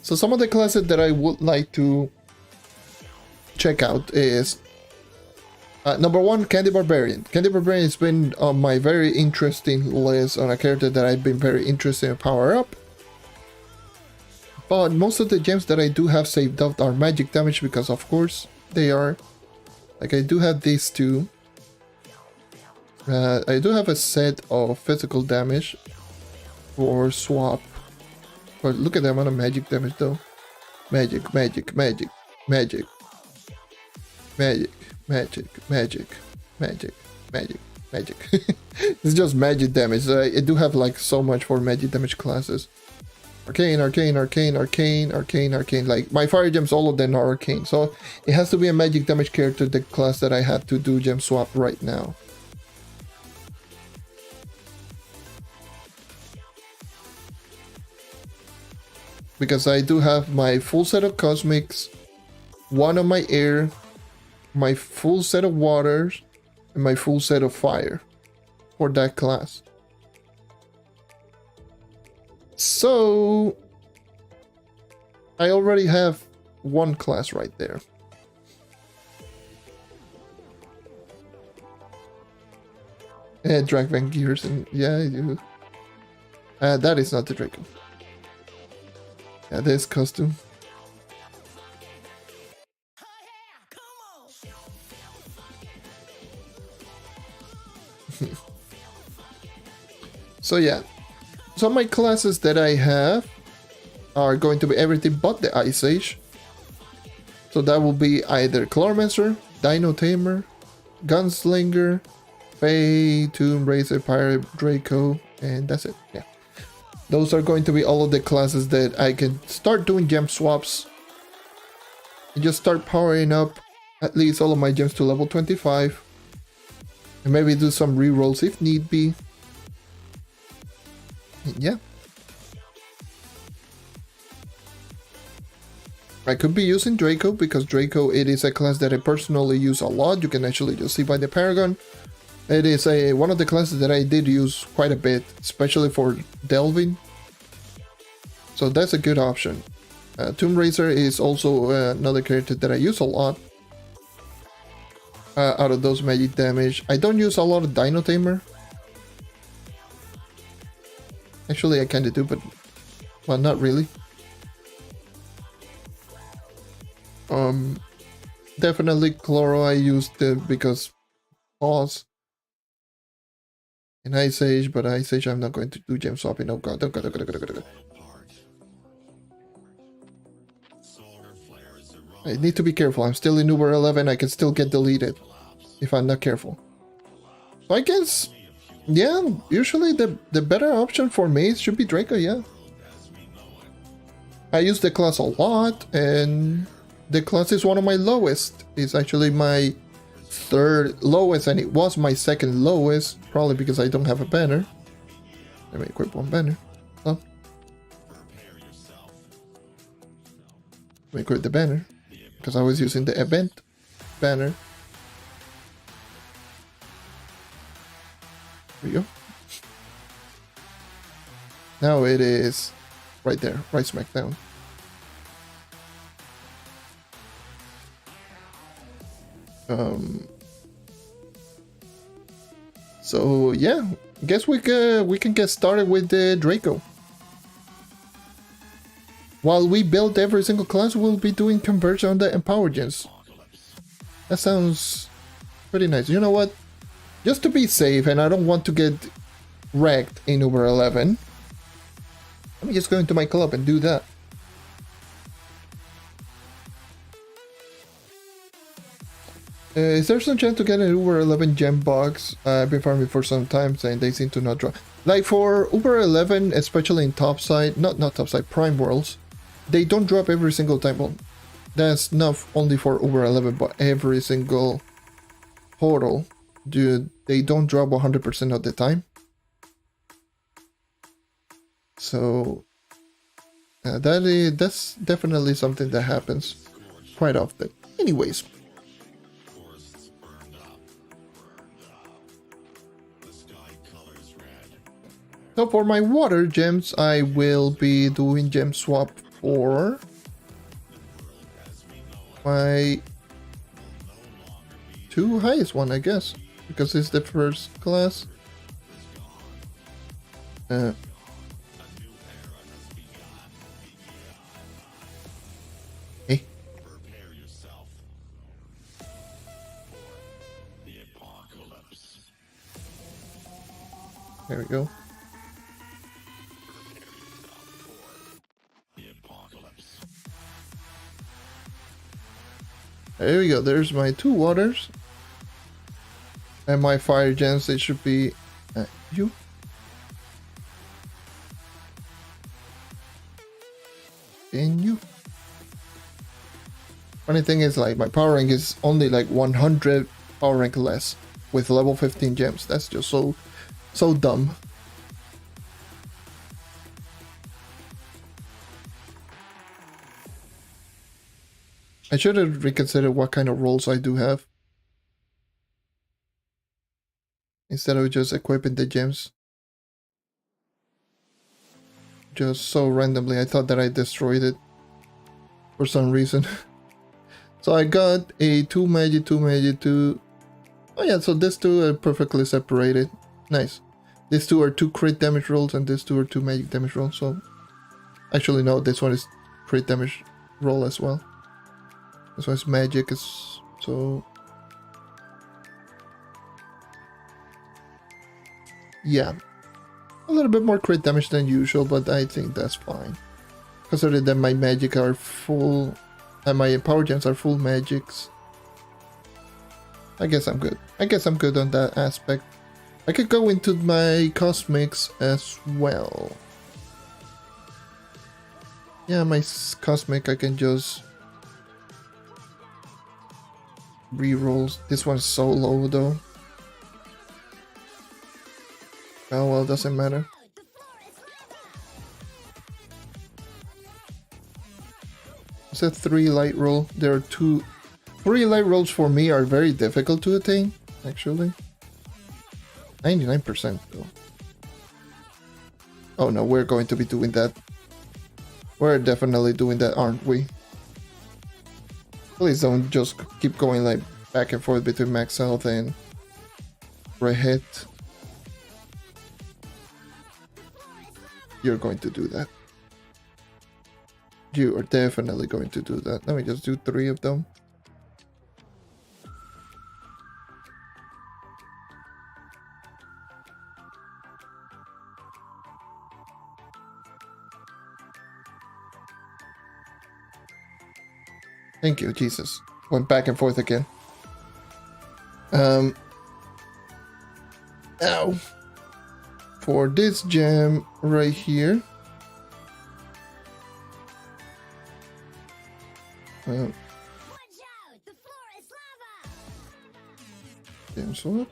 so some of the classes that I would like to check out is number one, Candy Barbarian. Candy Barbarian has been on my very interesting list on a character that I've been very interested in power up. But most of the gems that I do have saved up are magic damage, because of course they are. Like I do have these two. I do have a set of physical damage for swap. But look at the amount of magic damage though. Magic, magic, magic, magic. Magic, magic, magic, magic, magic, magic. It's just magic damage. I do have like so much for magic damage classes. Arcane, arcane, arcane, arcane, arcane, arcane. Like my fire gems, all of them are arcane. So it has to be a magic damage character, the class that I have to do gem swap right now. Because I do have my full set of cosmics, one of my air, my full set of waters, and my full set of fire for that class. So I already have one class right there. Dragvan Gears, and yeah, you. That is not the Draco. Yeah, this costume. So yeah. So my classes that I have are going to be everything but the Ice Age. So that will be either Chloromancer, Dino Tamer, Gunslinger, Fae, Tomb Raider, Pirate, Draco, and that's it. Yeah. Those are going to be all of the classes that I can start doing gem swaps. And just start powering up at least all of my gems to level 25. And maybe do some rerolls if need be. Yeah. I could be using Draco, because Draco, it is a class that I personally use a lot. You can actually just see by the Paragon. It is one of the classes that I did use quite a bit, especially for delving. So that's a good option. Tomb Raider is also another character that I use a lot. Out of those magic damage. I don't use a lot of Dino Tamer. Actually, I kinda do, but well, not really. Definitely Chloro I used because pause. In Ice Age, but Ice Age I'm not going to do gem swapping. Oh god, oh god, oh god, oh god, oh god, oh god. I need to be careful. I'm still in Uber 11. I can still get deleted if I'm not careful. So I guess, yeah, usually the better option for me should be Draco, yeah. I use the class a lot, and the class is one of my lowest. It's actually my third lowest, and it was my second lowest, probably because I don't have a banner. Let me equip one banner. Oh. Let me equip the banner, because I was using the event banner. There we go. Now it is right there, right smack down. So yeah, guess we can get started with the Draco. While we build every single class, we'll be doing conversion on the Empower Gens. That sounds pretty nice. You know what? Just to be safe, and I don't want to get wrecked in Uber 11, let me just go into my club and do that. Is there some chance to get an Uber 11 gem box? I've been farming for some time and they seem to not drop. Like for Uber 11, especially in topside, not topside, prime worlds, they don't drop every single time. Well, that's not only for Uber 11, but every single portal. Dude, they don't drop 100% of the time. So that's definitely something that happens quite often. Anyways. So for my water gems, I will be doing gem swap for my two highest one, I guess, because it's the first class. Hey. There we go. There we go, there's my two waters. And my fire gens, they should be you. And you. Funny thing is, like, my power rank is only like 100 power rank less with level 15 gems. That's just so dumb. I should have reconsidered what kind of roles I do have. Instead of just equipping the gems. Just so randomly, I thought that I destroyed it. For some reason. So I got a 2 magic, 2 magic, 2... Oh yeah, so these two are perfectly separated. Nice. These two are 2 crit damage rolls and these 2 are 2 magic damage rolls. So... Actually no, this one is crit damage roll as well. This one's magic, is so... Yeah. A little bit more crit damage than usual, but I think that's fine. Considering that my magic are full... and my power gems are full magics. I guess I'm good. I guess I'm good on that aspect. I could go into my cosmics as well. Yeah, my cosmic I can just... Rerolls. This one's so low though. Oh well, doesn't matter. It's a 3 light roll. There are 3 light rolls for me are very difficult to attain, actually. 99% though. Oh no, we're going to be doing that. We're definitely doing that, aren't we? Please don't just keep going like back and forth between max health and red hit. You're going to do that. You are definitely going to do that. Let me just do 3 of them. Thank you, Jesus. Went back and forth again. Ow. For this gem right here. Gem swap.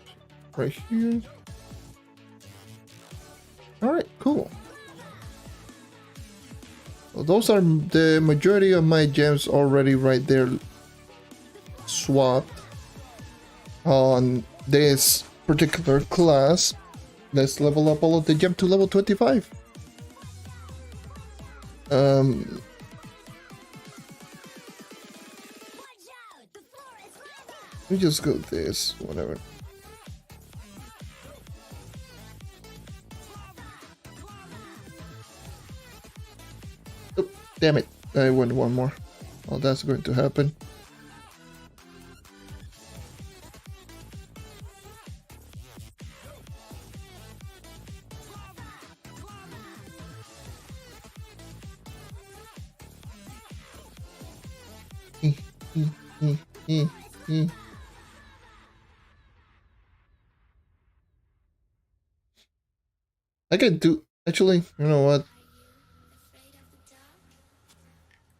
Right here. Alright, cool. Well, those are the majority of my gems already right there swapped on this particular class. Let's level up all of the gem to level 25. Let me just go this, whatever. Oh, damn it, I went one more. Well, that's going to happen. I can do, actually, you know what?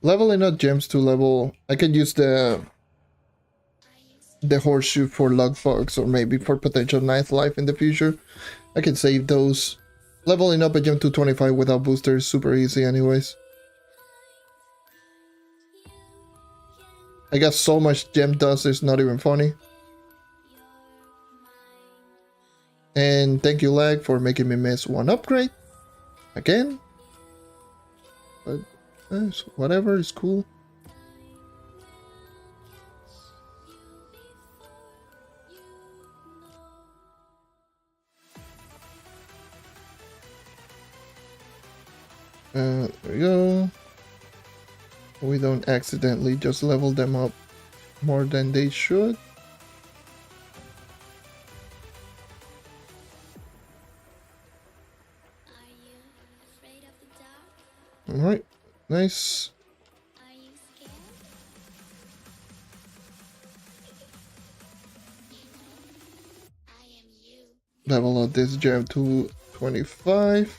Leveling up gems to level, I can use the horseshoe for luck bugs or maybe for potential ninth life in the future. I can save those. Leveling up a gem to 25 without booster is super easy anyways. I got so much gem dust, it's not even funny. And thank you, lag, for making me miss one upgrade. Again. But whatever, it's cool. There we go. We don't accidentally just level them up more than they should. Alright, nice. Level up this gem to 25.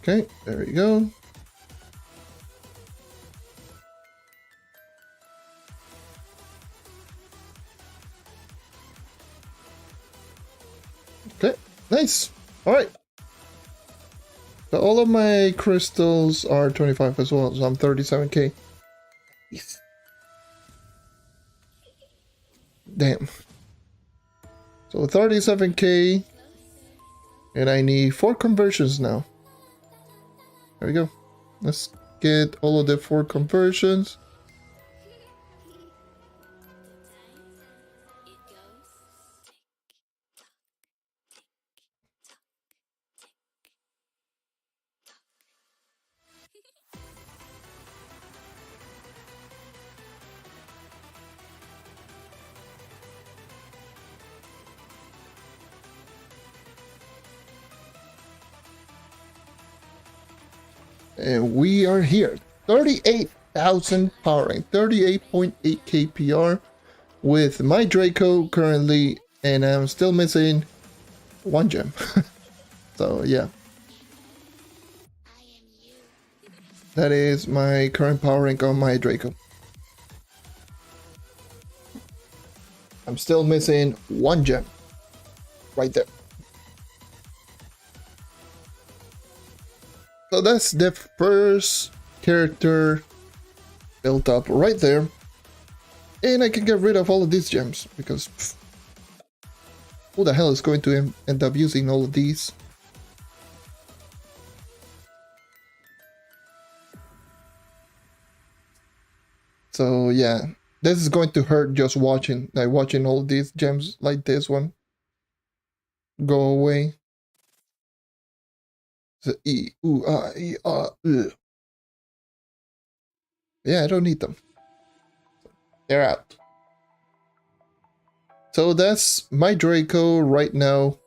Okay, there we go. Okay, nice. All right. So all of my crystals are 25 as well, so I'm 37k. Yes. Damn. So 37k, and I need 4 conversions now. There we go. Let's get all of the 4 conversions. And we are here. 38,000 powering, 38.8 kpr with my Draco currently, and I'm still missing 1 gem. So yeah, that is my current power rank on my Draco. I'm still missing 1 gem right there. So that's the first character built up right there. And I can get rid of all of these gems because who the hell is going to end up using all of these? So yeah, this is going to hurt just watching, like watching all these gems like this one go away. So yeah, I don't need them. They're out. So that's my Draco right now.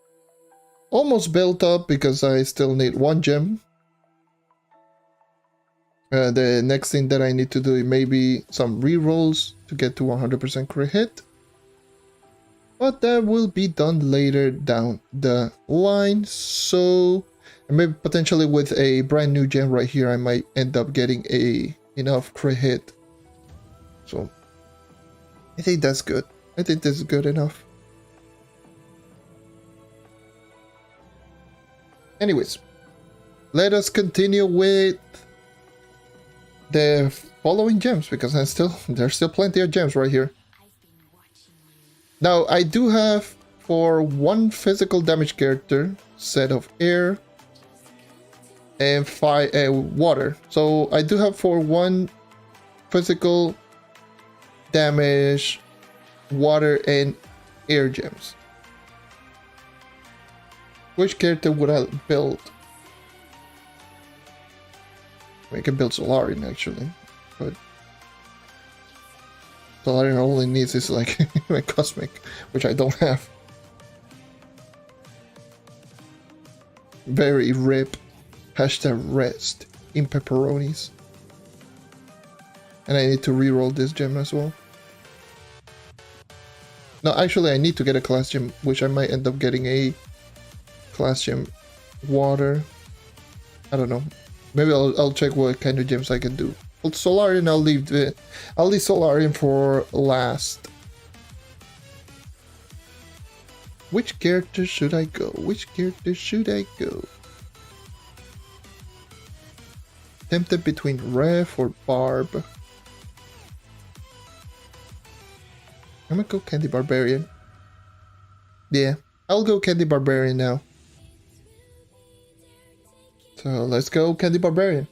almost built up because I still need 1 gem. The next thing that I need to do is maybe some rerolls to get to 100% crit hit. But that will be done later down the line. So maybe potentially with a brand new gem right here, I might end up getting enough crit hit. So I think that's good. I think this is good enough. Anyways, let us continue with the following gems because there's still plenty of gems right here. Now I do have for 1 physical damage character set of air and 5 water. So I do have for 1 physical damage, water and air gems. Which character would I build? I can build Solarian actually, but Solarian only needs is like my Cosmic, which I don't have. Very rip. Hashtag rest in pepperonis. And I need to reroll this gem as well. No, actually I need to get a class gem, which I might end up getting a class gem water. I don't know. Maybe I'll check what kind of gems I can do. But Solarian I'll leave Solarian for last. Which character should I go? Which character should I go? Tempted between Ref or Barb. I'm gonna go Candy Barbarian. Yeah, I'll go Candy Barbarian now. So let's go Candy Barbarian.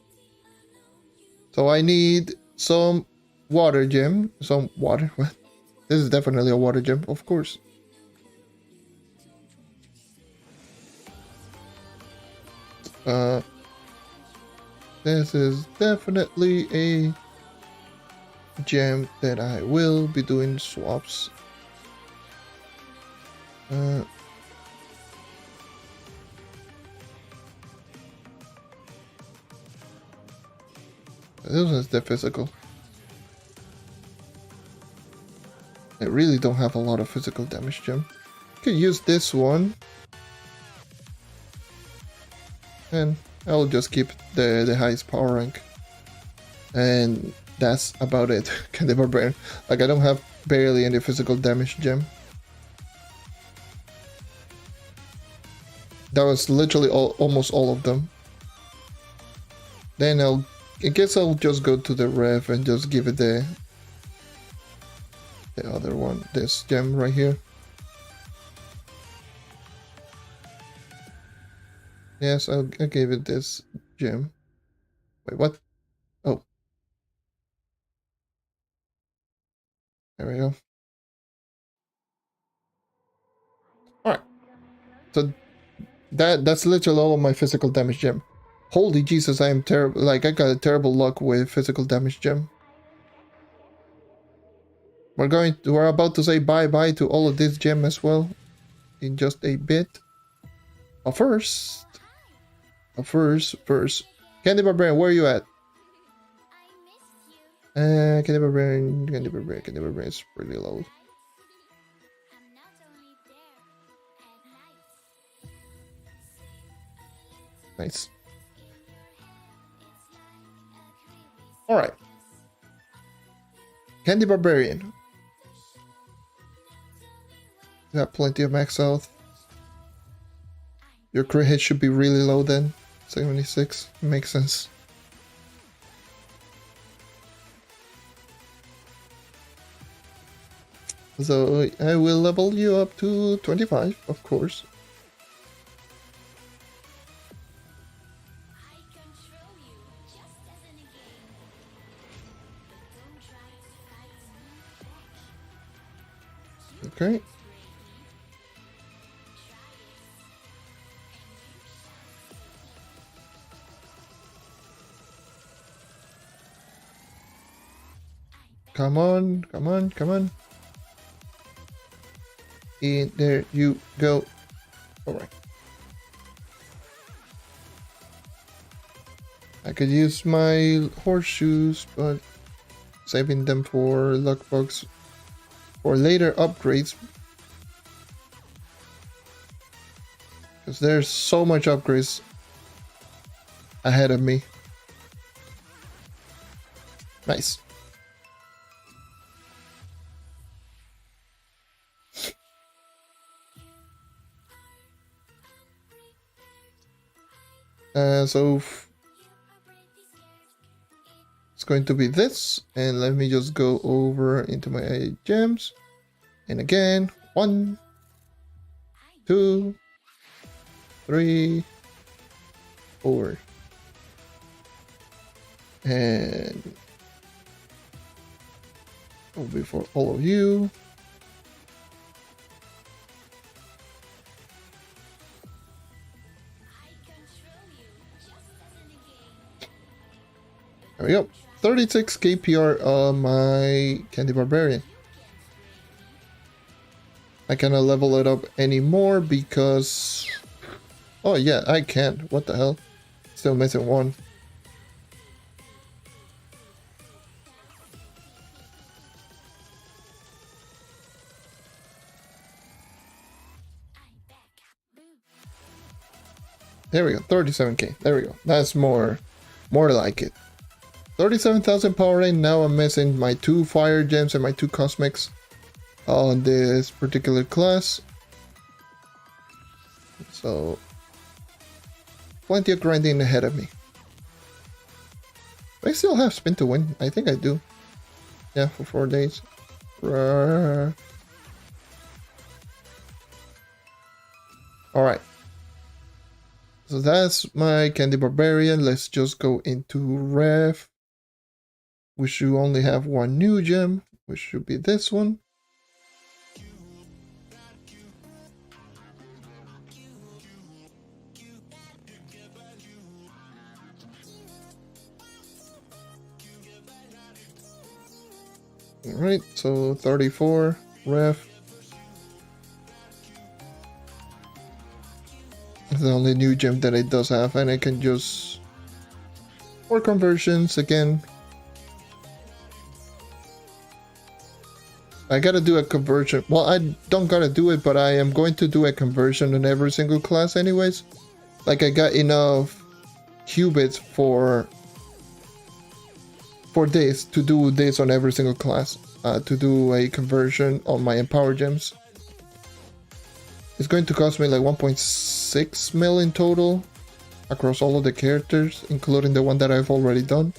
So I need some water gem. Some water. What? This is definitely a water gem, of course. This is definitely a gem that I will be doing swaps. This one's the physical. I really don't have a lot of physical damage gem. Could use this one. And I'll just keep the highest power rank. And that's about it. Candy Barbarian. Like I don't have barely any physical damage gem. That was literally almost all of them. Then I guess I'll just go to the ref and just give it the other one, this gem right here. Yes, I gave it this gem. Wait, what? Oh. There we go. Alright. So that's literally all of my physical damage gem. Holy Jesus, I am terrible. Like, I got a terrible luck with physical damage gem. We're about to say bye-bye to all of this gem as well. In just a bit. But first, Candy Barbarian, where are you at? Candy Barbarian is pretty low. Nice. Alright. Candy Barbarian. Got plenty of max health. Your crit hit should be really low then. 76. Makes sense. So I will level you up to 25, of course. Okay. Come on, come on, come on. In there you go. Alright. I could use my horseshoes, but saving them for luck bugs for later upgrades. Because there's so much upgrades ahead of me. Nice. So it's going to be this, and let me just go over into my gems, and again, 1, 2, 3, 4, and will be for all of you. There we go. 36 KPR on my Candy Barbarian. I cannot level it up anymore because... Oh yeah, I can't. What the hell? Still missing one. There we go. 37k. There we go. That's more like it. 37,000 power rate. Now I'm missing my 2 fire gems and my 2 cosmics on this particular class. So plenty of grinding ahead of me. I still have spin to win. I think I do. Yeah, for 4 days. Alright. So that's my Candy Barbarian. Let's just go into Rev. We should only have 1 new gem, which should be this one. Alright, so 34, Rev. That's the only new gem that it does have, and I can just... More conversions again. I gotta do a conversion. Well, I don't gotta do it, but I am going to do a conversion in every single class anyways. Like, I got enough qubits for this to do this on every single class. To do a conversion on my Empower Gems. It's going to cost me like 1.6 million total across all of the characters, including the one that I've already done.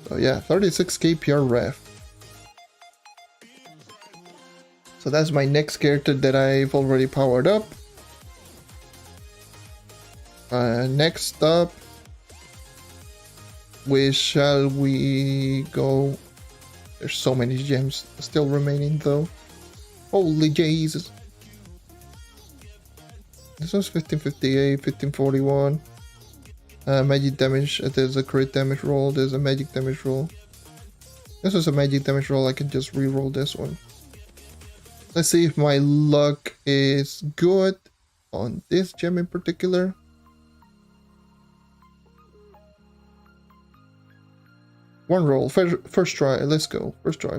So yeah, 36k PR Rev. So that's my next character that I've already powered up. Next up, where shall we go? There's so many gems still remaining though. Holy Jesus. This one's 1558, 1541. Magic damage, there's a crit damage roll, there's a magic damage roll. This was a magic damage roll, I can just re-roll this one. Let's see if my luck is good on this gem in particular. One roll, first try, let's go. First try.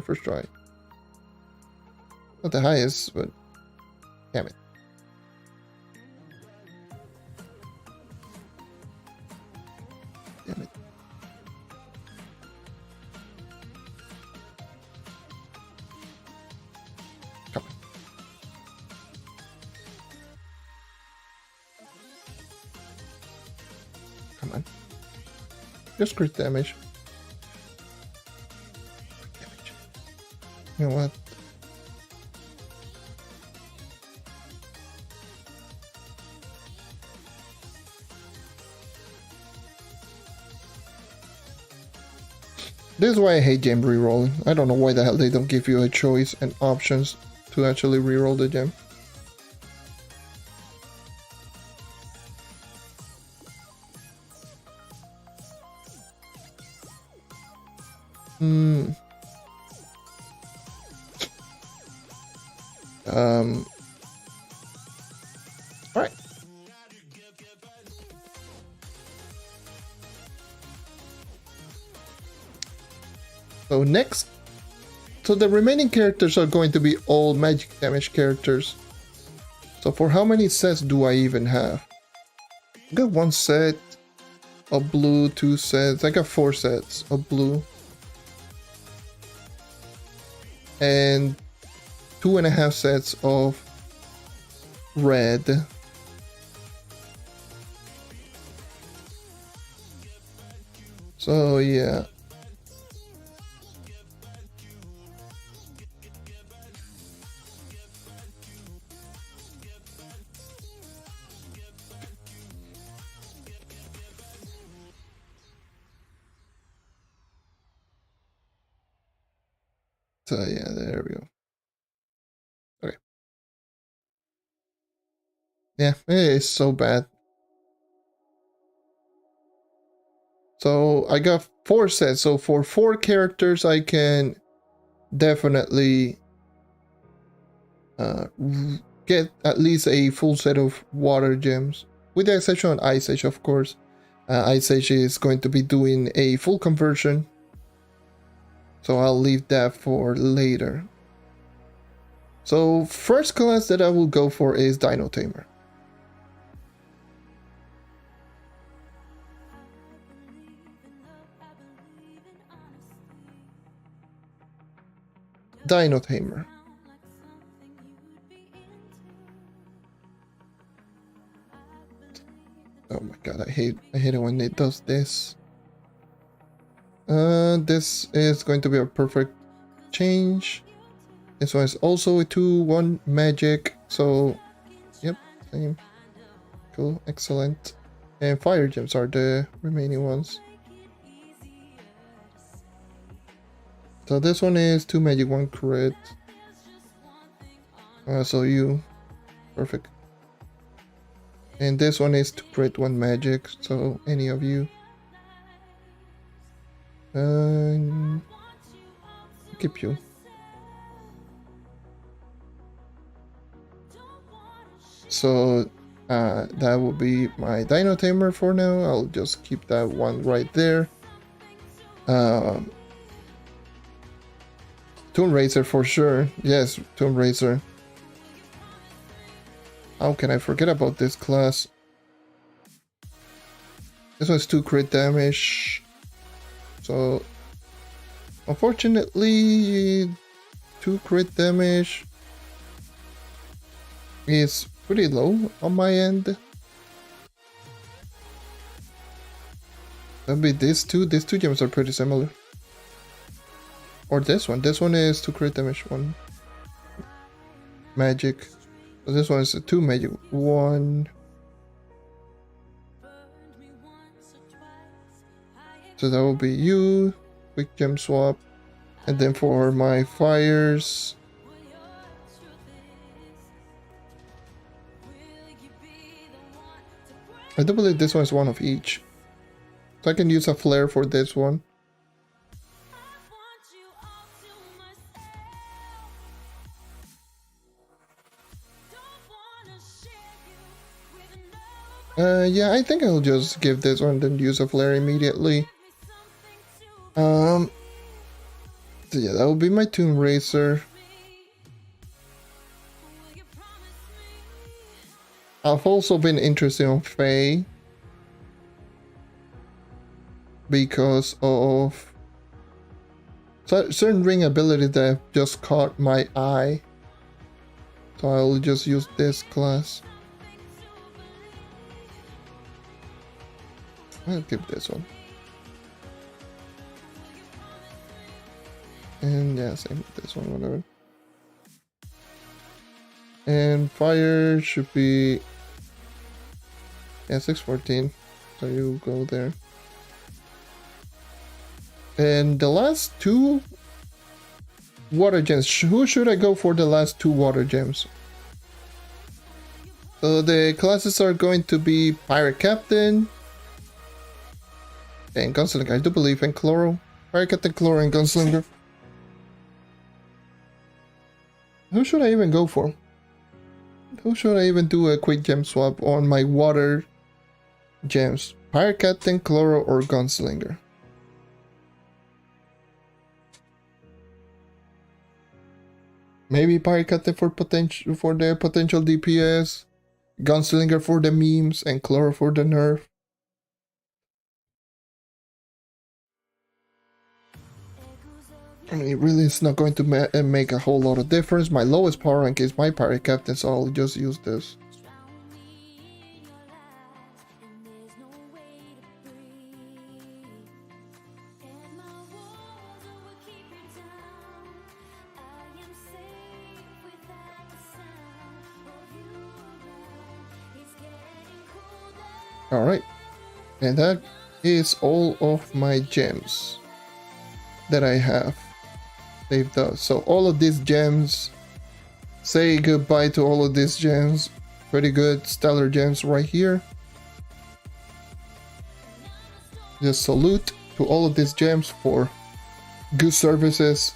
Not the highest, but damn it. Damn it. Come on. Come on. Just crit damage. You know what? This is why I hate gem rerolling. I don't know why the hell they don't give you a choice and options to actually reroll the gem. Alright. So next, so the remaining characters are going to be all magic damage characters. So for how many sets do I even have? I got 1 set of blue, 2 sets. I got 4 sets of blue. And 2.5 sets of red. So yeah. So yeah, there we go. Okay. Yeah, it is so bad. So I got 4 sets. So for 4 characters, I can definitely get at least a full set of water gems. With the exception of Ice Age, of course. Ice Age is going to be doing a full conversion. So I'll leave that for later. So first class that I will go for is Dino Tamer. Dino Tamer. Oh my god, I hate it when it does this. This is going to be a perfect change. This one is also a 2/1 magic, so yep, same. Cool, excellent. And fire gems are the remaining ones. So this one is 2 magic, 1 crit. So you, perfect. And this one is 2 crit, 1 magic, so any of you. Keep you. So that will be my Dino Tamer for now. I'll just keep that one right there. Tomb Raiser for sure. Yes, Tomb Raiser. How can I forget about this class? This one's 2 crit damage. So unfortunately 2 crit damage is pretty low on my end. That'll be these two gems are pretty similar. Or this one is 2 crit damage, 1 magic. So this one is a 2 magic, 1. So that will be you, quick gem swap. And then for my fires, I do believe this one is 1 of each. So I can use a flare for this one. Yeah, I think I'll just give this one, then use a flare immediately. So yeah, that will be my Tomb Raiser. I've also been interested in Faye because of certain ring abilities that have just caught my eye. So I'll just use this class. I'll keep this one. And yeah, same with this one, whatever. And fire should be, yeah, 614. So you go there. And the last 2 water gems. Who should I go for the last 2 water gems? So the classes are going to be Pirate Captain and Gunslinger. I do believe in Chloro. Pirate Captain, Chloro, and Gunslinger. Who should I even go for? Who should I even do a quick gem swap on my water gems? Pirate Captain, Chloro, or Gunslinger? Maybe Pirate Captain for the potential DPS, Gunslinger for the memes, and Chloro for the nerf. I mean, it really is not going to make a whole lot of difference. My lowest power rank is my Pirate Captain, so I'll just use this. Alright, and that is all of my gems that I have saved up. So all of these gems, say goodbye to all of these gems. Pretty good stellar gems right here. Just salute to all of these gems for good services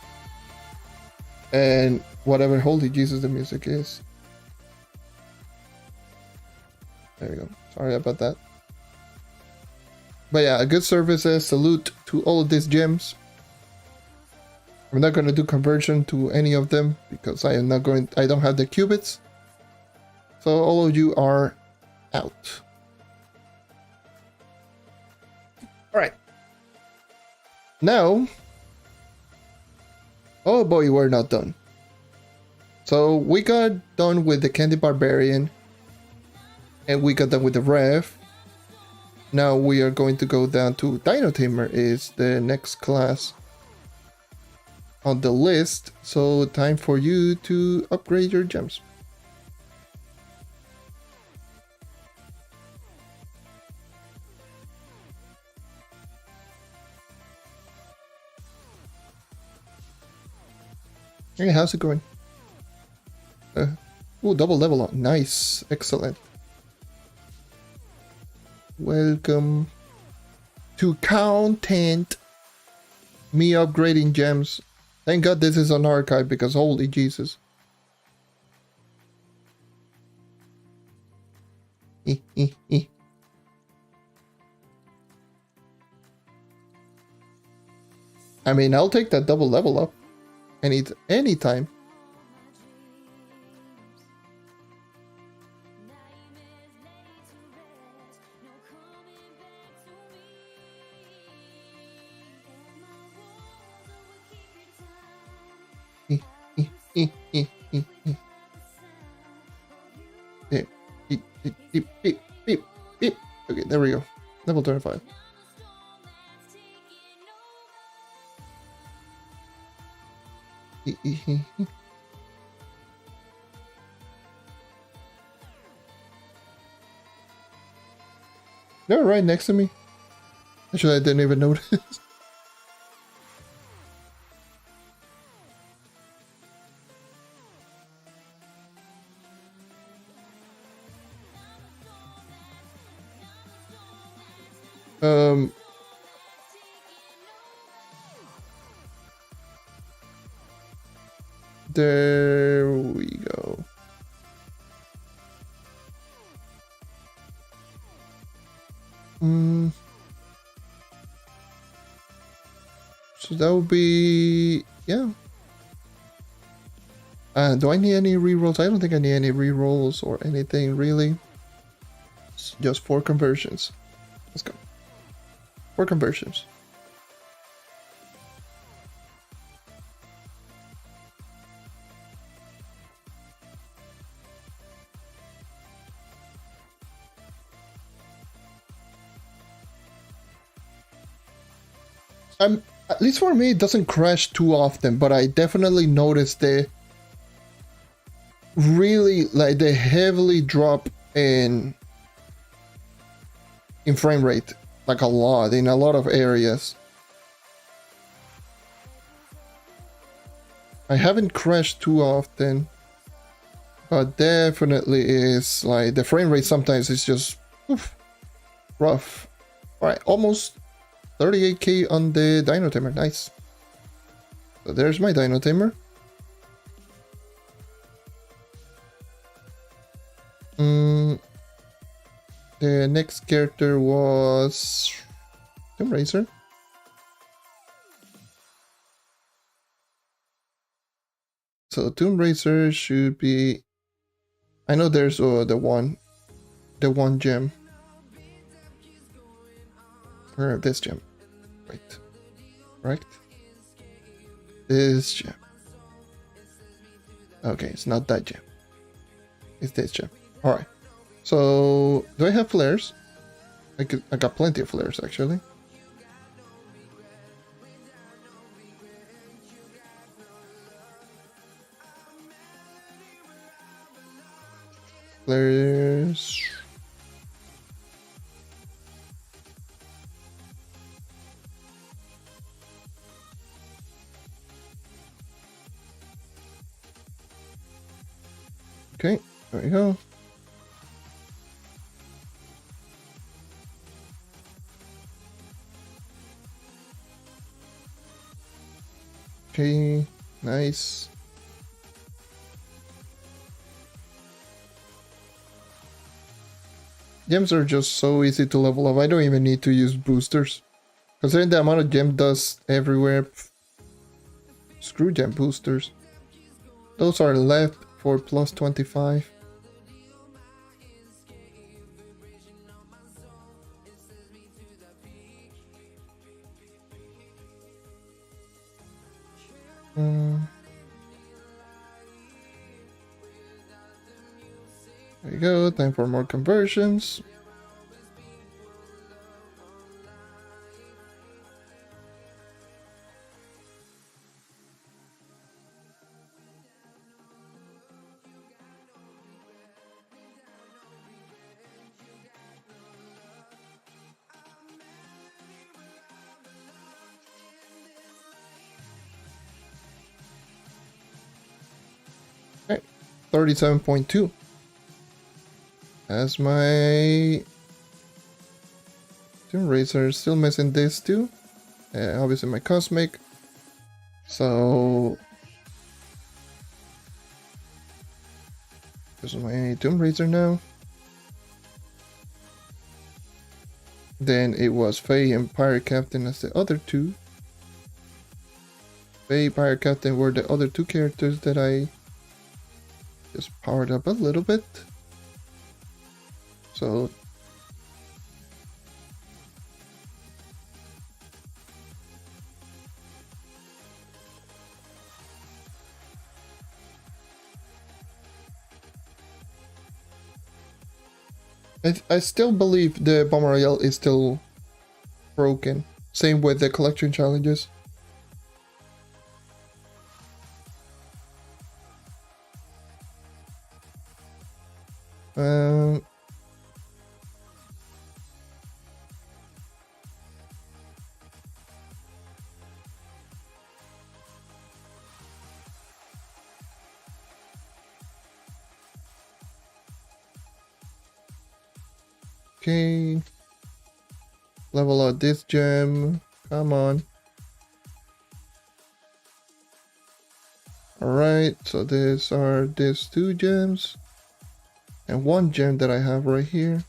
and whatever holy Jesus the music is. There we go. Sorry about that. But yeah, good services. Salute to all of these gems. I'm not going to do conversion to any of them because I don't have the qubits. So all of you are out. Alright. Now, oh boy, we're not done. So we got done with the Candy Barbarian. And we got done with the Rev. Now we are going to go down to Dino Tamer is the next class on the list. So time for you to upgrade your gems. Hey, how's it going? Oh, double level up. Nice. Excellent. Welcome to content. Me upgrading gems. Thank God this is an archive because holy Jesus. I mean, I'll take that double level up anytime. Okay, there we go. Level 25. They're right next to me. Actually, I didn't even notice. There we go. So that would be, yeah. Do I need any rerolls? I don't think I need any rerolls or anything really. It's just 4 conversions. Let's go. 4 conversions. At least for me, it doesn't crash too often, but I definitely noticed the heavily drop in frame rate, like a lot in a lot of areas. I haven't crashed too often, but definitely is like the frame rate sometimes is just rough. All right, almost 38k on the Dino Tamer. Nice. So there's my Dino Tamer. The next character was Tomb Raider. So Tomb Racer should be. I know there's the one gem. Or this gem. Wait. Right? This gem. Okay, it's not that gem. It's this gem. Alright. So, do I have flares? I got plenty of flares, actually. Flares. Okay, there we go. Okay, nice. Gems are just so easy to level up. I don't even need to use boosters. Considering the amount of gem dust everywhere. Screw gem boosters. Those are left for plus 25. There you go, time for more conversions. Okay, 37.2. As my Tomb Racer, still missing this too. Obviously my Cosmic. So this is my Tomb Racer now. Then it was Faye and Pirate Captain as the other two. Faye, Pirate Captain were the other two characters that I just powered up a little bit. So I still believe the Bomb Royale is still broken. Same with the collection challenges. Okay. Level out this gem. Come on. Alright, so these are these two gems. And one gem that I have right here.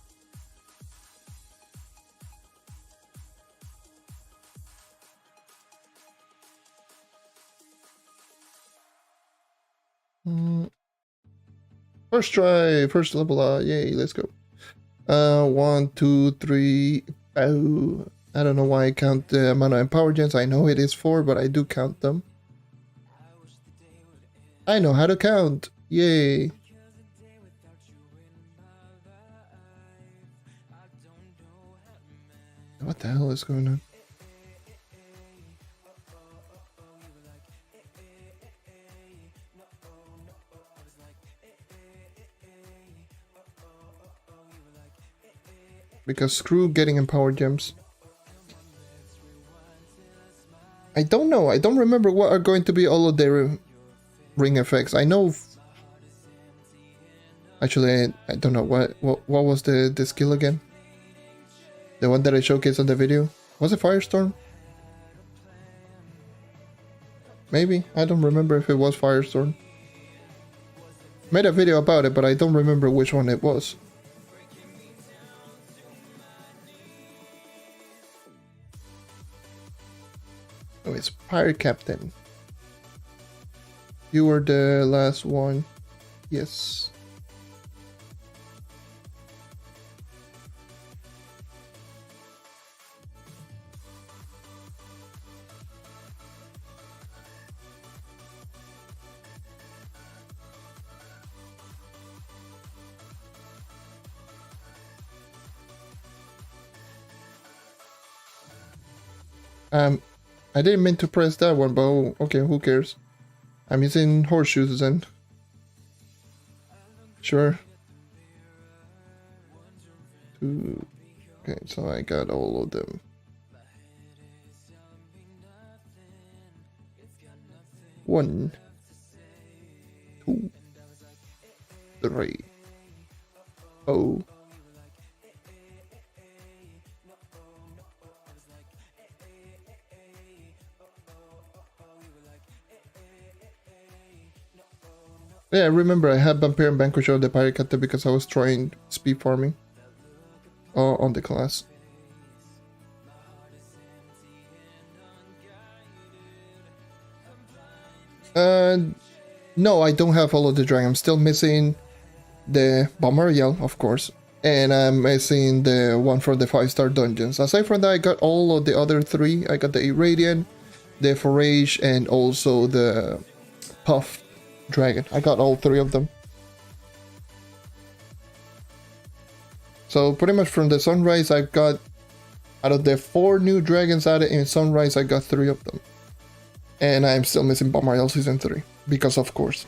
First try, first level, yay, let's go. 1, 2, 3. Oh, I don't know why I count the amount of empower gems. I know it is 4, but I do count them. I know how to count. Yay. What the hell is going on? Because screw getting empowered gems. I don't know. I don't remember what are going to be all of their ring effects. I know. Actually, I don't know what was the skill again. The one that I showcased on the video. Was it Firestorm? Maybe. I don't remember if it was Firestorm. Made a video about it, but I don't remember which one it was. Oh, it's Pirate Captain. You were the last one. Yes. I didn't mean to press that one, but okay, who cares? I'm using horseshoes then. Sure. Two. Okay, so I got all of them. One, two, three. Oh. Yeah, I remember I had Vampire and Vanquish of the Pirate Captain because I was trying speed farming on the class. No, I don't have all of the dragon. I'm still missing the Bomber Yell, of course, and I'm missing the one from the 5-star dungeons. Aside from that, I got all of the other 3. I got the Irradiant, the Forage, and also the Puff Dragon. I got all 3 of them. So pretty much from the Sunrise, I've got, out of the 4 new dragons added in Sunrise, I got 3 of them. And I'm still missing Bomber Yell Season 3, because of course.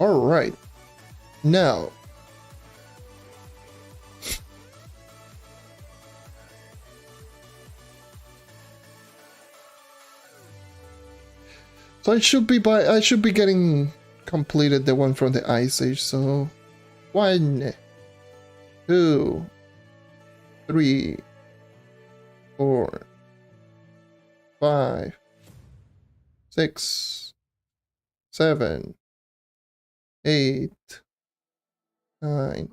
Alright, now, so I should be getting completed the one from the Ice Age, so 1, 2, 3, 4, 5, 6, 7, 8, 9,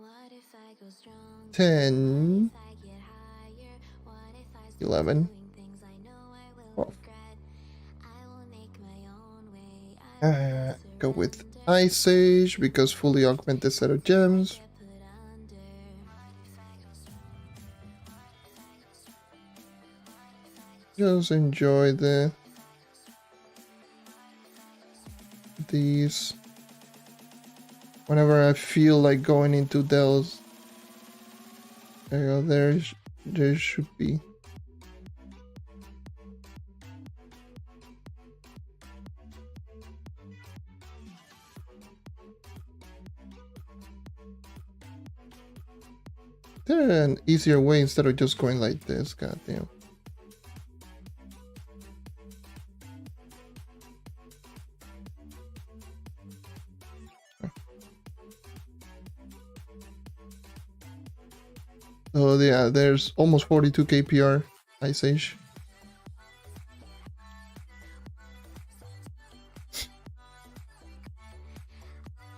10, 11, 12. Go with Ice Age because fully augmented set of gems. Just enjoy these. Whenever I feel like going into those, there should be. There's an easier way instead of just going like this, goddamn. So yeah, there's almost 42 KPR Ice Age.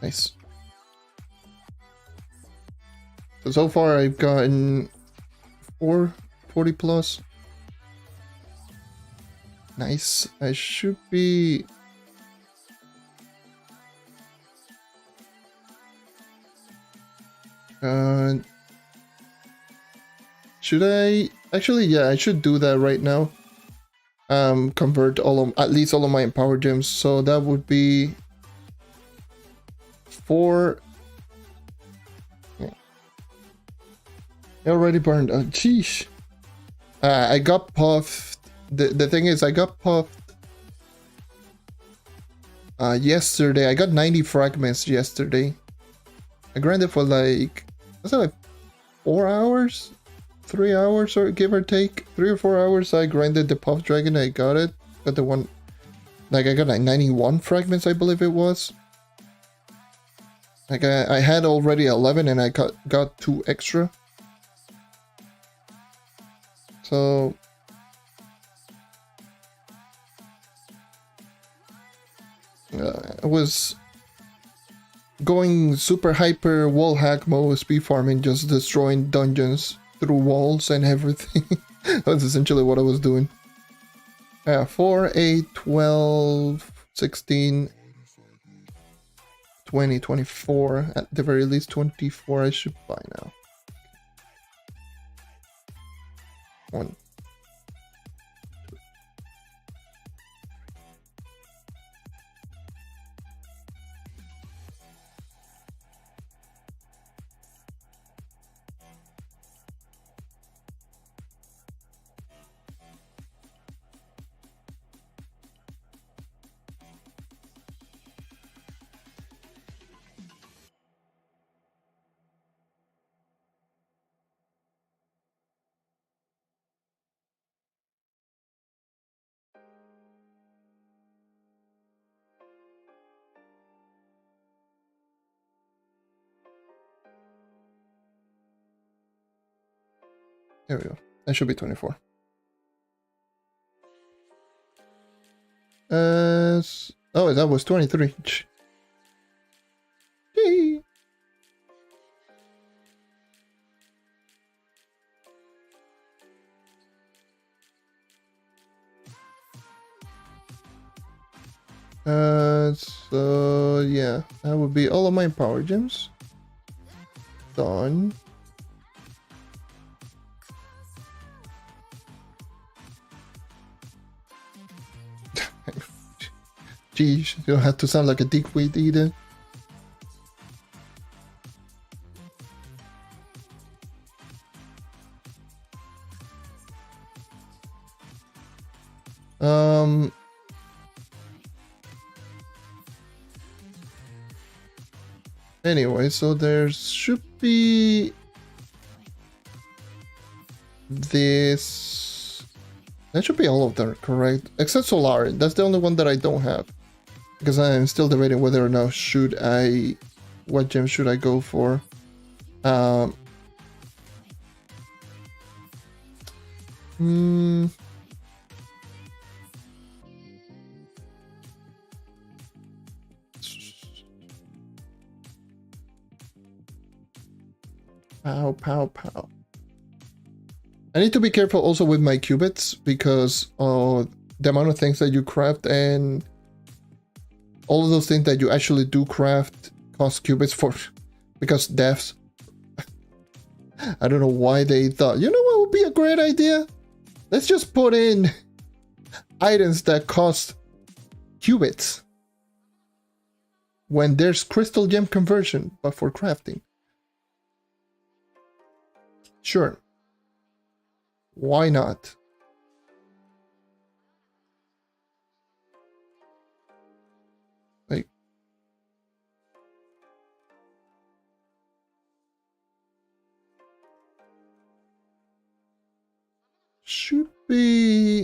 Nice. So far I've gotten 40 plus. Nice. I should be... should I... Actually, yeah, I should do that right now. Convert at least all of my Empower Gems. So that would be 4... Yeah. I already burned. Oh, sheesh. I got puffed. The thing is, I got puffed yesterday. I got 90 fragments yesterday. I grinded for like, was that like 4 hours? 3 hours, or give or take 3 or 4 hours. I grinded the puff dragon. I got it. Got the one, like I got like 91 fragments, I believe it was. Like I had already 11 and I got 2 extra. So I was going super hyper wall hack mode, speed farming, just destroying dungeons through walls and everything. That's essentially what I was doing. 4, 8, 12, 16, 20, 24. At the very least 24 I should buy now. 1. There we go. That should be 24. Oh, that was 23. Yay. So yeah, that would be all of my power gems. Done. Geez, you don't have to sound like a dickweed either. Anyway, so there should be this. That should be all of them, correct? Except Solari. That's the only one that I don't have. Because I am still debating whether or not what gem should I go for. Pow, pow, pow. I need to be careful also with my qubits because the amount of things that you craft and all of those things that you actually do craft cost qubits for, because devs, I don't know why they thought, you know what would be a great idea? Let's just put in items that cost qubits when there's crystal gem conversion, but for crafting. Sure. Why not? Like, should be.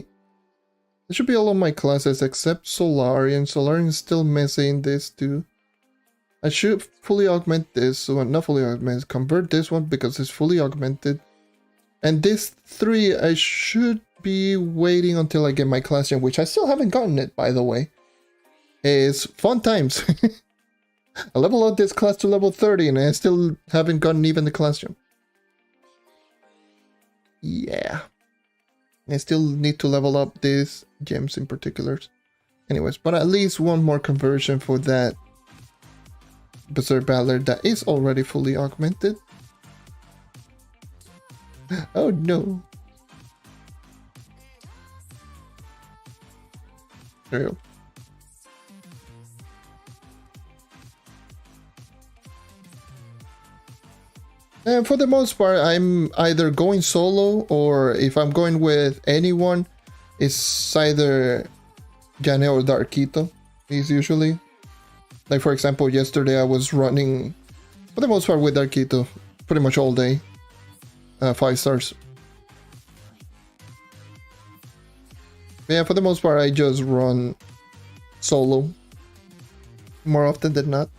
It should be all of my classes except Solarian. Solarian is still missing this too. I should fully augment this, so not fully augment, convert this one because it's fully augmented. And this 3, I should be waiting until I get my class gem, which I still haven't gotten it, by the way. It's fun times. I level up this class to level 30 and I still haven't gotten even the class gem. Yeah. I still need to level up these gems in particular. Anyways, but at least one more conversion for that Berserk Battler that is already fully augmented. Oh no. There we go. And for the most part, I'm either going solo or if I'm going with anyone, it's either Jane or Darkito. Is usually. Like for example, yesterday I was running, for the most part, with Darkito pretty much all day. 5 stars. Yeah, for the most part, I just run solo more often than not.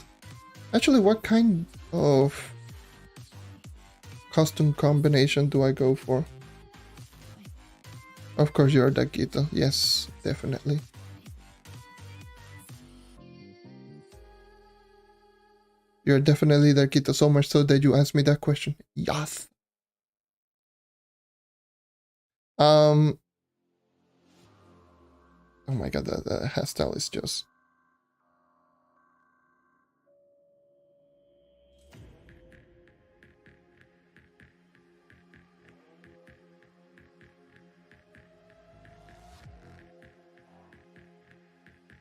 Actually, what kind of custom combination do I go for? Of course, you're Darkito. Yes, definitely. You're definitely Darkito, so much so that you asked me that question. Yes. Oh my god, the hairstyle is just...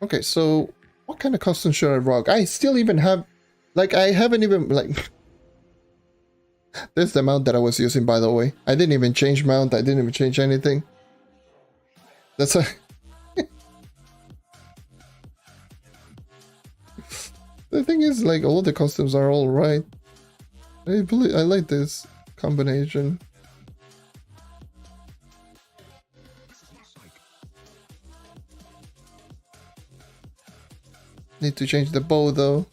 Okay, so what kind of costume should I rock? I still even have, like, I haven't even, like, this is the mount that I was using, by the way. I didn't even change mount, I didn't even change anything. That's a... The thing is, like, all the costumes are all right. I like this combination. Need to change the bow though.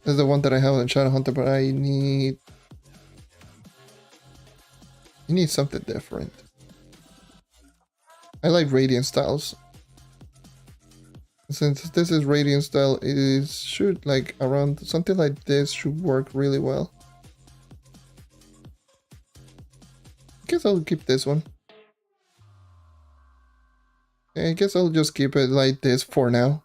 That's the one that I have on Shadow Hunter, but I need... You need something different. I like Radiant styles. Since this is Radiant style, it should, like, around something like this should work really well. I guess I'll keep this one. I guess I'll just keep it like this for now.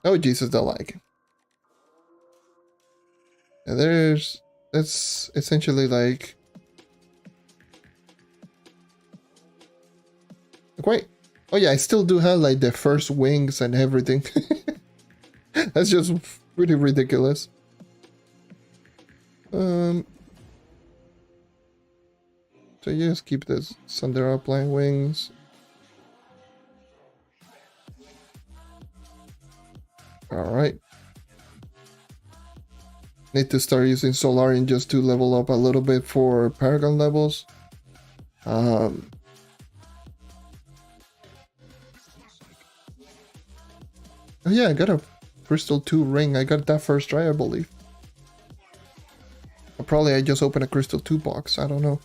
Oh Jesus, the like. And that's essentially like... Wait. Oh yeah, I still do have like the first wings and everything. That's just pretty ridiculous. So just keep this Thunder Upline wings. Alright. Need to start using Solarian just to level up a little bit for Paragon levels. Oh yeah, I got a Crystal 2 ring. I got that first try, I believe. Or probably I just opened a Crystal 2 box. I don't know.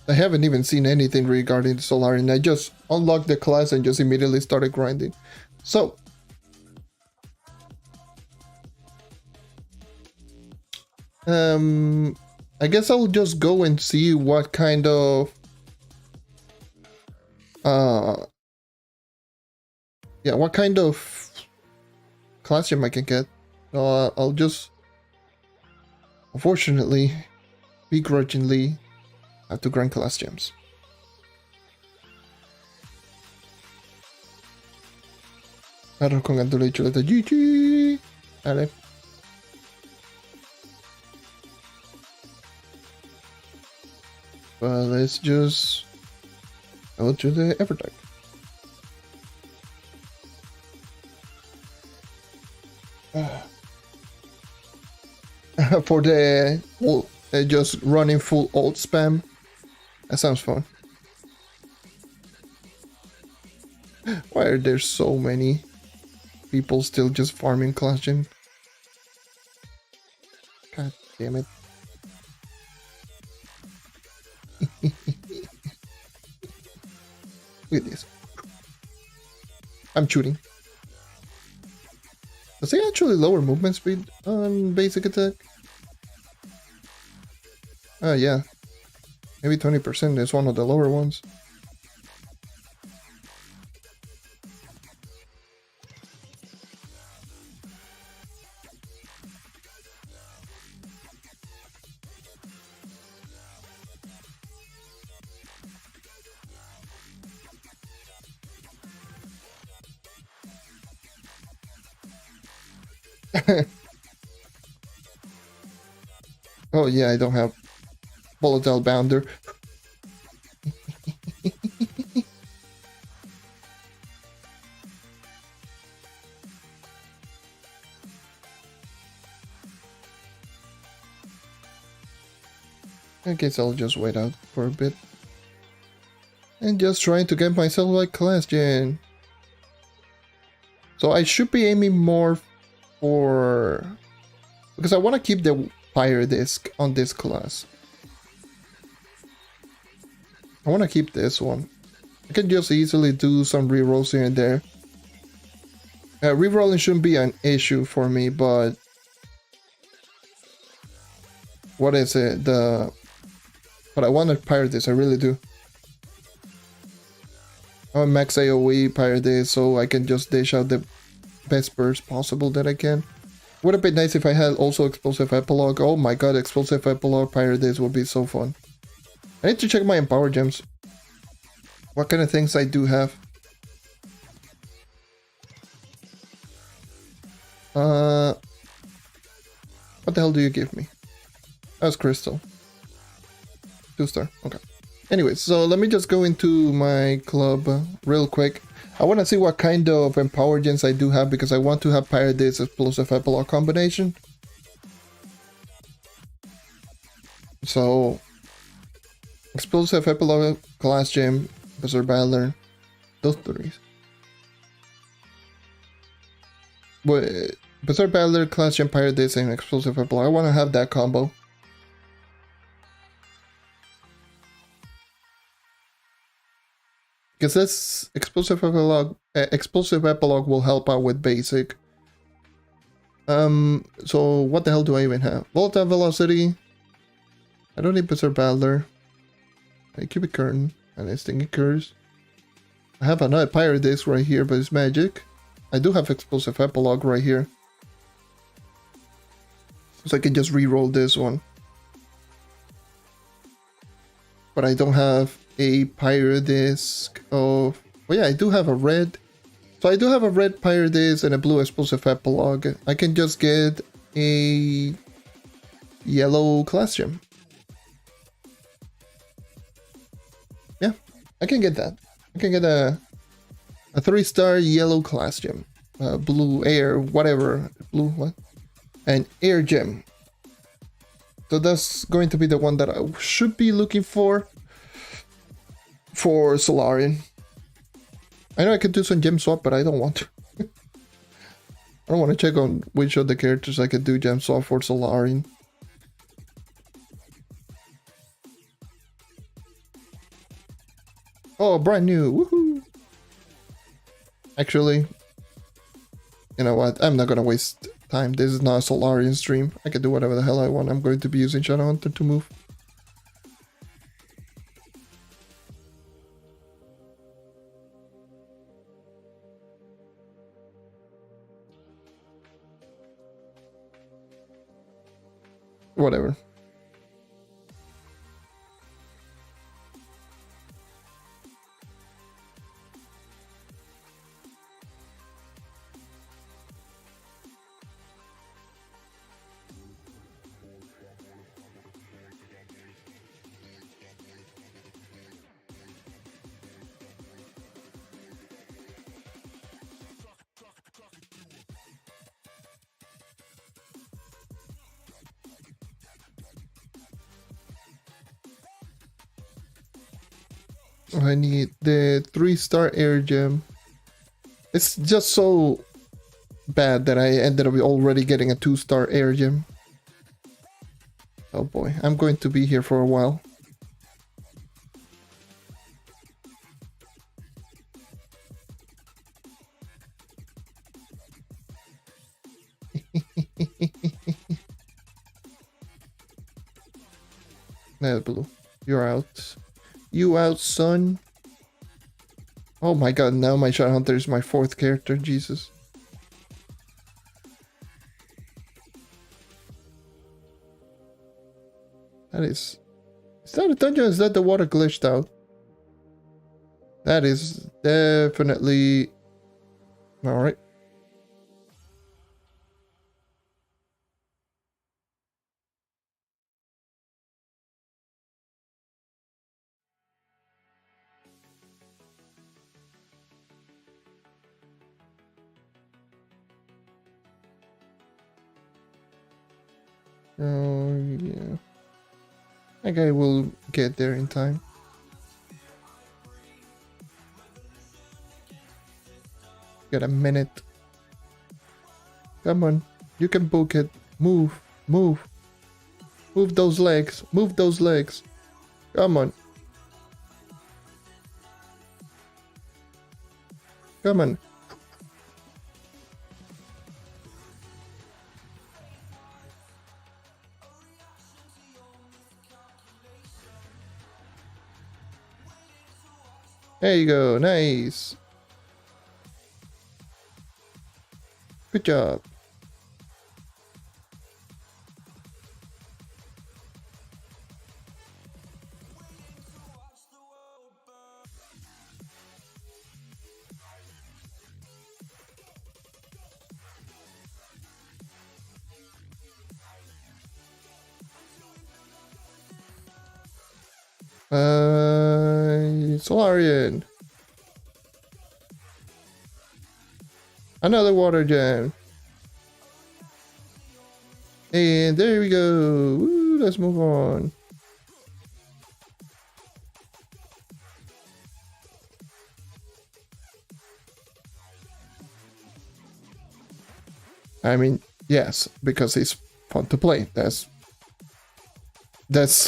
I haven't even seen anything regarding the Solarian. I just unlocked the class and just immediately started grinding. So, I guess I'll just go and see what kind of yeah, what kind of class gem I can get. I'll just, unfortunately, begrudgingly, have to grind class gems. Claro, congratulations, GG. Vale. Well, let's just go to the Everdeck. For the just running full ult spam. That sounds fun. Why are there so many people still just farming class gem? God damn it. Look at this. I'm shooting. Does it actually lower movement speed on basic attack? Oh yeah. Maybe 20% is one of the lower ones. Oh yeah, I don't have volatile bounder. I guess I'll just wait out for a bit. And just trying to get myself like class gen. So I should be aiming more for... Because I want to keep the fire disc on this class. I want to keep this one. I can just easily do some rerolls here and there. Rerolling shouldn't be an issue for me, but what is it? But I want to pirate this, I really do. I want max AoE pirate this so I can just dish out the best burst possible that I can. Would have been nice if I had also explosive epilogue. Oh my god, explosive epilogue pirate this would be so fun. I need to check my empower gems. What kind of things I do have. What the hell do you give me? That's crystal. 2-star, okay. Anyways, so let me just go into my club real quick. I want to see what kind of empower gems I do have because I want to have pirate this explosive epilogue combination. So, explosive epilogue, class gem, Berserk Battler, those three. But Berserk Battler, class gem, pirate this, and explosive epilogue. I want to have that combo. Because this explosive epilogue will help out with basic. So what the hell do I even have? Volatile Velocity. I don't need Berserk Battler. A Cubic Curtain and a Stinging Curse. I have another pirate disc right here, but it's magic. I do have explosive epilogue right here. So I can just re-roll this one. But I don't have a pirate disc of... Oh yeah, I do have a red. So I do have a red pirate disc and a blue explosive epilogue. I can just get a yellow class gem. Yeah, I can get that. I can get a 3-star yellow class gem. Blue air, whatever. Blue what? An air gem. So that's going to be the one that I should be looking for Solarian. I know I could do some gem swap, but I don't want to. I don't want to check on which of the characters I could do gem swap for Solarian. Oh, brand new. Woohoo! Actually, you know what? I'm not gonna waste time. This is not a Solarian stream. I can do whatever the hell I want. I'm going to be using Shadowhunter to move. Whatever. I need the 3-star air gem. It's just so bad that I ended up already getting a 2-star air gem. Oh boy, I'm going to be here for a while. That's blue. You're out. You out, son. Oh my god, now my Shadowhunter is my 4th character, Jesus. That is that a dungeon? Is that the water glitched out? That is definitely... Alright. Oh, yeah. That guy will get there in time. Got a minute. Come on. You can book it. Move. Move. Move those legs. Move those legs. Come on. Come on. There you go, nice. Good job. Solarian. Another water gem. And there we go. Woo, let's move on. I mean, yes, because it's fun to play. That's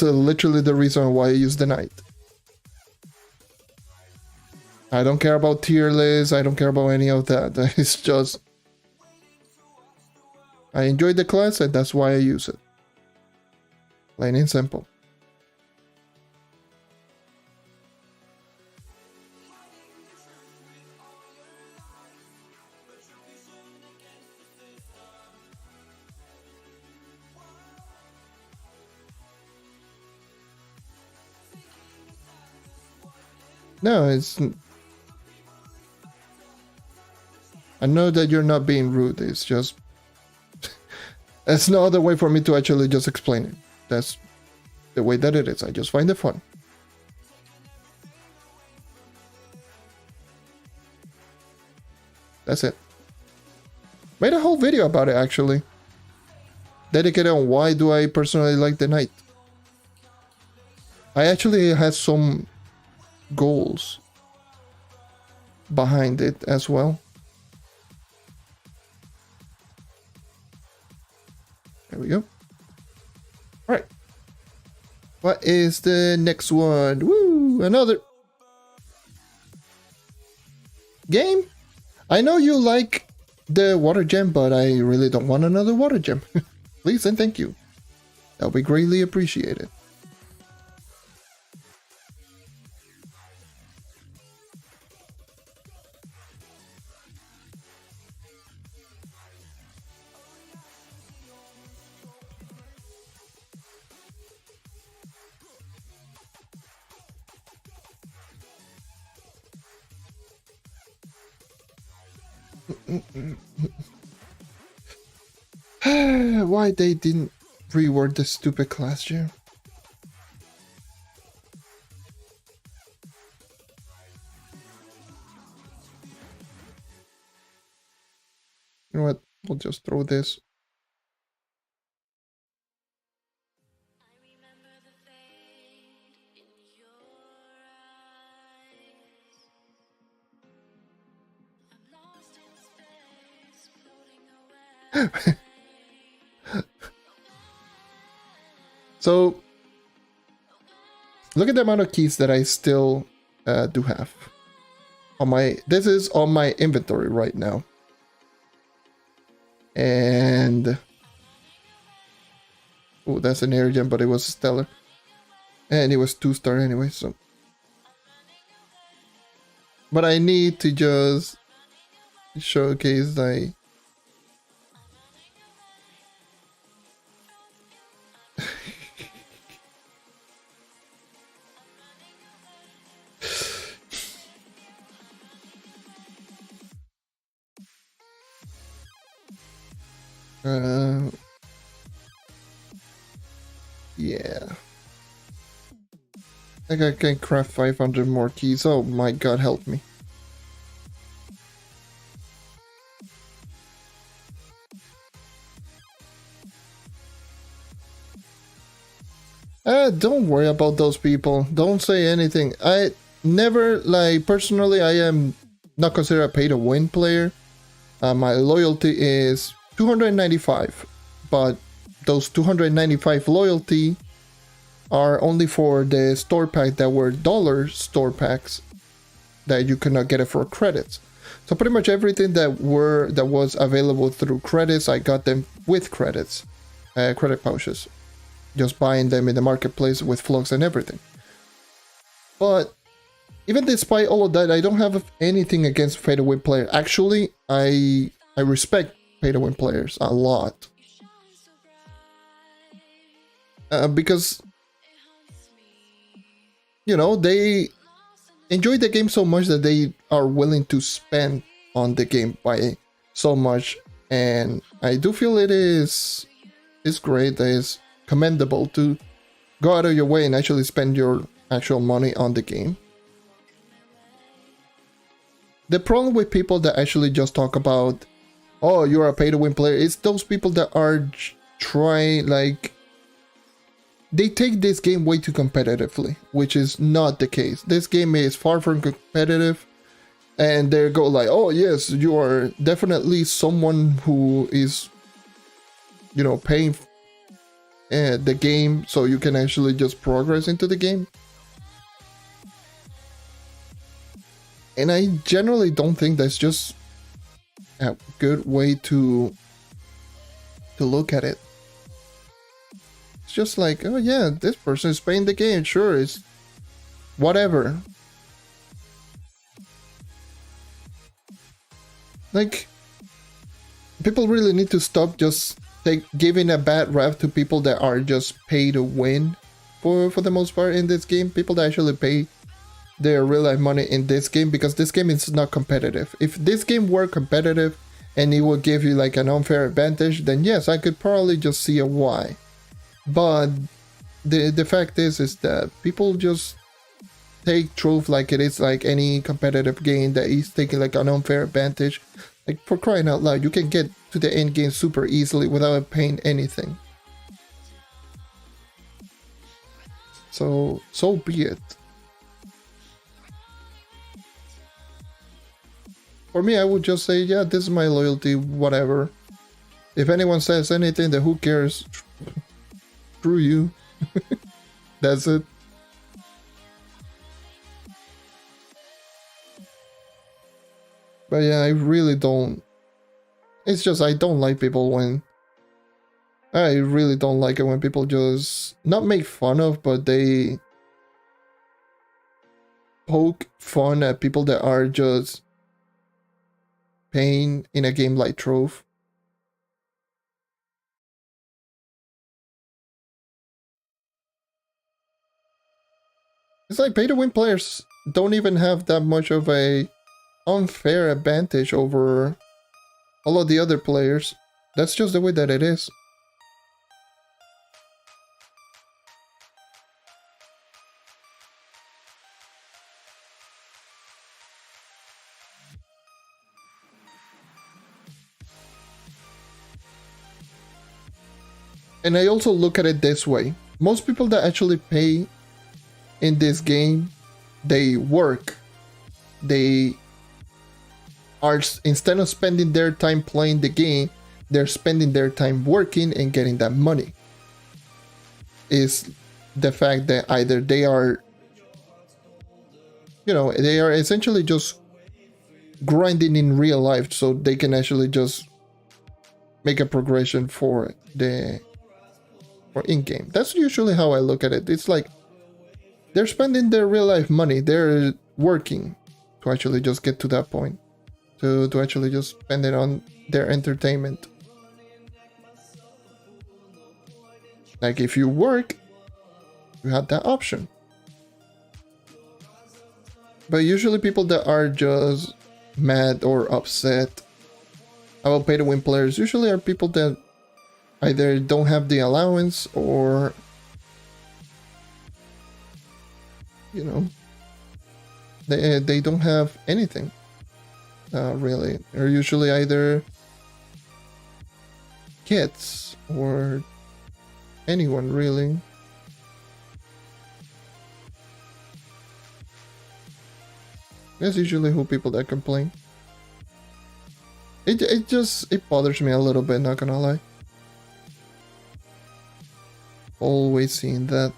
literally the reason why I use the knight. I don't care about tier lists. I don't care about any of that. It's just I enjoy the class and that's why I use it. Plain and simple. No, it's... I know that you're not being rude, it's just... There's no other way for me to actually just explain it. That's the way that it is, I just find it fun. That's it. Made a whole video about it actually. Dedicated on why do I personally like the knight. I actually had some goals behind it as well. There we go. Alright. What is the next one? Woo! Another game? I know you like the water gem, but I really don't want another water gem. Please and thank you. That'll be greatly appreciated. Why they didn't reword the stupid class gem? You know what? We'll just throw this. So, look at the amount of keys that I still do have. On my, this is on my inventory right now. And... oh, that's an air gem, but it was stellar. And it was 2-star anyway, so... but I need to just showcase like... yeah. I think I can craft 500 more keys. Oh my god, help me. Don't worry about those people. Don't say anything. I never, like, personally, I am not considered a pay-to-win player. My loyalty is 295, but those 295 loyalty are only for the store pack that were dollar store packs that you cannot get it for credits. So pretty much everything that was available through credits, I got them with credits, credit pouches, just buying them in the marketplace with flux and everything. But even despite all of that, I don't have anything against pay to win players. Actually, I respect pay to win players a lot. Because, you know, they enjoy the game so much that they are willing to spend on the game by so much. And I do feel it's great, it's commendable to go out of your way and actually spend your actual money on the game. The problem with people that actually just talk about, oh, you're a pay to win player, is those people that are trying, like, they take this game way too competitively, which is not the case. This game is far from competitive, and they go like, oh yes, you are definitely someone who is, you know, paying the game so you can actually just progress into the game. And I generally don't think that's just a good way to look at it. It's just like, oh yeah, this person is playing the game, sure, it's whatever. Like, people really need to stop just giving a bad rap to people that are just pay to win for the most part in this game. People that actually pay their real life money in this game, because this game is not competitive. If this game were competitive and it would give you like an unfair advantage, then yes, I could probably just see a why. But the fact is that people just take Trove like it is like any competitive game that is taking like an unfair advantage. Like, for crying out loud, you can get to the end game super easily without paying anything. So be it. For me, I would just say, yeah, this is my loyalty, whatever. If anyone says anything, then who cares? Screw you. That's it. But yeah, I really don't. It's just, I don't like people when. I really don't like it when people just not make fun of, but they poke fun at people that are just paying in a game like Trove. It's like pay to win players don't even have that much of a unfair advantage over all of the other players. That's just the way that it is. And I also look at it this way. Most people that actually pay in this game, they work. They are, instead of spending their time playing the game, they're spending their time working and getting that money. Is the fact that either they are, you know, they are essentially just grinding in real life so they can actually just make a progression for in-game. That's usually how I look at it. It's like they're spending their real life money. They're working to actually just get to that point. To actually just spend it on their entertainment. Like, if you work, you have that option. But usually people that are just mad or upset about pay to win players usually are people that either don't have the allowance or, you know, they don't have anything. Really. They're usually either kids or anyone, really. That's usually who people that complain. It just bothers me a little bit, not gonna lie. Always seeing that.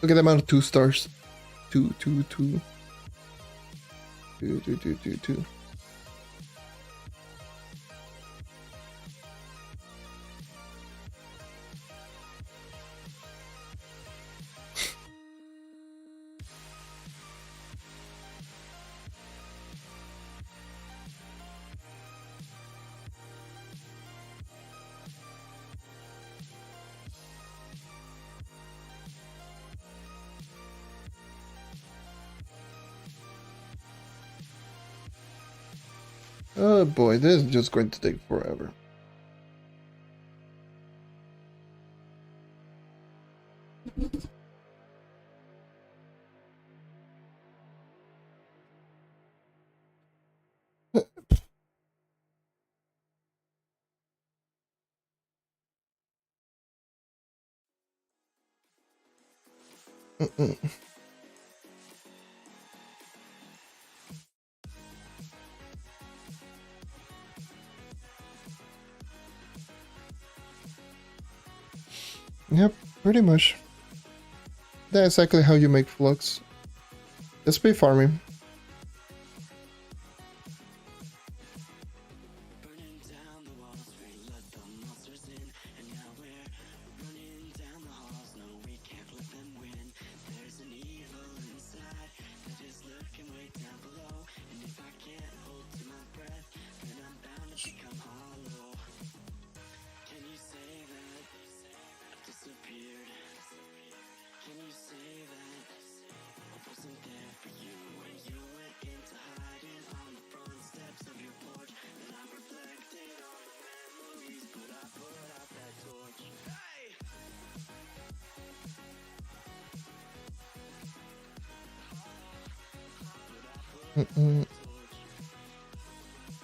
Look at the amount of 2 stars. 2, 2, 2. 2, 2, 2, 2, 2. Oh boy, this is just going to take forever. Yep, pretty much. That's exactly how you make flux. Just be farming.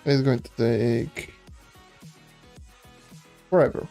It's going to take forever.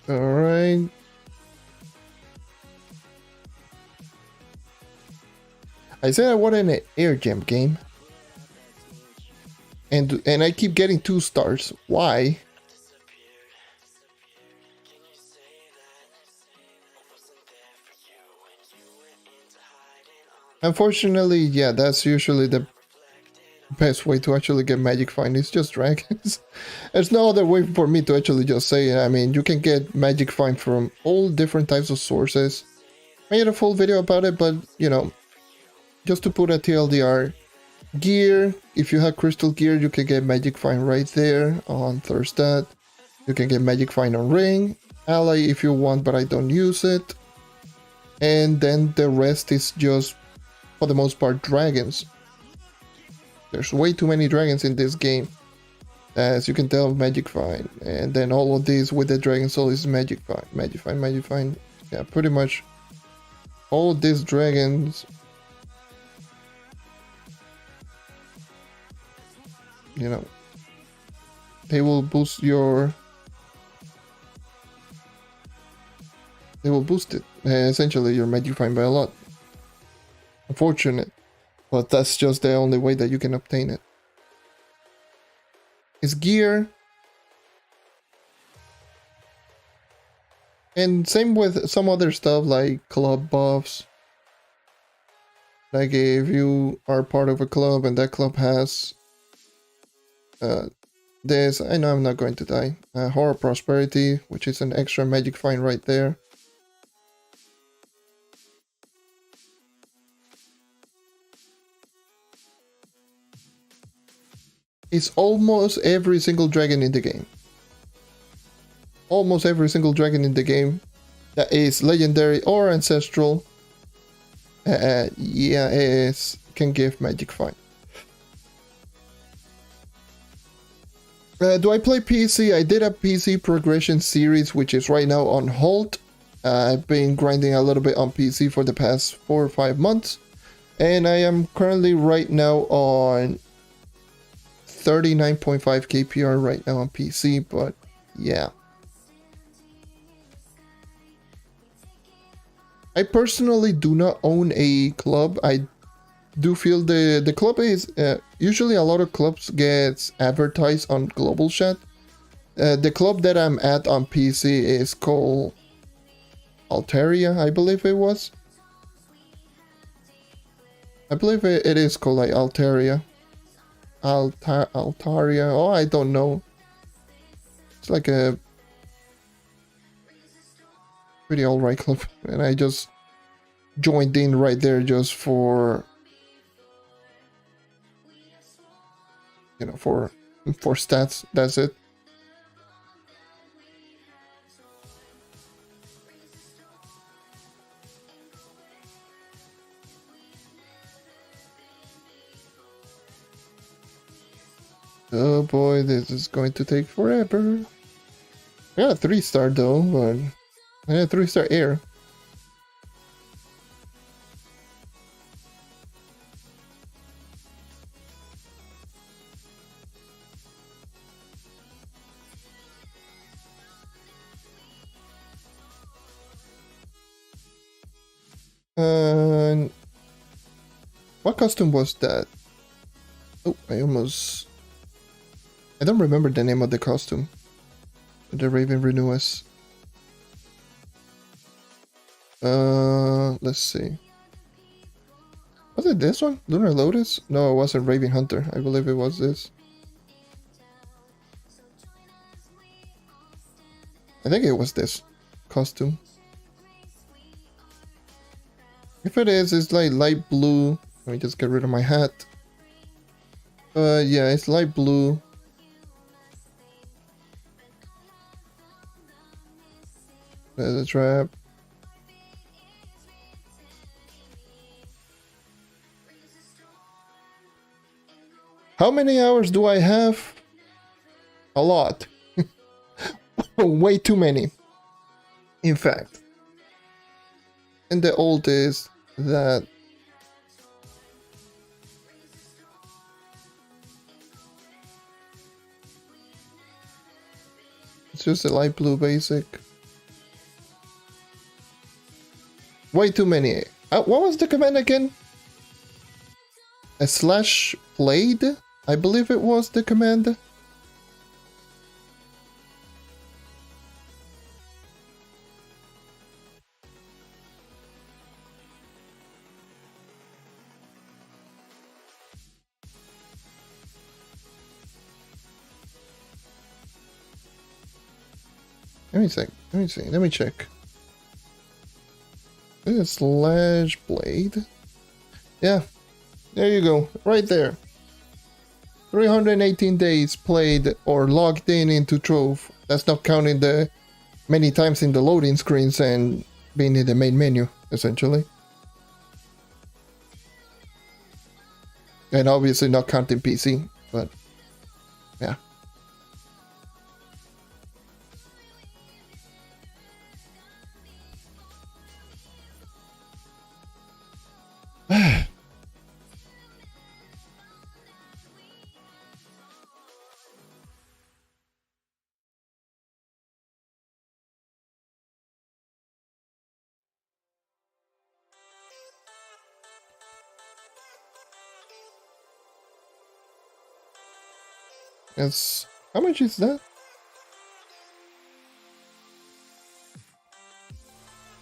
Alright. I said I wanted an air jump game. And I keep getting 2 stars. Why? Unfortunately, yeah, that's usually the best way to actually get magic find. It's just dragons. There's no other way for me to actually just say it. I mean, you can get magic find from all different types of sources. I made a full video about it, but you know, just to put a TLDR, gear, if you have crystal gear, you can get magic find right there on Thursday. You can get magic find on ring, ally if you want, but I don't use it. And then the rest is just, for the most part, dragons. There's way too many dragons in this game. As you can tell, magic find. And then all of these with the dragon soul is magic find. Magic find, magic find. Yeah, pretty much all these dragons, you know, they will boost your... They will boost it. Essentially, your magic find by a lot. Unfortunate. But that's just the only way that you can obtain it. It's gear. And same with some other stuff like club buffs. Like if you are part of a club and that club has this, I know I'm not going to die. Horror Prosperity, which is an extra magic find right there. It's almost every single dragon in the game. Almost every single dragon in the game that is legendary or ancestral. Yeah, it can give magic fine. Do I play PC? I did a PC progression series, which is right now on hold. I've been grinding a little bit on PC for the past 4 or 5 months. And I am currently right now on 39.5 KPR right now on PC, but yeah. I personally do not own a club. I do feel the club is usually a lot of clubs gets advertised on global chat. The club that I'm at on PC is called Altaria, I believe it was. I believe it is called like Altaria. Altaria. Oh, I don't know. It's like a pretty alright club, and I just joined in right there just for, you know, for stats. That's it. Oh boy, this is going to take forever. I got a 3-star though, but I got a 3-star air. What costume was that? Oh, I don't remember the name of the costume. The Raven Renewus. Let's see. Was it this one? Lunar Lotus? No, it wasn't Raven Hunter. I believe it was this. I think it was this costume. If it is, it's like light blue. Let me just get rid of my hat. Yeah, it's light blue. There's a trap. How many hours do I have? A lot. Way too many. In fact. And the old is that it's just a light blue basic. Way too many. What was the command again? A slash blade? I believe it was the command. Let me see. Let me check. This is slash blade. Yeah. There you go. Right there. 318 days played or logged in into Trove. That's not counting the many times in the loading screens and being in the main menu, essentially. And obviously not counting PC, but yeah. It's, how much is that?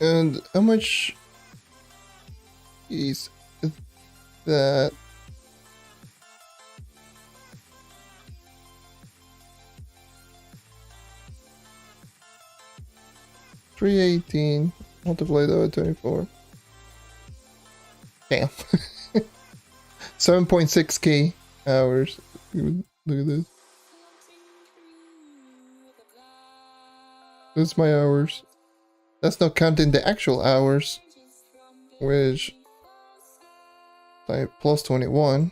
And how much is that? $318 multiplied by 24. Damn. 7.6k hours. Look at this. That's my hours. That's not counting the actual hours, which like plus 21.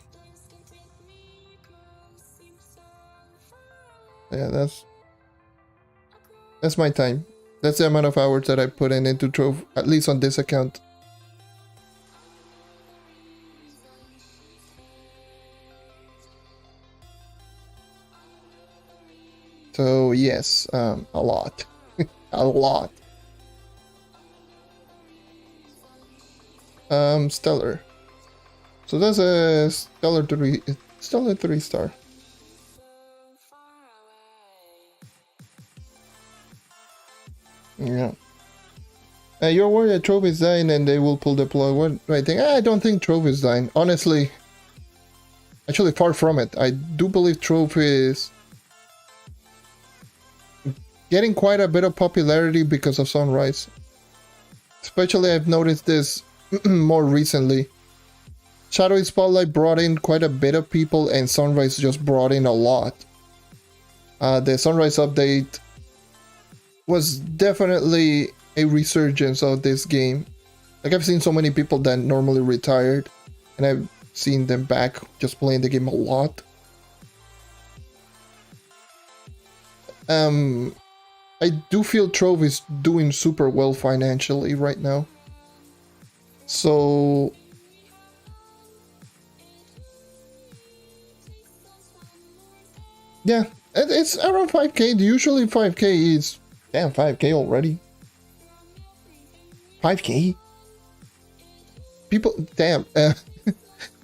Yeah, that's my time. That's the amount of hours that I put into Trove, at least on this account. So yes, a lot. A lot. Stellar. So that's a stellar 3 star. Yeah. You're worried that Trove is dying and they will pull the plug. What do I think? I don't think Trove is dying. Honestly, actually far from it. I do believe Trove is getting quite a bit of popularity because of Sunrise. Especially I've noticed this more recently. Shadowy Spotlight brought in quite a bit of people and Sunrise just brought in a lot. The Sunrise update was definitely a resurgence of this game. Like, I've seen so many people that normally retired and I've seen them back just playing the game a lot. I do feel Trove is doing super well financially right now. So yeah, it's around 5k. Usually 5k is... Damn, 5k already. 5k? People, damn.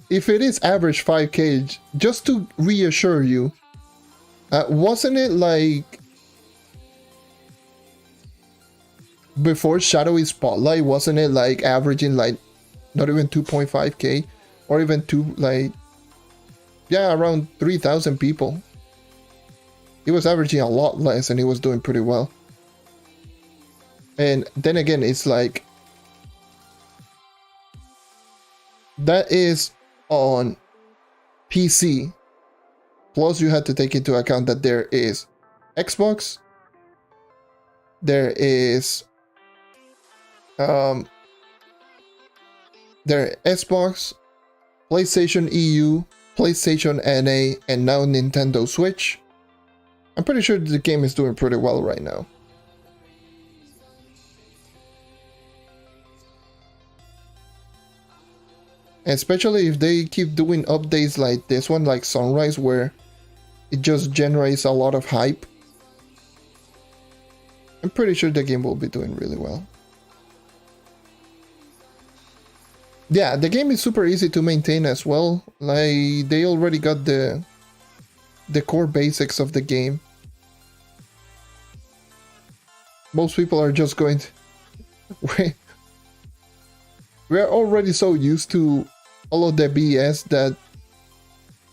If it is average 5k, just to reassure you, wasn't it like before Shadowy Spotlight, wasn't it like averaging like not even 2.5k or even around 3,000 people? It was averaging a lot less and it was doing pretty well. And then again, it's like that is on PC. Plus you had to take into account that there is Xbox, there is Xbox, PlayStation EU, PlayStation NA, and now Nintendo Switch. I'm pretty sure the game is doing pretty well right now. Especially if they keep doing updates like this one, like Sunrise, where it just generates a lot of hype. I'm pretty sure the game will be doing really well. Yeah, the game is super easy to maintain as well. Like, they already got the core basics of the game. Most people are just going to... We're already so used to all of the BS that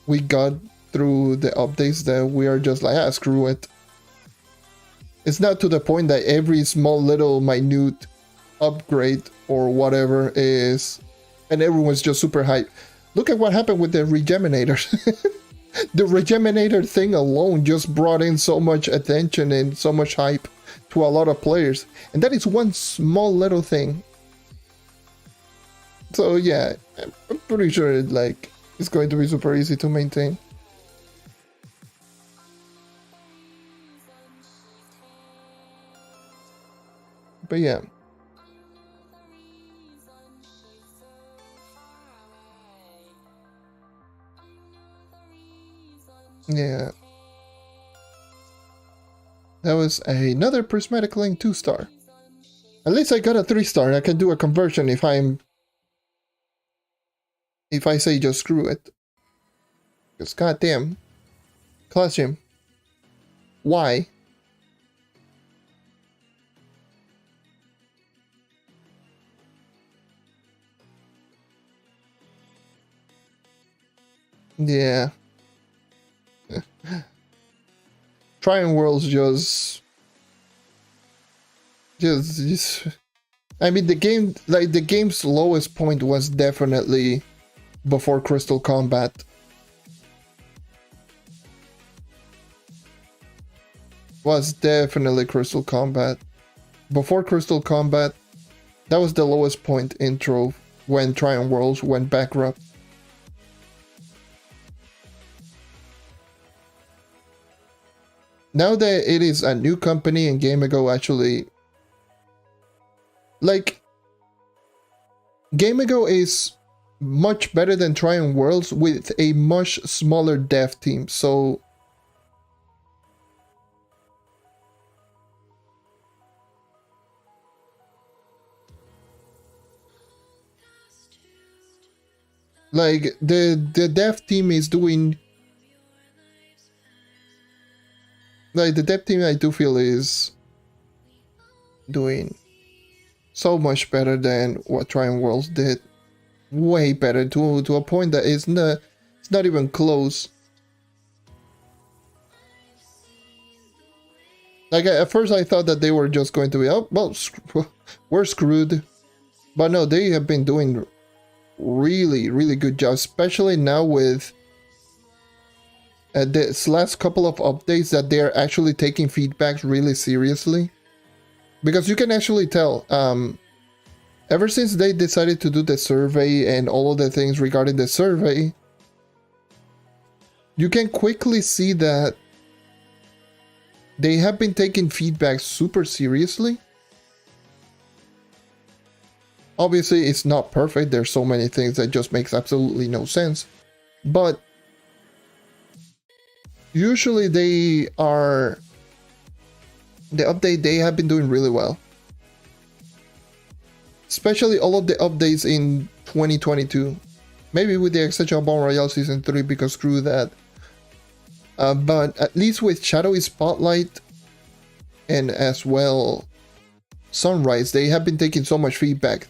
we got through the updates that we are just like, screw it. It's not to the point that every small little minute upgrade or whatever is, and everyone's just super hyped. Look at what happened with the Regeminator. The Regeminator thing alone just brought in so much attention and so much hype to a lot of players, and that is one small little thing. So yeah, I'm pretty sure it's going to be super easy to maintain. But yeah. Yeah. That was another Prismatic Link 2-star. At least I got a 3-star. I can do a conversion if I say just screw it. Because goddamn. Classroom. Why? Yeah. Trying Worlds just I mean, the game's lowest point was definitely before Crystal Combat. Was definitely Crystal Combat. before Crystal Combat, that was the lowest point in Trove when Triumph Worlds went bankrupt. Now that it is a new company and GameAgo actually... Like, GameAgo is much better than Triumph Worlds with a much smaller dev team, so... Like, the dev team is doing... Like, the dev team I do feel is doing so much better than what Triumph Worlds did. Way better, to a point that it's not even close. Like, at first I thought that they were just going to be, oh, well, we're screwed. But no, they have been doing really, really good job, especially now with this last couple of updates that they're actually taking feedbacks really seriously. Because you can actually tell, ever since they decided to do the survey and all of the things regarding the survey, you can quickly see that they have been taking feedback super seriously. Obviously, it's not perfect. There's so many things that just makes absolutely no sense. But usually they are... The update, they have been doing really well. Especially all of the updates in 2022. Maybe with the exception of Battle Royale Season 3, because screw that. But at least with Shadowy Spotlight and as well Sunrise, they have been taking so much feedback.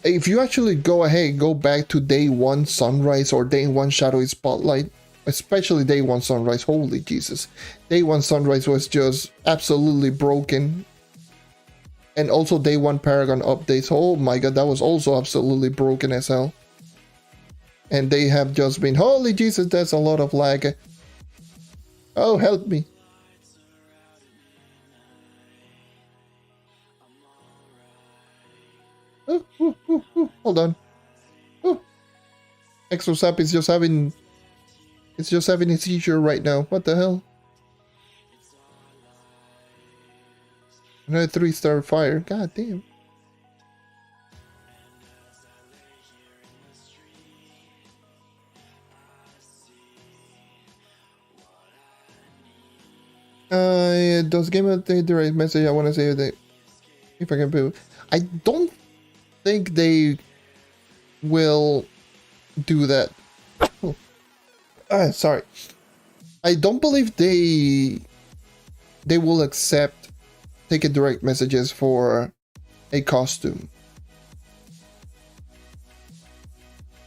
If you actually go back to day 1 Sunrise or day 1 Shadowy Spotlight, especially day 1 Sunrise, holy Jesus. Day 1 Sunrise was just absolutely broken. And also day 1 Paragon updates, oh my god, that was also absolutely broken as hell. And they have just been, holy Jesus, that's a lot of lag. Oh, help me. Hold on. Exosap is just having... It's just having a seizure right now. What the hell? Another 3-star fire. God damn. Does game update the right message? I want to say that if I can prove. I don't think they will do that. Sorry. I don't believe they will accept ticket direct messages for a costume.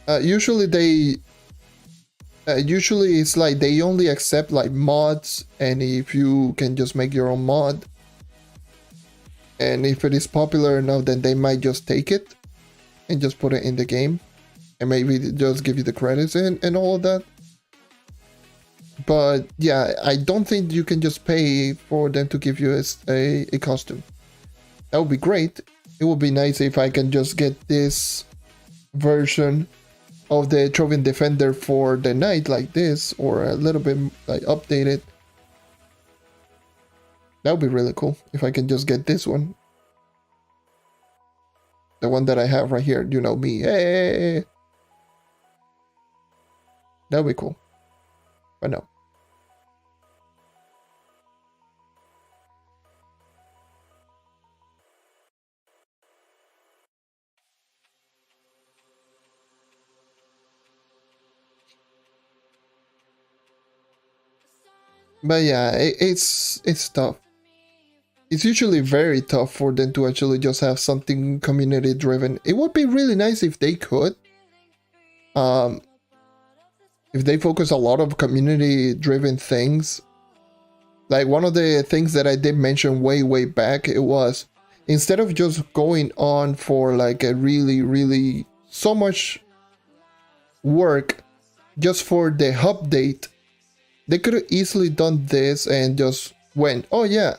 Usually it's like they only accept like mods, and if you can just make your own mod, and if it is popular enough, then they might just take it and just put it in the game, and maybe just give you the credits and all of that. But yeah, I don't think you can just pay for them to give you a costume. That would be great. It would be nice if I can just get this version of the Trove Defender for the night like this, or a little bit like updated. That would be really cool if I can just get this one. The one that I have right here, you know me. Hey! That would be cool. But no. But yeah, it's tough. It's usually very tough for them to actually just have something community driven. It would be really nice if they could. If they focus a lot of community driven things. Like one of the things that I did mention way back, it was instead of just going on for like a really so much work just for the update, they could have easily done this and just went, oh yeah,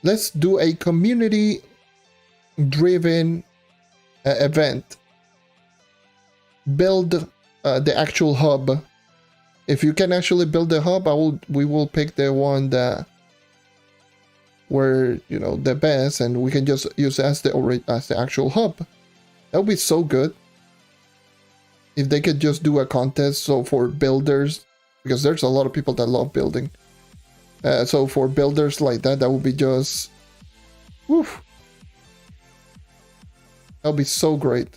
let's do a community driven event. Build the actual hub. If you can actually build the hub, we will pick the one that were, you know, the best, and we can just use as the actual hub. That would be so good if they could just do a contest. So for builders, because there's a lot of people that love building, so for builders like that, that would be just woof. That would be so great.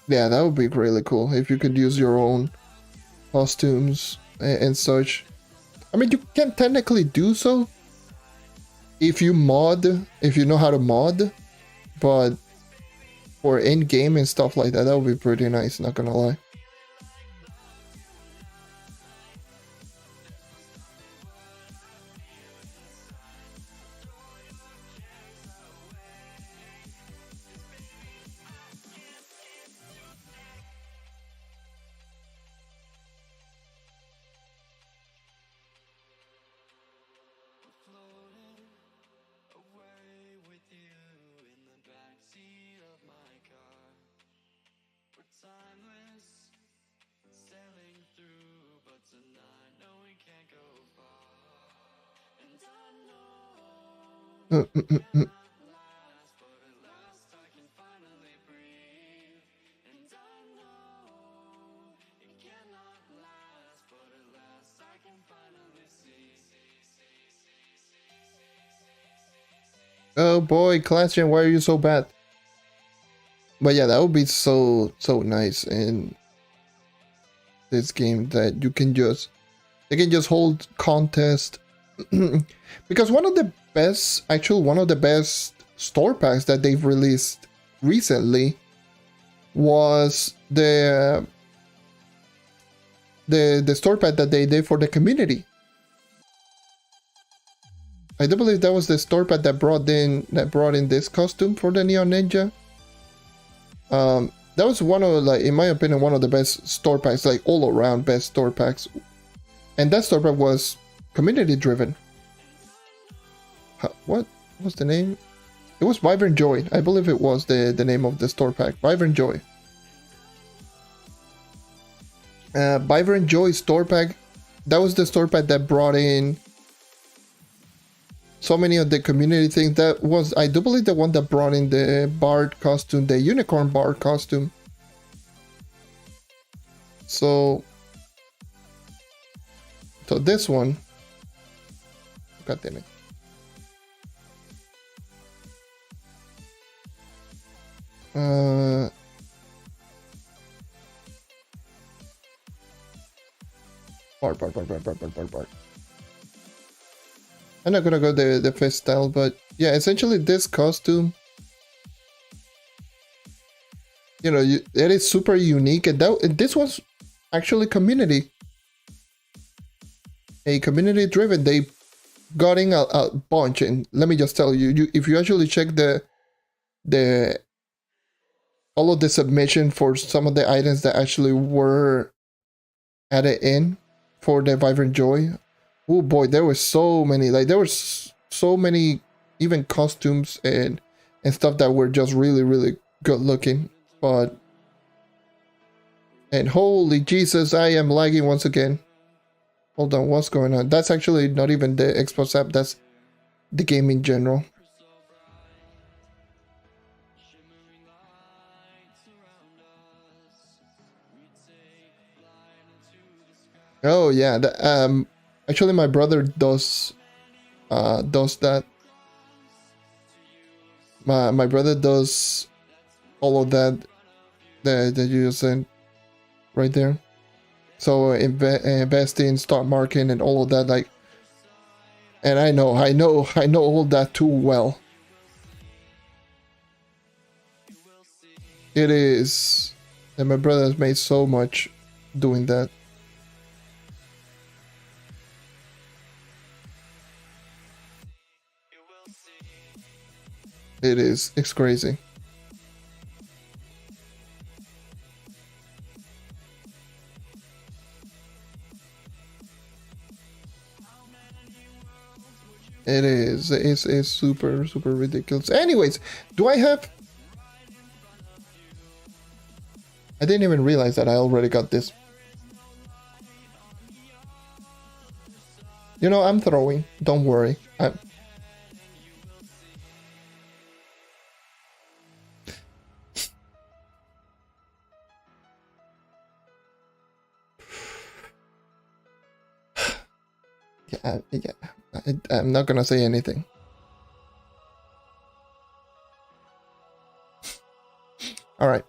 Yeah, that would be really cool if you could use your own costumes and such. I mean, you can technically do so if you know how to mod, but for in-game and stuff like that, that would be pretty nice, not gonna lie. Oh boy, Classian, why are you so bad? But yeah, that would be so nice in this game that they can just hold contest. Because one of the best store packs that they've released recently was the store pack that they did for the community. I do believe that was the store pack that brought in this costume for the Neon Ninja. That was one of, like, in my opinion, one of the best store packs, like all around best store packs. And that store pack was community driven. What was the name? It was Vibrant Joy. I believe it was the name of the store pack. Vibrant Joy. Vibrant Joy store pack. That was the store pack that brought in so many of the community things. That was, I do believe, the one that brought in the Bard costume, the Unicorn Bard costume. So this one, god damn it. Bard. I'm not gonna go the fist style, but yeah, essentially this costume, you know, it is super unique, and this was actually community driven. They got in a bunch, and let me just tell you, if you actually check all of the submission for some of the items that actually were added in for the Vibrant Joy, oh boy, there were so many. Like, there were so many even costumes and stuff that were just really good looking. But, and holy Jesus, I am lagging once again. Hold on, what's going on? That's actually not even the Xbox app, that's the game in general. Oh yeah, actually my brother does that. My brother does all of that you just said right there. So investing, stock market, and all of that, like, and I know all that too well. It is, and my brother has made so much doing that. It is. It's crazy. It is. It's super, super ridiculous. Anyways, do I have... I didn't even realize that I already got this. You know, I'm throwing. Don't worry. Yeah. I'm not gonna say anything. Alright.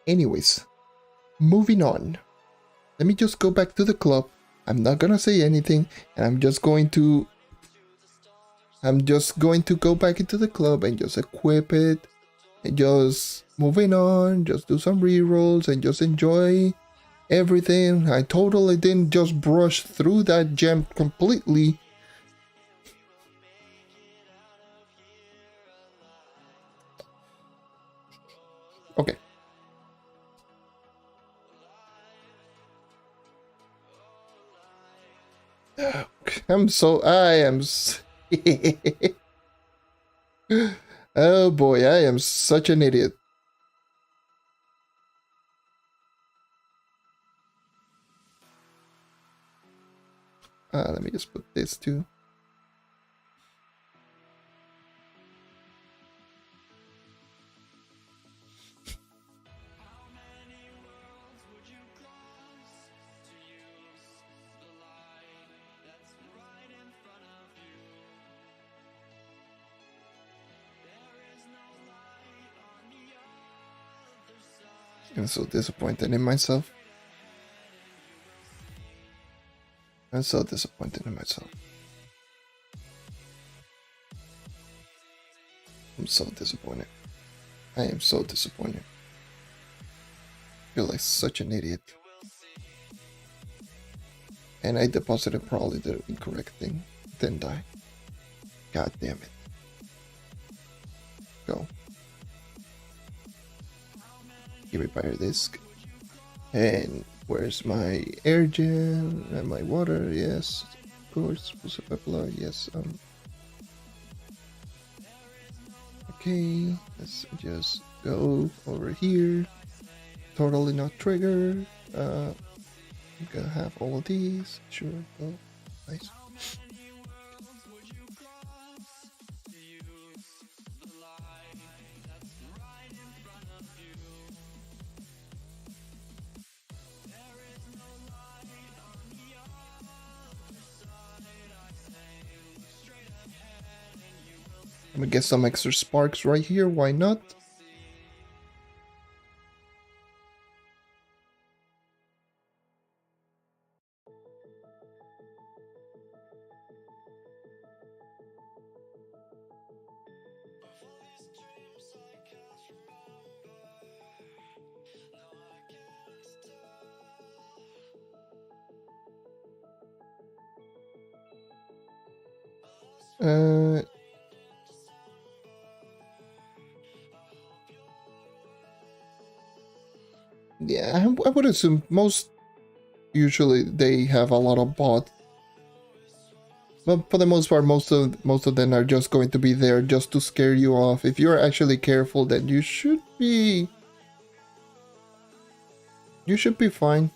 Anyways, moving on. Let me just go back to the club. I'm not gonna say anything, and I'm just going to go back into the club and just equip it, and just moving on, just do some rerolls and just enjoy everything. I totally didn't just brush through that gem completely. Okay. I am oh boy, I am such an idiot. Let me just put this too. I'm so disappointed in myself. I'm so disappointed in myself. I'm so disappointed. I am so disappointed. I feel like such an idiot. And I deposited probably the incorrect thing. Then die. God damn it. Go. Give me fire disc. And where's my air gem and my water? Yes, of course. Yes. Okay, let's just go over here. Totally not trigger. I'm gonna have all of these. Sure. Go. Nice. I'm gonna get some extra sparks right here, why not? Yeah, I would assume usually they have a lot of bots. But for the most part, most of them are just going to be there just to scare you off. If you're actually careful, then you should be fine.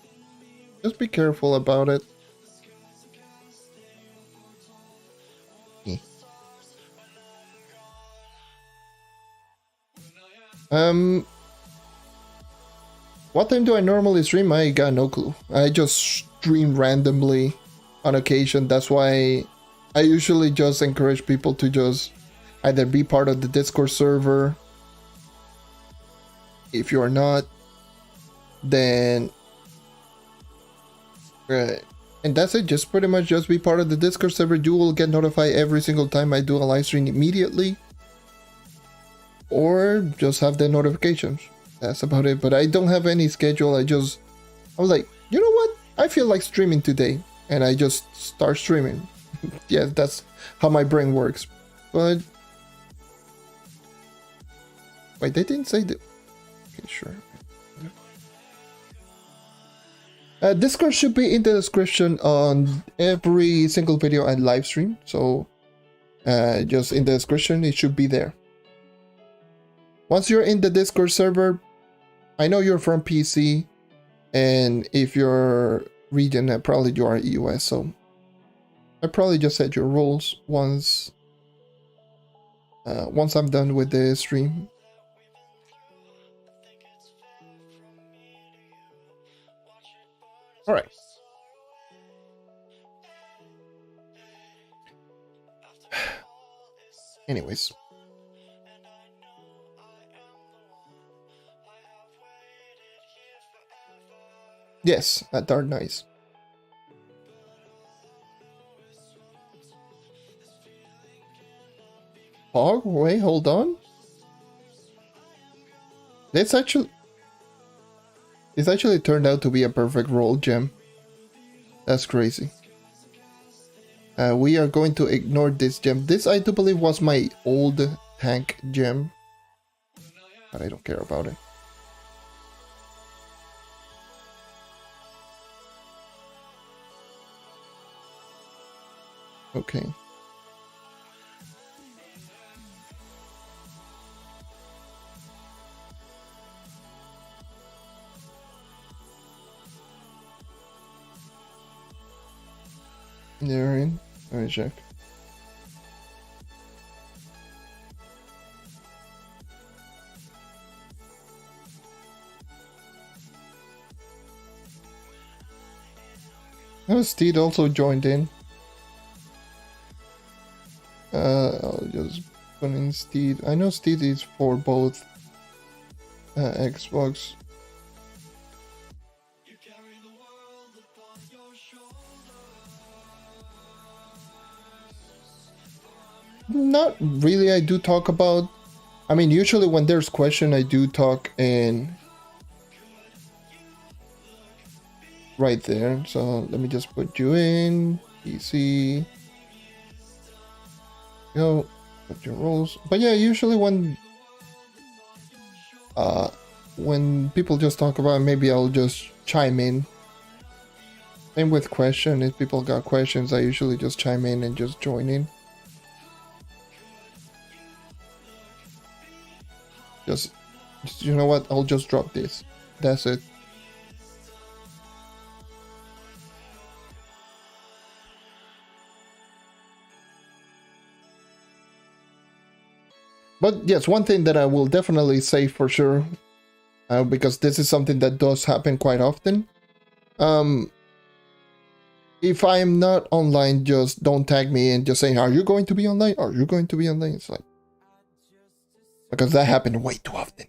Just be careful about it. What time do I normally stream? I got no clue. I just stream randomly on occasion. That's why I usually just encourage people to just either be part of the Discord server. If you are not, then and that's it. Just pretty much just be part of the Discord server. You will get notified every single time I do a live stream immediately, or just have the notifications. That's about it. But I don't have any schedule. I was like, you know what? I feel like streaming today, and I just start streaming. Yeah, that's how my brain works. But Wait, they didn't say the... Okay, sure. Discord should be in the description on every single video and live stream. So just in the description, it should be there. Once you're in the Discord server, I know you're from PC, and if you're region, probably you are US. So I probably just set your roles once I'm done with the stream. All right. Anyways. Yes, at Dark Nice. Oh, wait, hold on. It's actually turned out to be a perfect roll gem. That's crazy. We are going to ignore this gem. This, I do believe, was my old tank gem, but I don't care about it. Okay. They're in. Let me check. Oh, Steed also joined in. I'll just put in Steed. I know Steed is for both Xbox. Not really. I do talk about... I mean, usually when there's question, I do talk in... right there. So let me just put you in. PC. Go. Put your roles. But yeah, usually when people just talk about it, maybe I'll just chime in. Same with question. If people got questions, I usually just chime in and just join in. Just, you know what? I'll just drop this. That's it. But yes, one thing that I will definitely say for sure, because this is something that does happen quite often. If I'm not online, just don't tag me and just say, are you going to be online? Are you going to be online? It's like, because that happened way too often.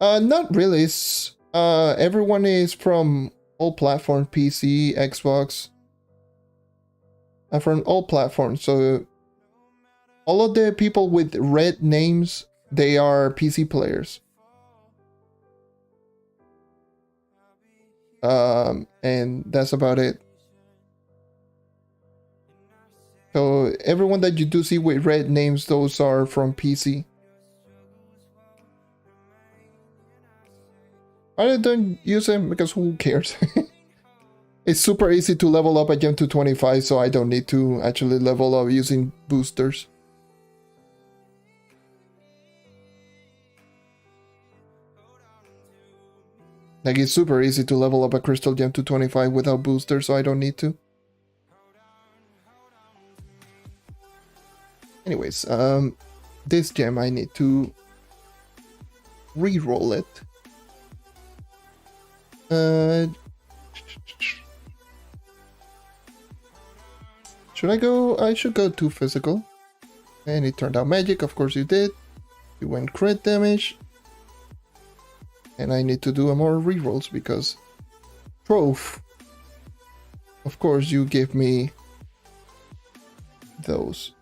Not really. It's, everyone is from all platforms, PC, Xbox, from all platforms. So all of the people with red names, they are PC players. And that's about it. So everyone that you do see with red names, those are from PC. I don't use them because who cares? It's super easy to level up a gem to 25, so I don't need to actually level up using boosters. Like, it's super easy to level up a crystal gem to 25 without boosters, so I don't need to. Anyways, this gem I need to re-roll it. Should I go? I should go to physical. And it turned out magic, of course you did. You went crit damage. And I need to do more rerolls because Trove. Of course you give me those.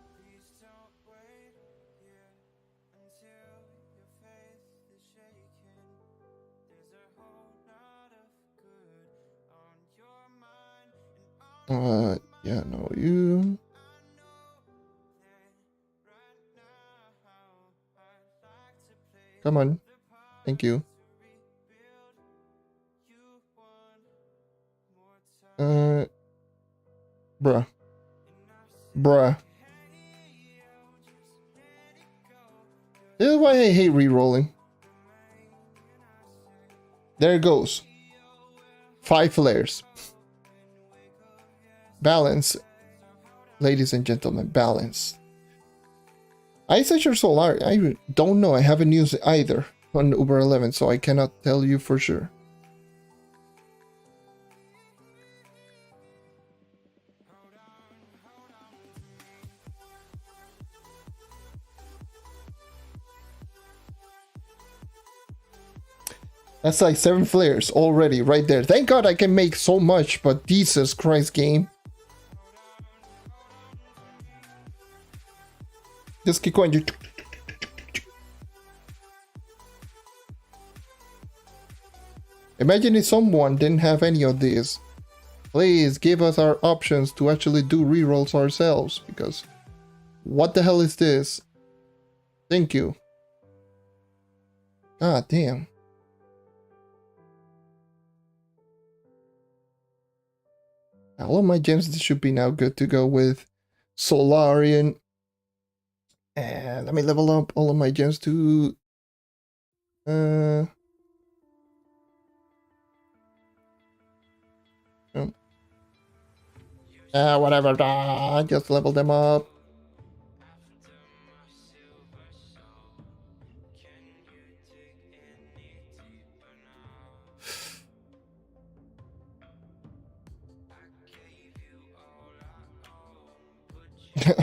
Yeah, no, you. Come on. Thank you. Bruh. Bruh. This is why I hate re-rolling. There it goes. 5 flares. Balance. Ladies and gentlemen, balance. Ice Edge or Solar? I don't know. I haven't used it either on Uber 11, so I cannot tell you for sure. That's like 7 flares already right there. Thank God I can make so much, but Jesus Christ, game. Just keep going. Imagine if someone didn't have any of these. Please give us our options to actually do rerolls ourselves, because what the hell is this? Thank you. God damn. All of my gems should be now good to go with Solarian. And let me level up all of my gems to whatever. Just level them up.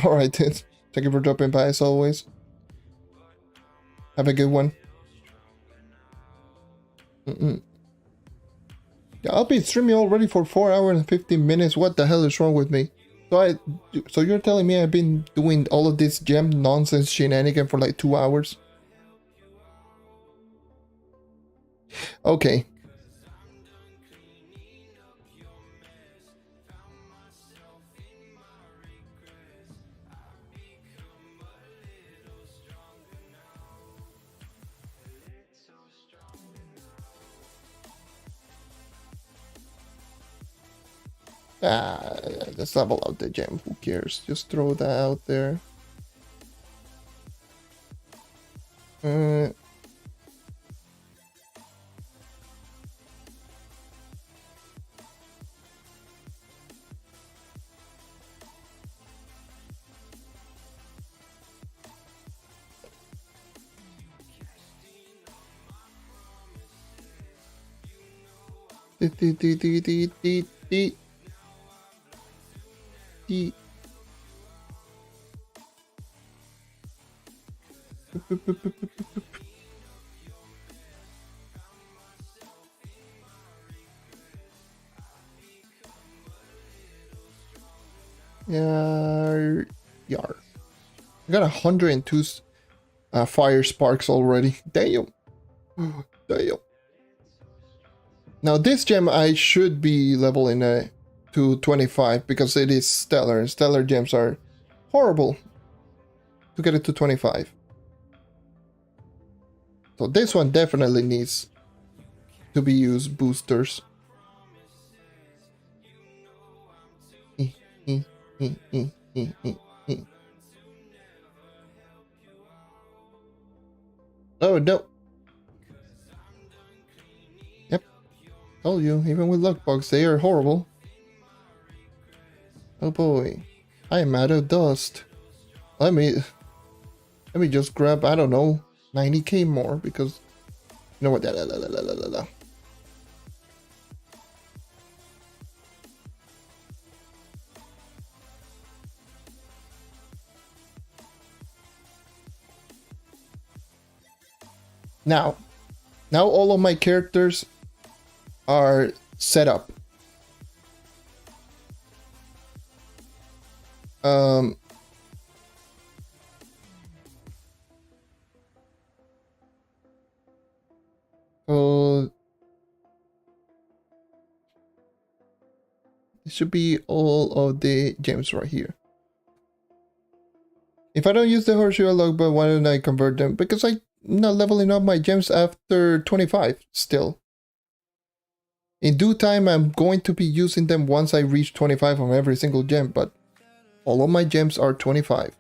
Alright, dude. Thank you for dropping by as always. Have a good one. Yeah, I'll be streaming already for 4 hours and 15 minutes. What the hell is wrong with me? So you're telling me I've been doing all of this gem nonsense shenanigan for like 2 hours? Okay. Let's level out the gem. Who cares? Just throw that out there. Yar. I got 102 fire sparks already. Damn. Damn. Now this gem I should be leveling to 25 because it is stellar, and stellar gems are horrible to get it to 25. So this one definitely needs to be used boosters. Oh no. Yep. Told you, even with luck bugs, they are horrible. Oh boy. I am out of dust. Let me just grab, I don't know, 90k more, because you know what? Now all of my characters are set up. So it should be all of the gems right here. If I don't use the horseshoe log, but why don't I convert them? Because not leveling up my gems after 25 still. In due time, I'm going to be using them once I reach 25 on every single gem, but all of my gems are 25.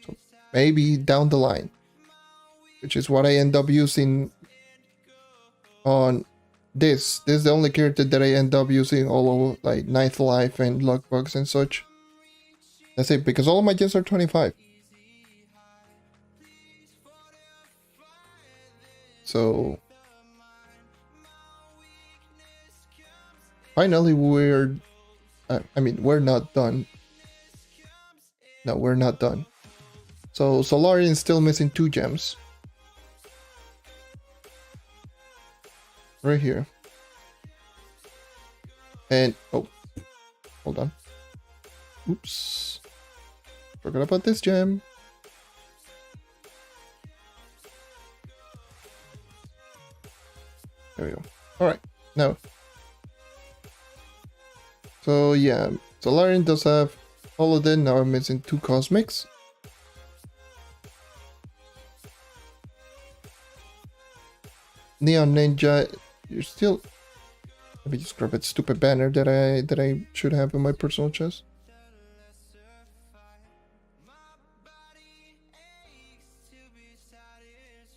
So maybe down the line, which is what I end up using on this. This is the only character that I end up using all over, like Ninth Life and Luck Bugs and such. That's it, because all of my gems are 25. So finally we're not done. No, we're not done. So Solarian is still missing 2 gems. Right here. And oh, hold on. Oops. Forgot about this gem. There we go. Alright, now. So yeah, Solarian does have all of them. Now I'm missing 2 Cosmics. Neon Ninja, you're still... Let me just grab that stupid banner that I should have in my personal chest.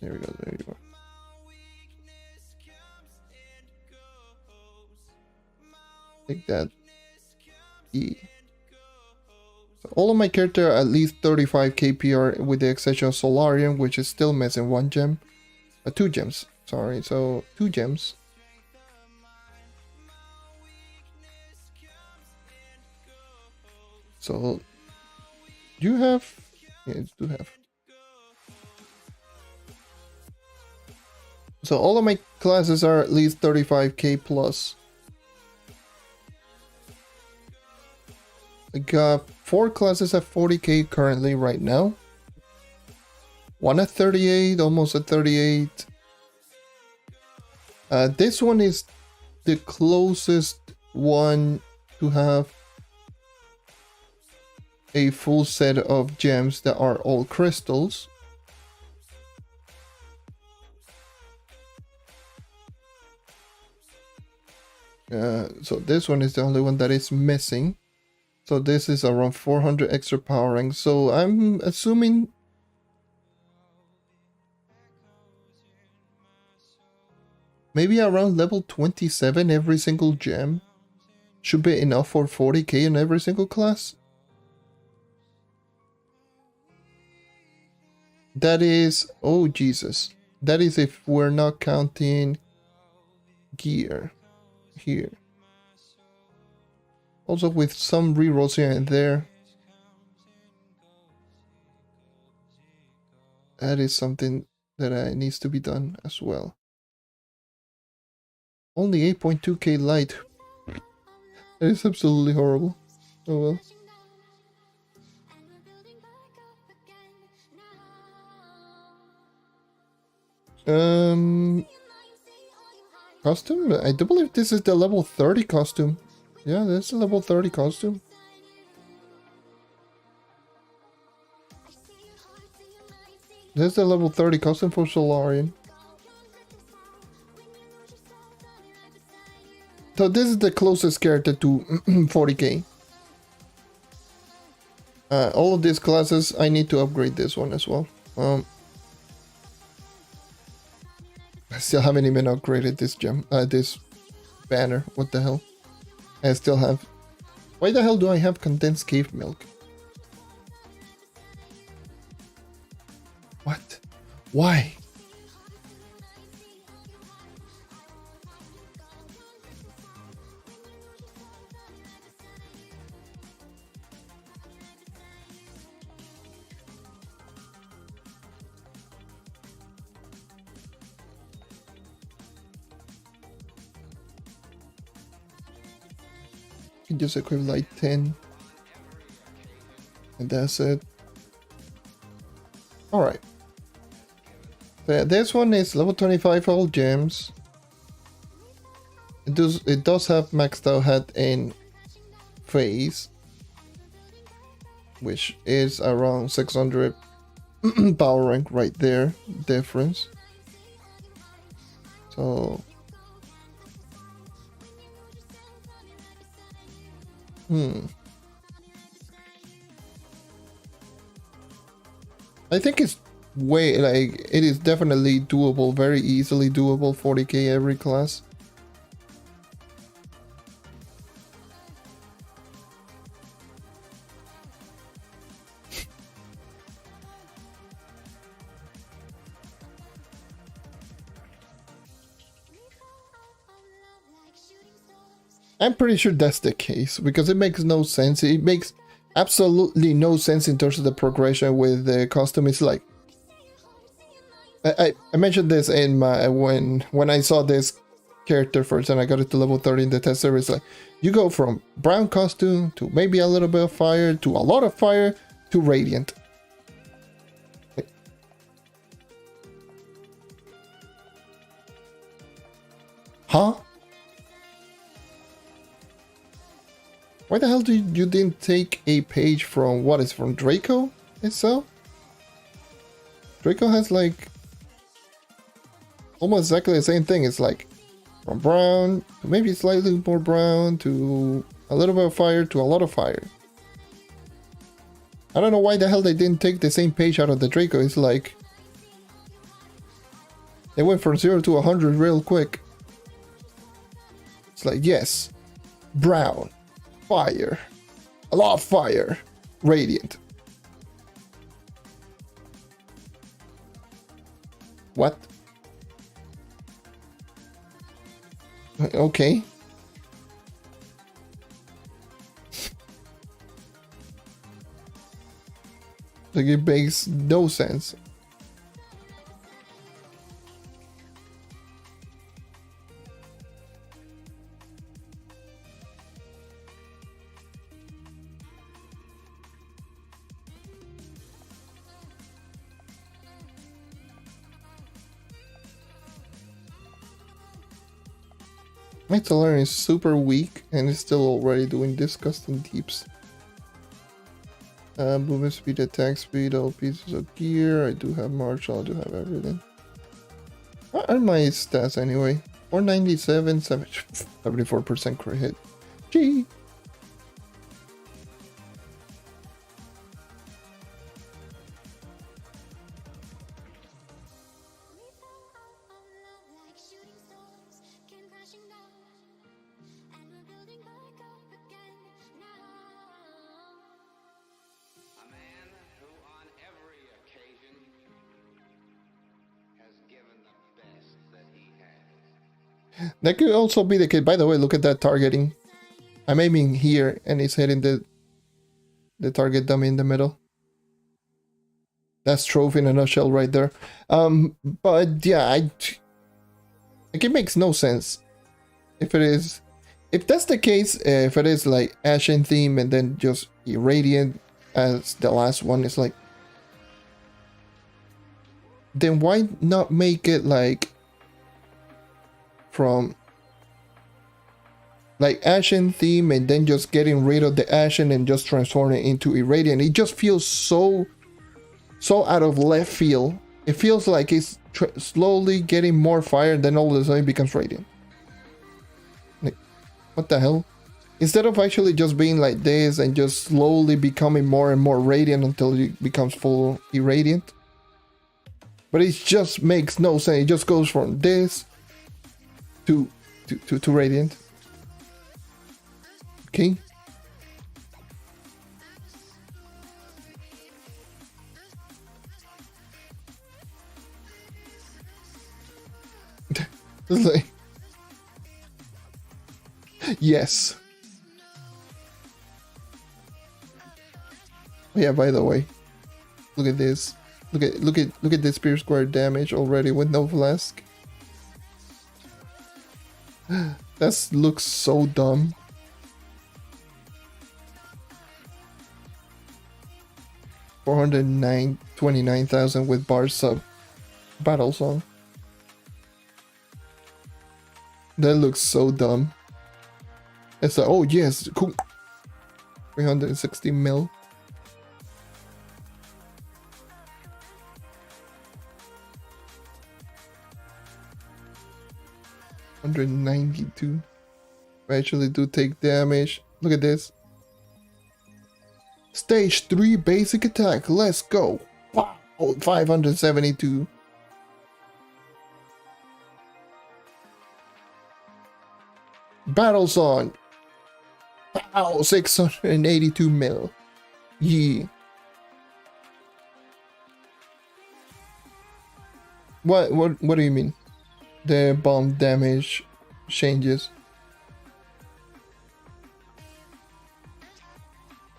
There we go, there you go. Take that. E. So all of my characters are at least 35 KPR with the exception of Solarian, which is still missing 1 gem. 2 gems, sorry, so 2 gems. So, you have... Yeah, you do have. So all of my classes are at least 35k plus. I got 4 classes at 40k currently right now. 1 at 38, almost at 38. This one is the closest one to have a full set of gems that are all crystals. So this one is the only one that is missing. So this is around 400 extra powering. So I'm assuming maybe around level 27 every single gem should be enough for 40k in every single class. That is, oh Jesus, that is if we're not counting gear here. Also with some rerolls here and there. That is something that needs to be done as well. Only 8.2k light. That is absolutely horrible. Oh well. Costume? I do believe this is the level 30 costume. Yeah, that's a level 30 costume. That's the level 30 costume for Solarian. So this is the closest character to 40k. All of these classes, I need to upgrade this one as well. I still haven't even upgraded this gem, this banner. What the hell? I still have... Why the hell do I have condensed cave milk? What? Why? You just equip like 10 and that's it. Alright, so yeah, this one is level 25 all gems. It does have maxed out head and face, which is around 600 power rank right there. Difference. So. I think it's way, like, it is definitely doable, very easily doable, 40k every class. I'm pretty sure that's the case, because it makes no sense. It makes absolutely no sense in terms of the progression with the costume. It's like, I mentioned this in my when I saw this character first and I got it to level 30 in the test series. Like, you go from brown costume to maybe a little bit of fire to a lot of fire to radiant. Like, huh? Why the hell you didn't take a page from, what is, from Draco itself? Draco has like almost exactly the same thing. It's like from brown to maybe slightly more brown to a little bit of fire to a lot of fire. I don't know why the hell they didn't take the same page out of the Draco. It's like they went from 0 to 100 real quick. It's like, yes, brown, fire, a lot of fire, radiant. What? Okay. Like, it makes no sense. My Talarian is super weak and is still already doing disgusting deeps. Movement speed, attack speed, all pieces of gear. I do have martial, I do have everything. What are my stats anyway? 497, 74% crit hit. Gee. That could also be the case. By the way, look at that targeting. I'm aiming here and it's hitting the target dummy in the middle. That's Trove in a nutshell right there. But yeah, like, it makes no sense. If that's the case, if it is like Ashen theme and then just Irradiant as the last one, is like, then why not make it like from like Ashen theme and then just getting rid of the Ashen and just transform it into Irradiant? It just feels so out of left field. It feels like it's slowly getting more fire, then all of a sudden it becomes Radiant. Like, what the hell? Instead of actually just being like this and just slowly becoming more and more Radiant until it becomes full Irradiant. But it just makes no sense. It just goes from this to Radiant. Okay. Like, yes. Yeah, by the way, look at this. Look at the spear square damage already with no flask. That looks so dumb. $429,000 with bar sub battle song. That looks so dumb. It's like, oh yes, cool. 360 mil. 192. I actually do take damage. Look at this. Stage 3 basic attack. Let's go. Wow. 572. Battle Song. Wow. 682 mil. Yeah. What do you mean? The bomb damage changes.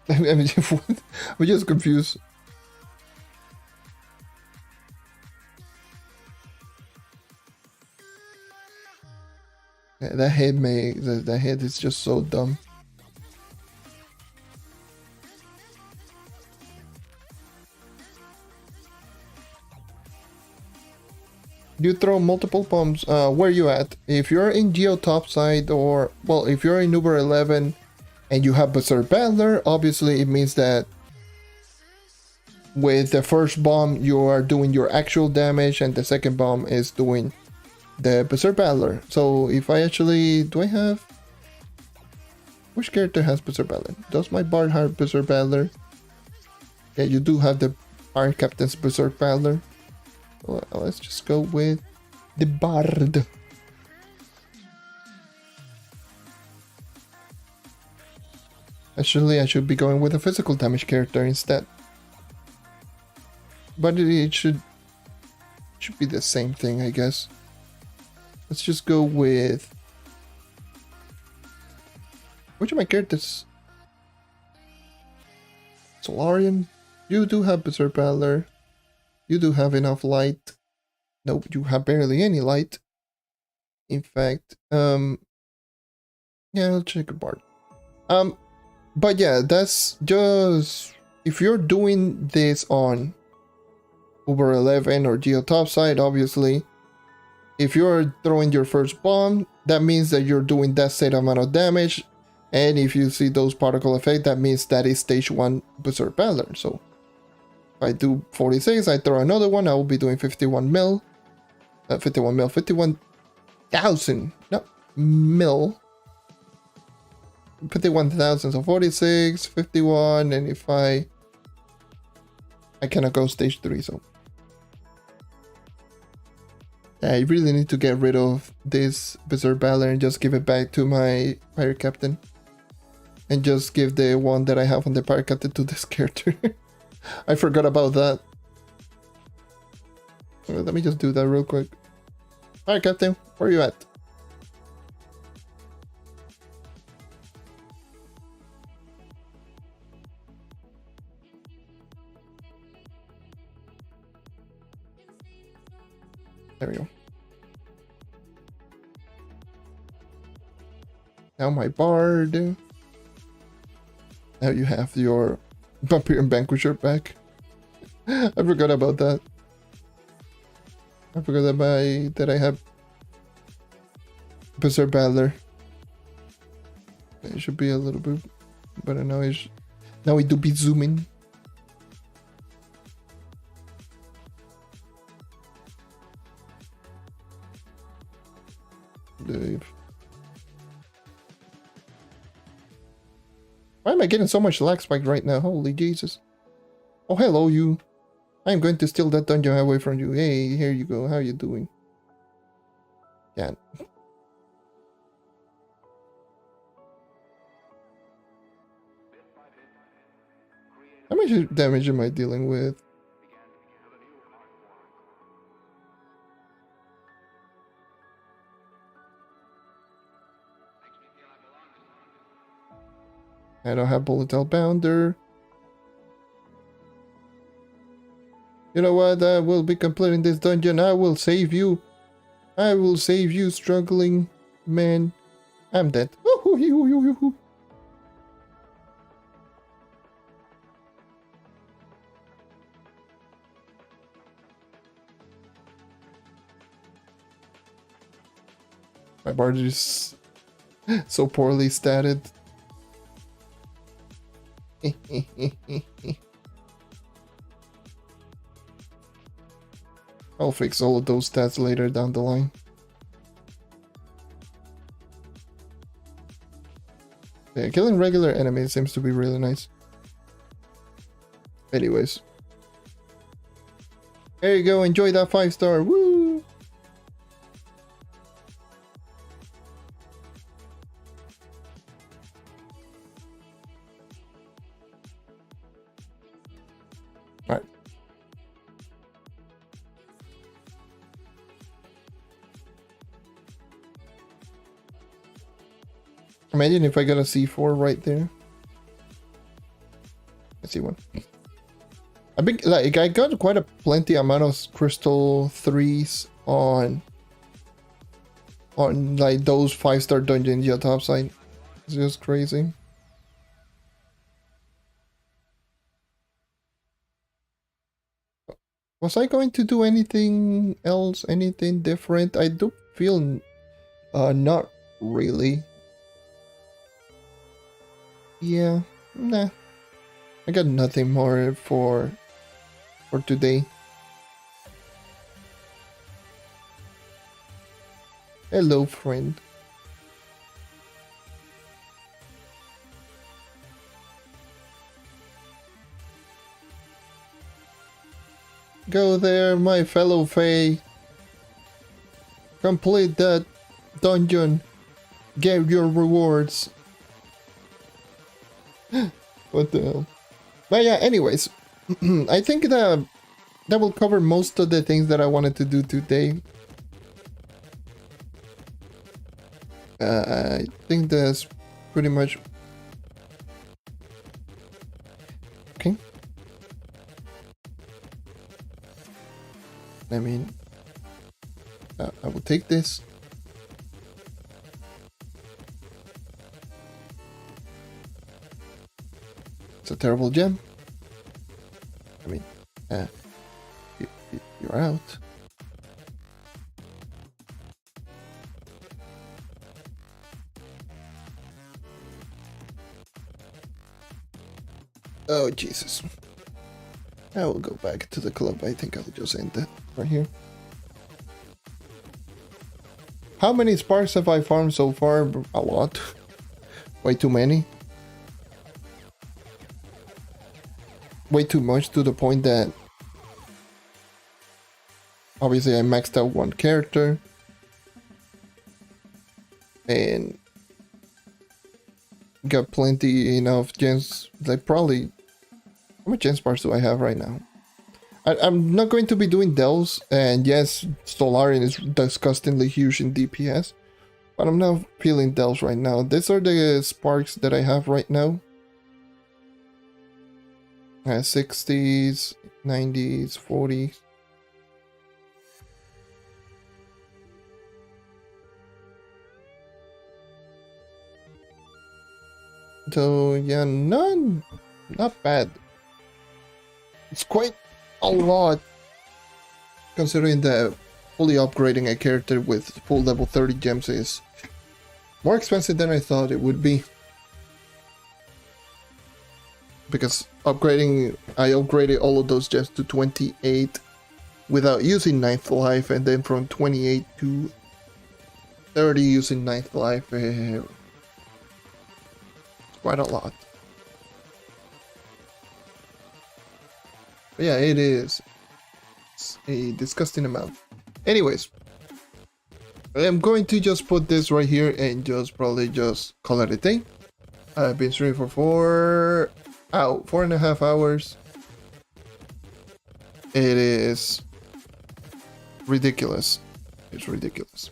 I'm just confused. Yeah, that head is just so dumb. You throw multiple bombs. Where you at? If you're in Geo topside, or well, if you're in Uber 11 and you have Berserk Battler, obviously it means that with the first bomb you are doing your actual damage and the second bomb is doing the Berserk Battler. So if I actually do, I have, which character has Berserk Battler? Does my Bard have Berserk Battler? Yeah, you do have the Iron Captain's Berserk Battler. Well, let's just go with the Bard. Actually, I should be going with a physical damage character instead. But it should be the same thing, I guess. Let's just go with... which of my characters? Solarian? You do have Berserk Battler. You do have enough light. Nope, you have barely any light. In fact, yeah, I'll check a Bard. But yeah, that's just... if you're doing this on Uber 11 or Geo Topside, obviously, if you're throwing your first bomb, that means that you're doing that set amount of damage. And if you see those particle effect, that means that is stage 1 Berserk Battler. So if I do 46, I throw another one, I will be doing 51 mil. 51,000, no, mil. 51,000, so 46, 51, and if I cannot go stage 3, so I really need to get rid of this Berserk Battler and just give it back to my Pirate Captain. And just give the one that I have on the Pirate Captain to this character. I forgot about that. Let me just do that real quick. Pirate Captain, where are you at? There we go. Now my Bard. Now you have your Vampire and Vanquisher back. I forgot about that. I forgot that I have Berserk Battler. It should be a little bit better now. Now we do be zooming. Why am I getting so much lag spike right now? Holy Jesus. Oh, hello you. I'm going to steal that dungeon away from you. Hey, here you go. How you doing? Yeah. How much damage am I dealing with? I don't have Bullet Hell Bounder. You know what? I will be completing this dungeon. I will save you. I will save you, struggling man. I'm dead. My Bard is so poorly statted. I'll fix all of those stats later down the line. Yeah, killing regular enemies seems to be really nice. Anyways. There you go, enjoy that 5-star. Woo! Alright. Imagine if I got a C4 right there. I see one. I think like I got quite a plenty amount of crystal 3s on like those 5-star dungeons on top side. It's just crazy. Was I going to do anything else? Anything different? I do feel not really. Yeah, nah. I got nothing more for today. Hello, friend. Go there, my fellow Fae. Complete that dungeon. Get your rewards. What the hell? But yeah, anyways. I think that will cover most of the things that I wanted to do today. I think that's pretty much... Okay. I mean, I will take this. It's a terrible gem. I mean, you're out. Oh, Jesus. I will go back to the club. I think I'll just end that right here. How many sparks have I farmed so far? A lot. Way too many. Way too much, to the point that obviously I maxed out one character. And got plenty enough gems. Like probably... How much gem sparks do I have right now? I'm not going to be doing delves, and yes, Solarian is disgustingly huge in DPS, but I'm not feeling delves right now. These are the sparks that I have right now. 60s, 90s, 40s. So yeah, not bad. It's quite a lot, considering that fully upgrading a character with full level 30 gems is more expensive than I thought it would be. Because I upgraded all of those gems to 28 without using 9th life, and then from 28 to 30 using 9th life. Quite a lot. But yeah, it is. It's a disgusting amount. Anyways, I am going to just put this right here and probably just call it a day. I've been streaming for 4.5 hours. It is ridiculous. It's ridiculous.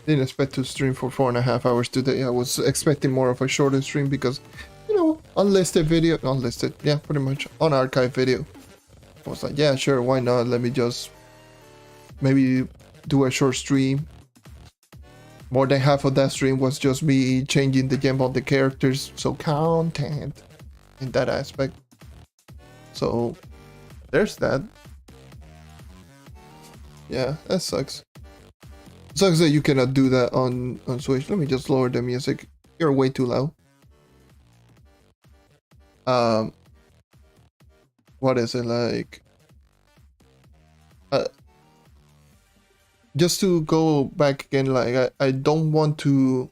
Didn't expect to stream for 4.5 hours today. I was expecting more of a shorter stream because, you know, unlisted video, yeah, pretty much unarchived video. I was like, yeah, sure, why not? Let me just maybe do a short stream. More than half of that stream was just me changing the gem on the characters, so content in that aspect. So there's that. Yeah, that sucks. Sucks that you cannot do that on Switch. Let me just lower the music. You're way too loud. What is it like? Just to go back again, like I don't want to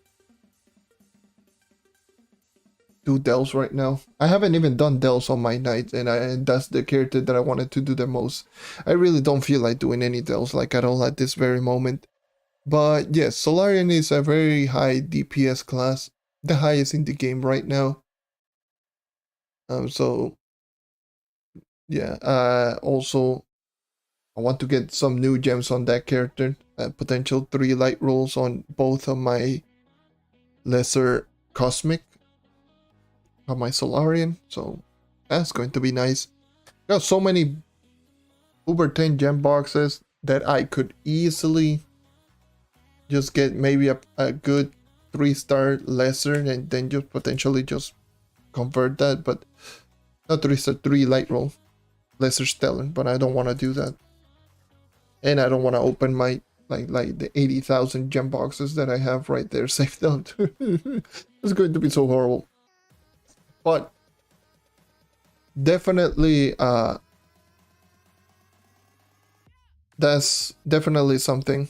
do delves right now. I haven't even done delves on my knight, and that's the character that I wanted to do the most. I really don't feel like doing any delves like at all at this very moment. But yes, Solarian is a very high DPS class, the highest in the game right now. So yeah, also I want to get some new gems on that character. Potential 3 light rolls on both of my lesser cosmic of my Solarian, so that's going to be nice. Got so many Uber 10 gem boxes that I could easily just get maybe a good 3-star lesser and then just potentially just convert that, but not 3-star, 3 light roll lesser stellar, but I don't want to do that. And I don't want to open my like the 80,000 gem boxes that I have right there saved out. It's going to be so horrible. But definitely that's definitely something.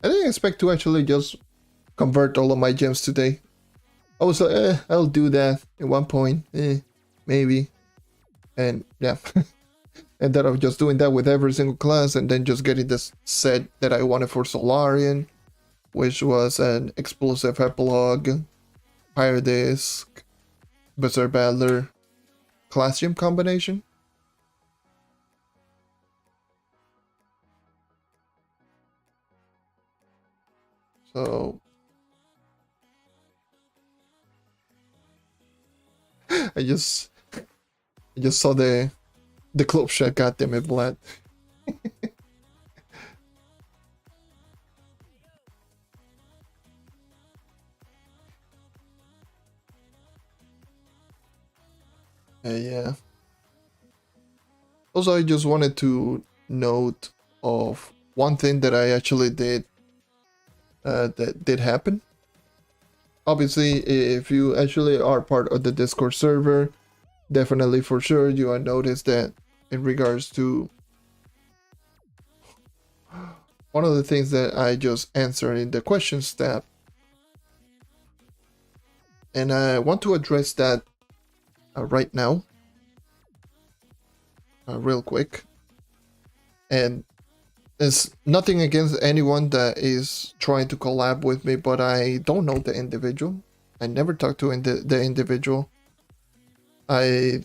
I didn't expect to actually just convert all of my gems today. I was like, I'll do that at one point, maybe. And yeah, ended up just doing that with every single class and then just getting this set that I wanted for Solarian, which was an explosive epilogue, fire disc, Berserk Battler, class gem combination. So I just saw the club shot. God damn it, Vlad. Yeah. Also, I just wanted to note of one thing that I actually did that did happen. Obviously, if you actually are part of the Discord server, definitely for sure you will notice that in regards to one of the things that I just answered in the questions tab, and I want to address that right now, real quick. And it's nothing against anyone that is trying to collab with me, but I don't know the individual. I never talked to the individual. I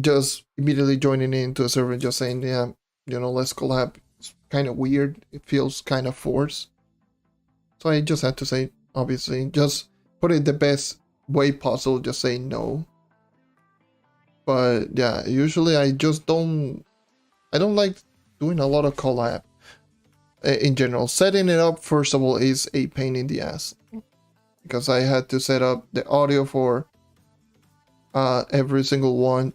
just immediately joining into a server and just saying, yeah, you know, let's collab. It's kind of weird. It feels kind of forced. So I just had to say, obviously, just put it the best way possible, just say no. But yeah, usually I don't like doing a lot of collab in general. Setting it up, first of all, is a pain in the ass, because I had to set up the audio for every single one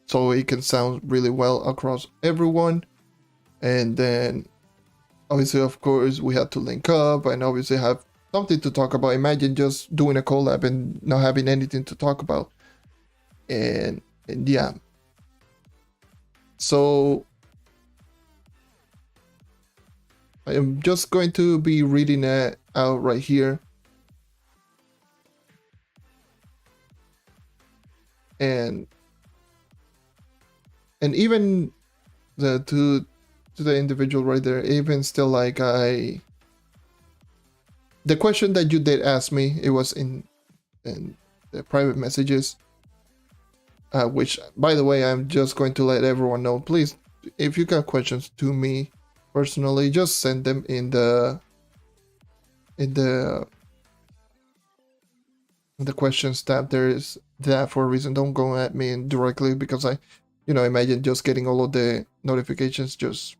so it can sound really well across everyone. And then obviously, of course, we had to link up and obviously have something to talk about. Imagine just doing a collab and not having anything to talk about. And yeah, so I am just going to be reading it out right here. And even to the individual right there, even still, like, the question that you did ask me, it was in the private messages, which, by the way, I'm just going to let everyone know, please, if you got questions to me personally, just send them in the questions tab. There is that for a reason. Don't go at me directly, because I, imagine just getting all of the notifications. Just,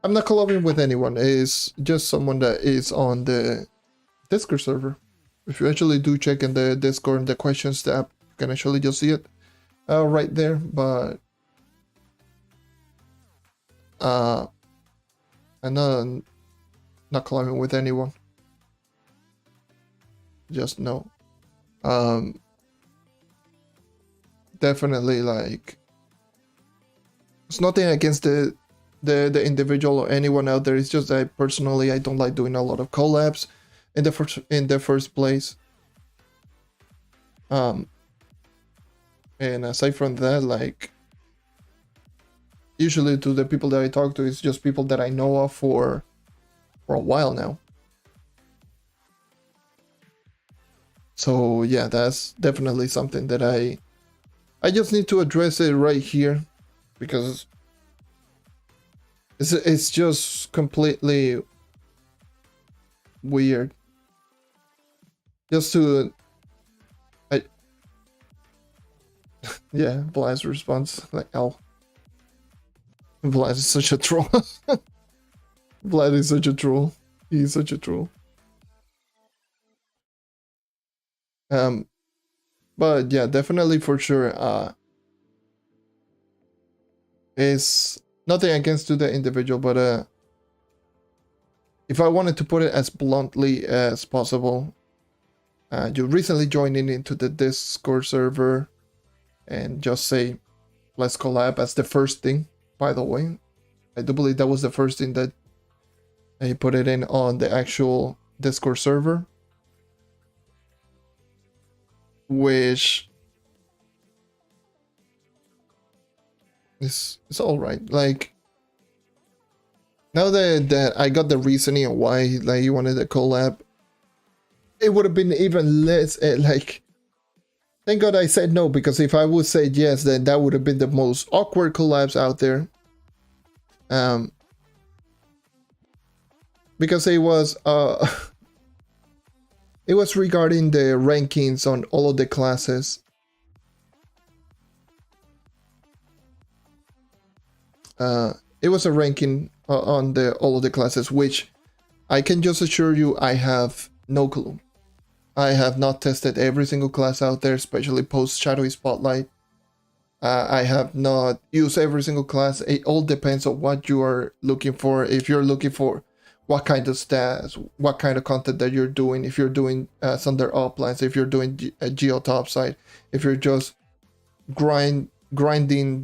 I'm not collabing with anyone. It's just someone that is on the Discord server. If you actually do check in the Discord and the questions tab, you can actually just see it right there. But I'm not collabing with anyone. Just no. Definitely, like, it's nothing against the the individual or anyone out there. It's just that personally I don't like doing a lot of collabs in the first place. And aside from that, like, usually to the people that I talk to, it's just people that I know of for a while now. So yeah, that's definitely something that I just need to address it right here, because it's just completely weird. Just to yeah, Blast response like, oh, Vlad is such a troll. Vlad is such a troll. He's such a troll. But yeah, definitely for sure. Is nothing against to the individual, but if I wanted to put it as bluntly as possible, you recently joining into the Discord server, and just say, let's collab as the first thing. By the way, I do believe that was the first thing that I put it in on the actual Discord server, which is all right. Like, now that I got the reasoning on why like you wanted a collab, it would have been even less like. Thank God I said no, because if I would say yes, then that would have been the most awkward collabs out there. Because it was it was regarding the rankings on all of the classes. It was a ranking on all of the classes, which I can just assure you I have no clue. I have not tested every single class out there, especially post Shadowy Spotlight. I have not used every single class. It all depends on what you are looking for. If you're looking for what kind of stats, what kind of content that you're doing, if you're doing Thunder Uplines, if you're doing a Geo Topside, if you're just grinding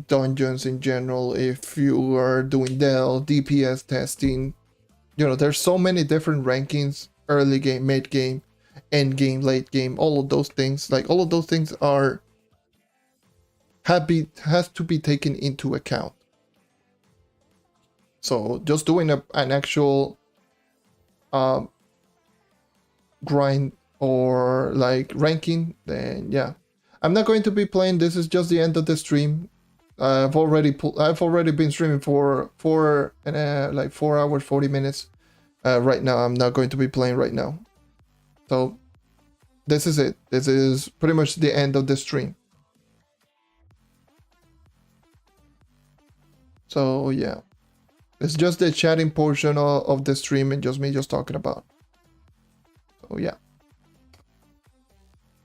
dungeons in general, if you are doing Dell, DPS testing, you know, there's so many different rankings, early game, mid game, end game, late game, all of those things. Like, all of those things has to be taken into account. So just doing an actual grind or like ranking, then yeah, I'm not going to be playing. This is just the end of the stream. I've already been streaming for 4 hours 40 minutes. Right now I'm not going to be playing right now. So this is it. This is pretty much the end of the stream. So yeah, it's just the chatting portion of the stream and just me just talking about. So yeah.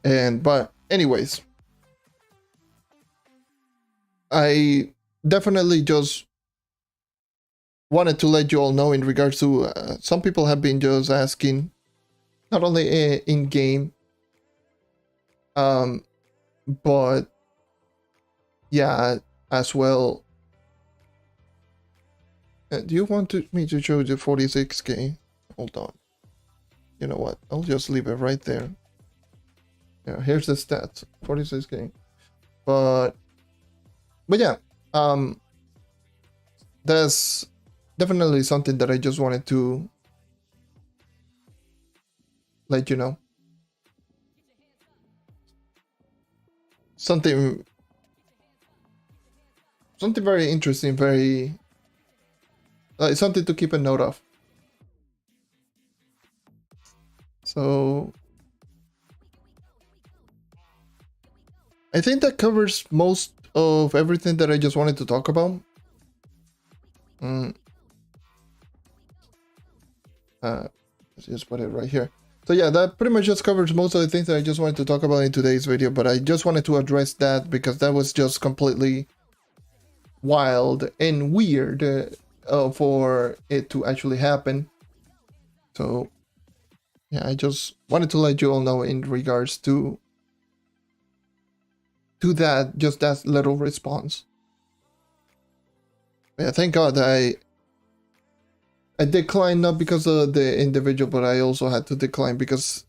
But anyways, I definitely just wanted to let you all know in regards to some people have been just asking, not only in game, but yeah, as well. Do you want me to show you 46k? Hold on. You know what? I'll just leave it right there. Yeah, here's the stats, 46k. But yeah, that's definitely something that I just wanted to let you know. Something very interesting, very something to keep a note of. So I think that covers most of everything that I just wanted to talk about. Let's just put it right here. So yeah, that pretty much just covers most of the things that I just wanted to talk about in today's video, but I just wanted to address that because that was just completely wild and weird for it to actually happen. So yeah, I just wanted to let you all know in regards to that, just that little response. Yeah, thank God I declined, not because of the individual, but I also had to decline because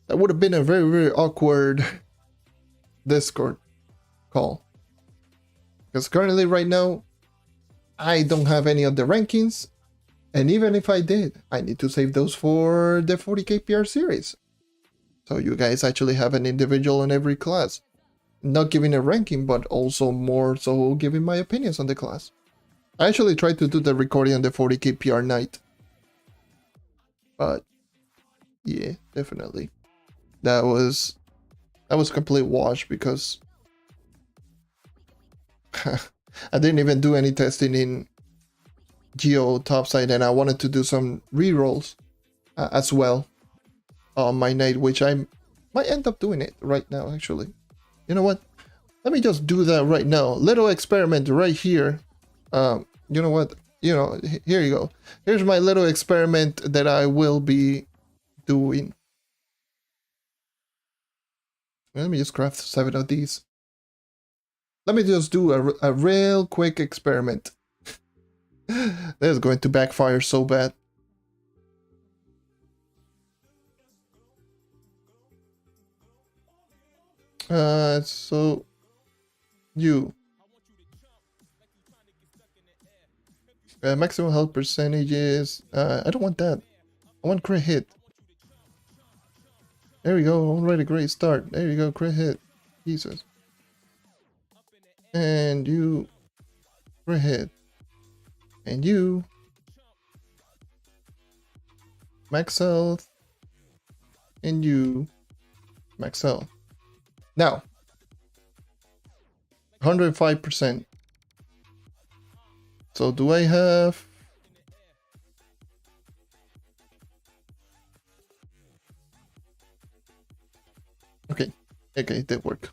that would have been a very, very awkward Discord call. Because currently, right now, I don't have any of the rankings. And even if I did, I need to save those for the 40k PR series. So you guys actually have an individual in every class. Not giving a ranking, but also more so giving my opinions on the class. I actually tried to do the recording on the 40k PR night. But yeah, definitely. That was complete wash because I didn't even do any testing in Geo topside, and I wanted to do some rerolls as well on my night, which I might end up doing it right now actually. You know what? Let me just do that right now. Little experiment right here. You know what? You know, here you go. Here's my little experiment that I will be doing. Let me just craft 7 of these. Let me just do a real quick experiment. This is going to backfire so bad. So you maximum health percentages. I don't want that. I want crit hit. There we go. Already great start. There you go. Crit hit. Jesus. And you crit hit. And you max health. And you max health. Now 105%. So do I have... Okay, it did work.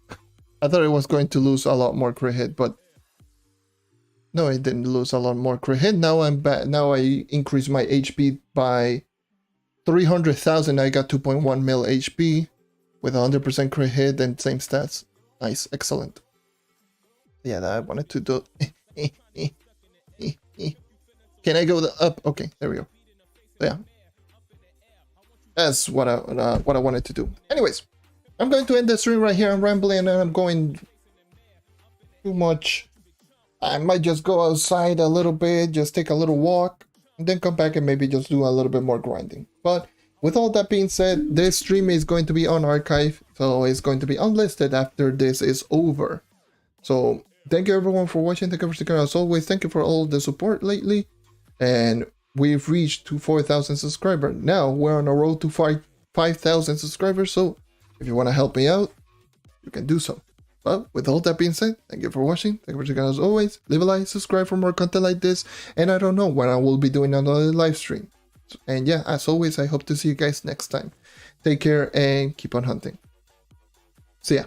I thought it was going to lose a lot more crit hit, but no, it didn't lose a lot more crit hit. Now I'm back. Now I increased my HP by 300,000. I got 2.1 mil HP with 100% crit hit and same stats. Nice, excellent. Yeah, that I wanted to do. Can I go up? Okay, there we go. So yeah, that's what I wanted to do. Anyways, I'm going to end the stream right here. I'm rambling and I'm going too much. I might just go outside a little bit, just take a little walk, and then come back and maybe just do a little bit more grinding. But with all that being said, this stream is going to be unarchived, so it's going to be unlisted after this is over. So thank you everyone for watching. Thank you for sticking around as always. Thank you for all the support lately. And we've reached to 4,000 subscribers. Now we're on a road to 5,000 subscribers. So if you want to help me out, you can do so. But with all that being said, thank you for watching. Thank you for sticking around as always. Leave a like, subscribe for more content like this. And I don't know when I will be doing another live stream. And yeah, as always, I hope to see you guys next time. Take care and keep on hunting. See ya.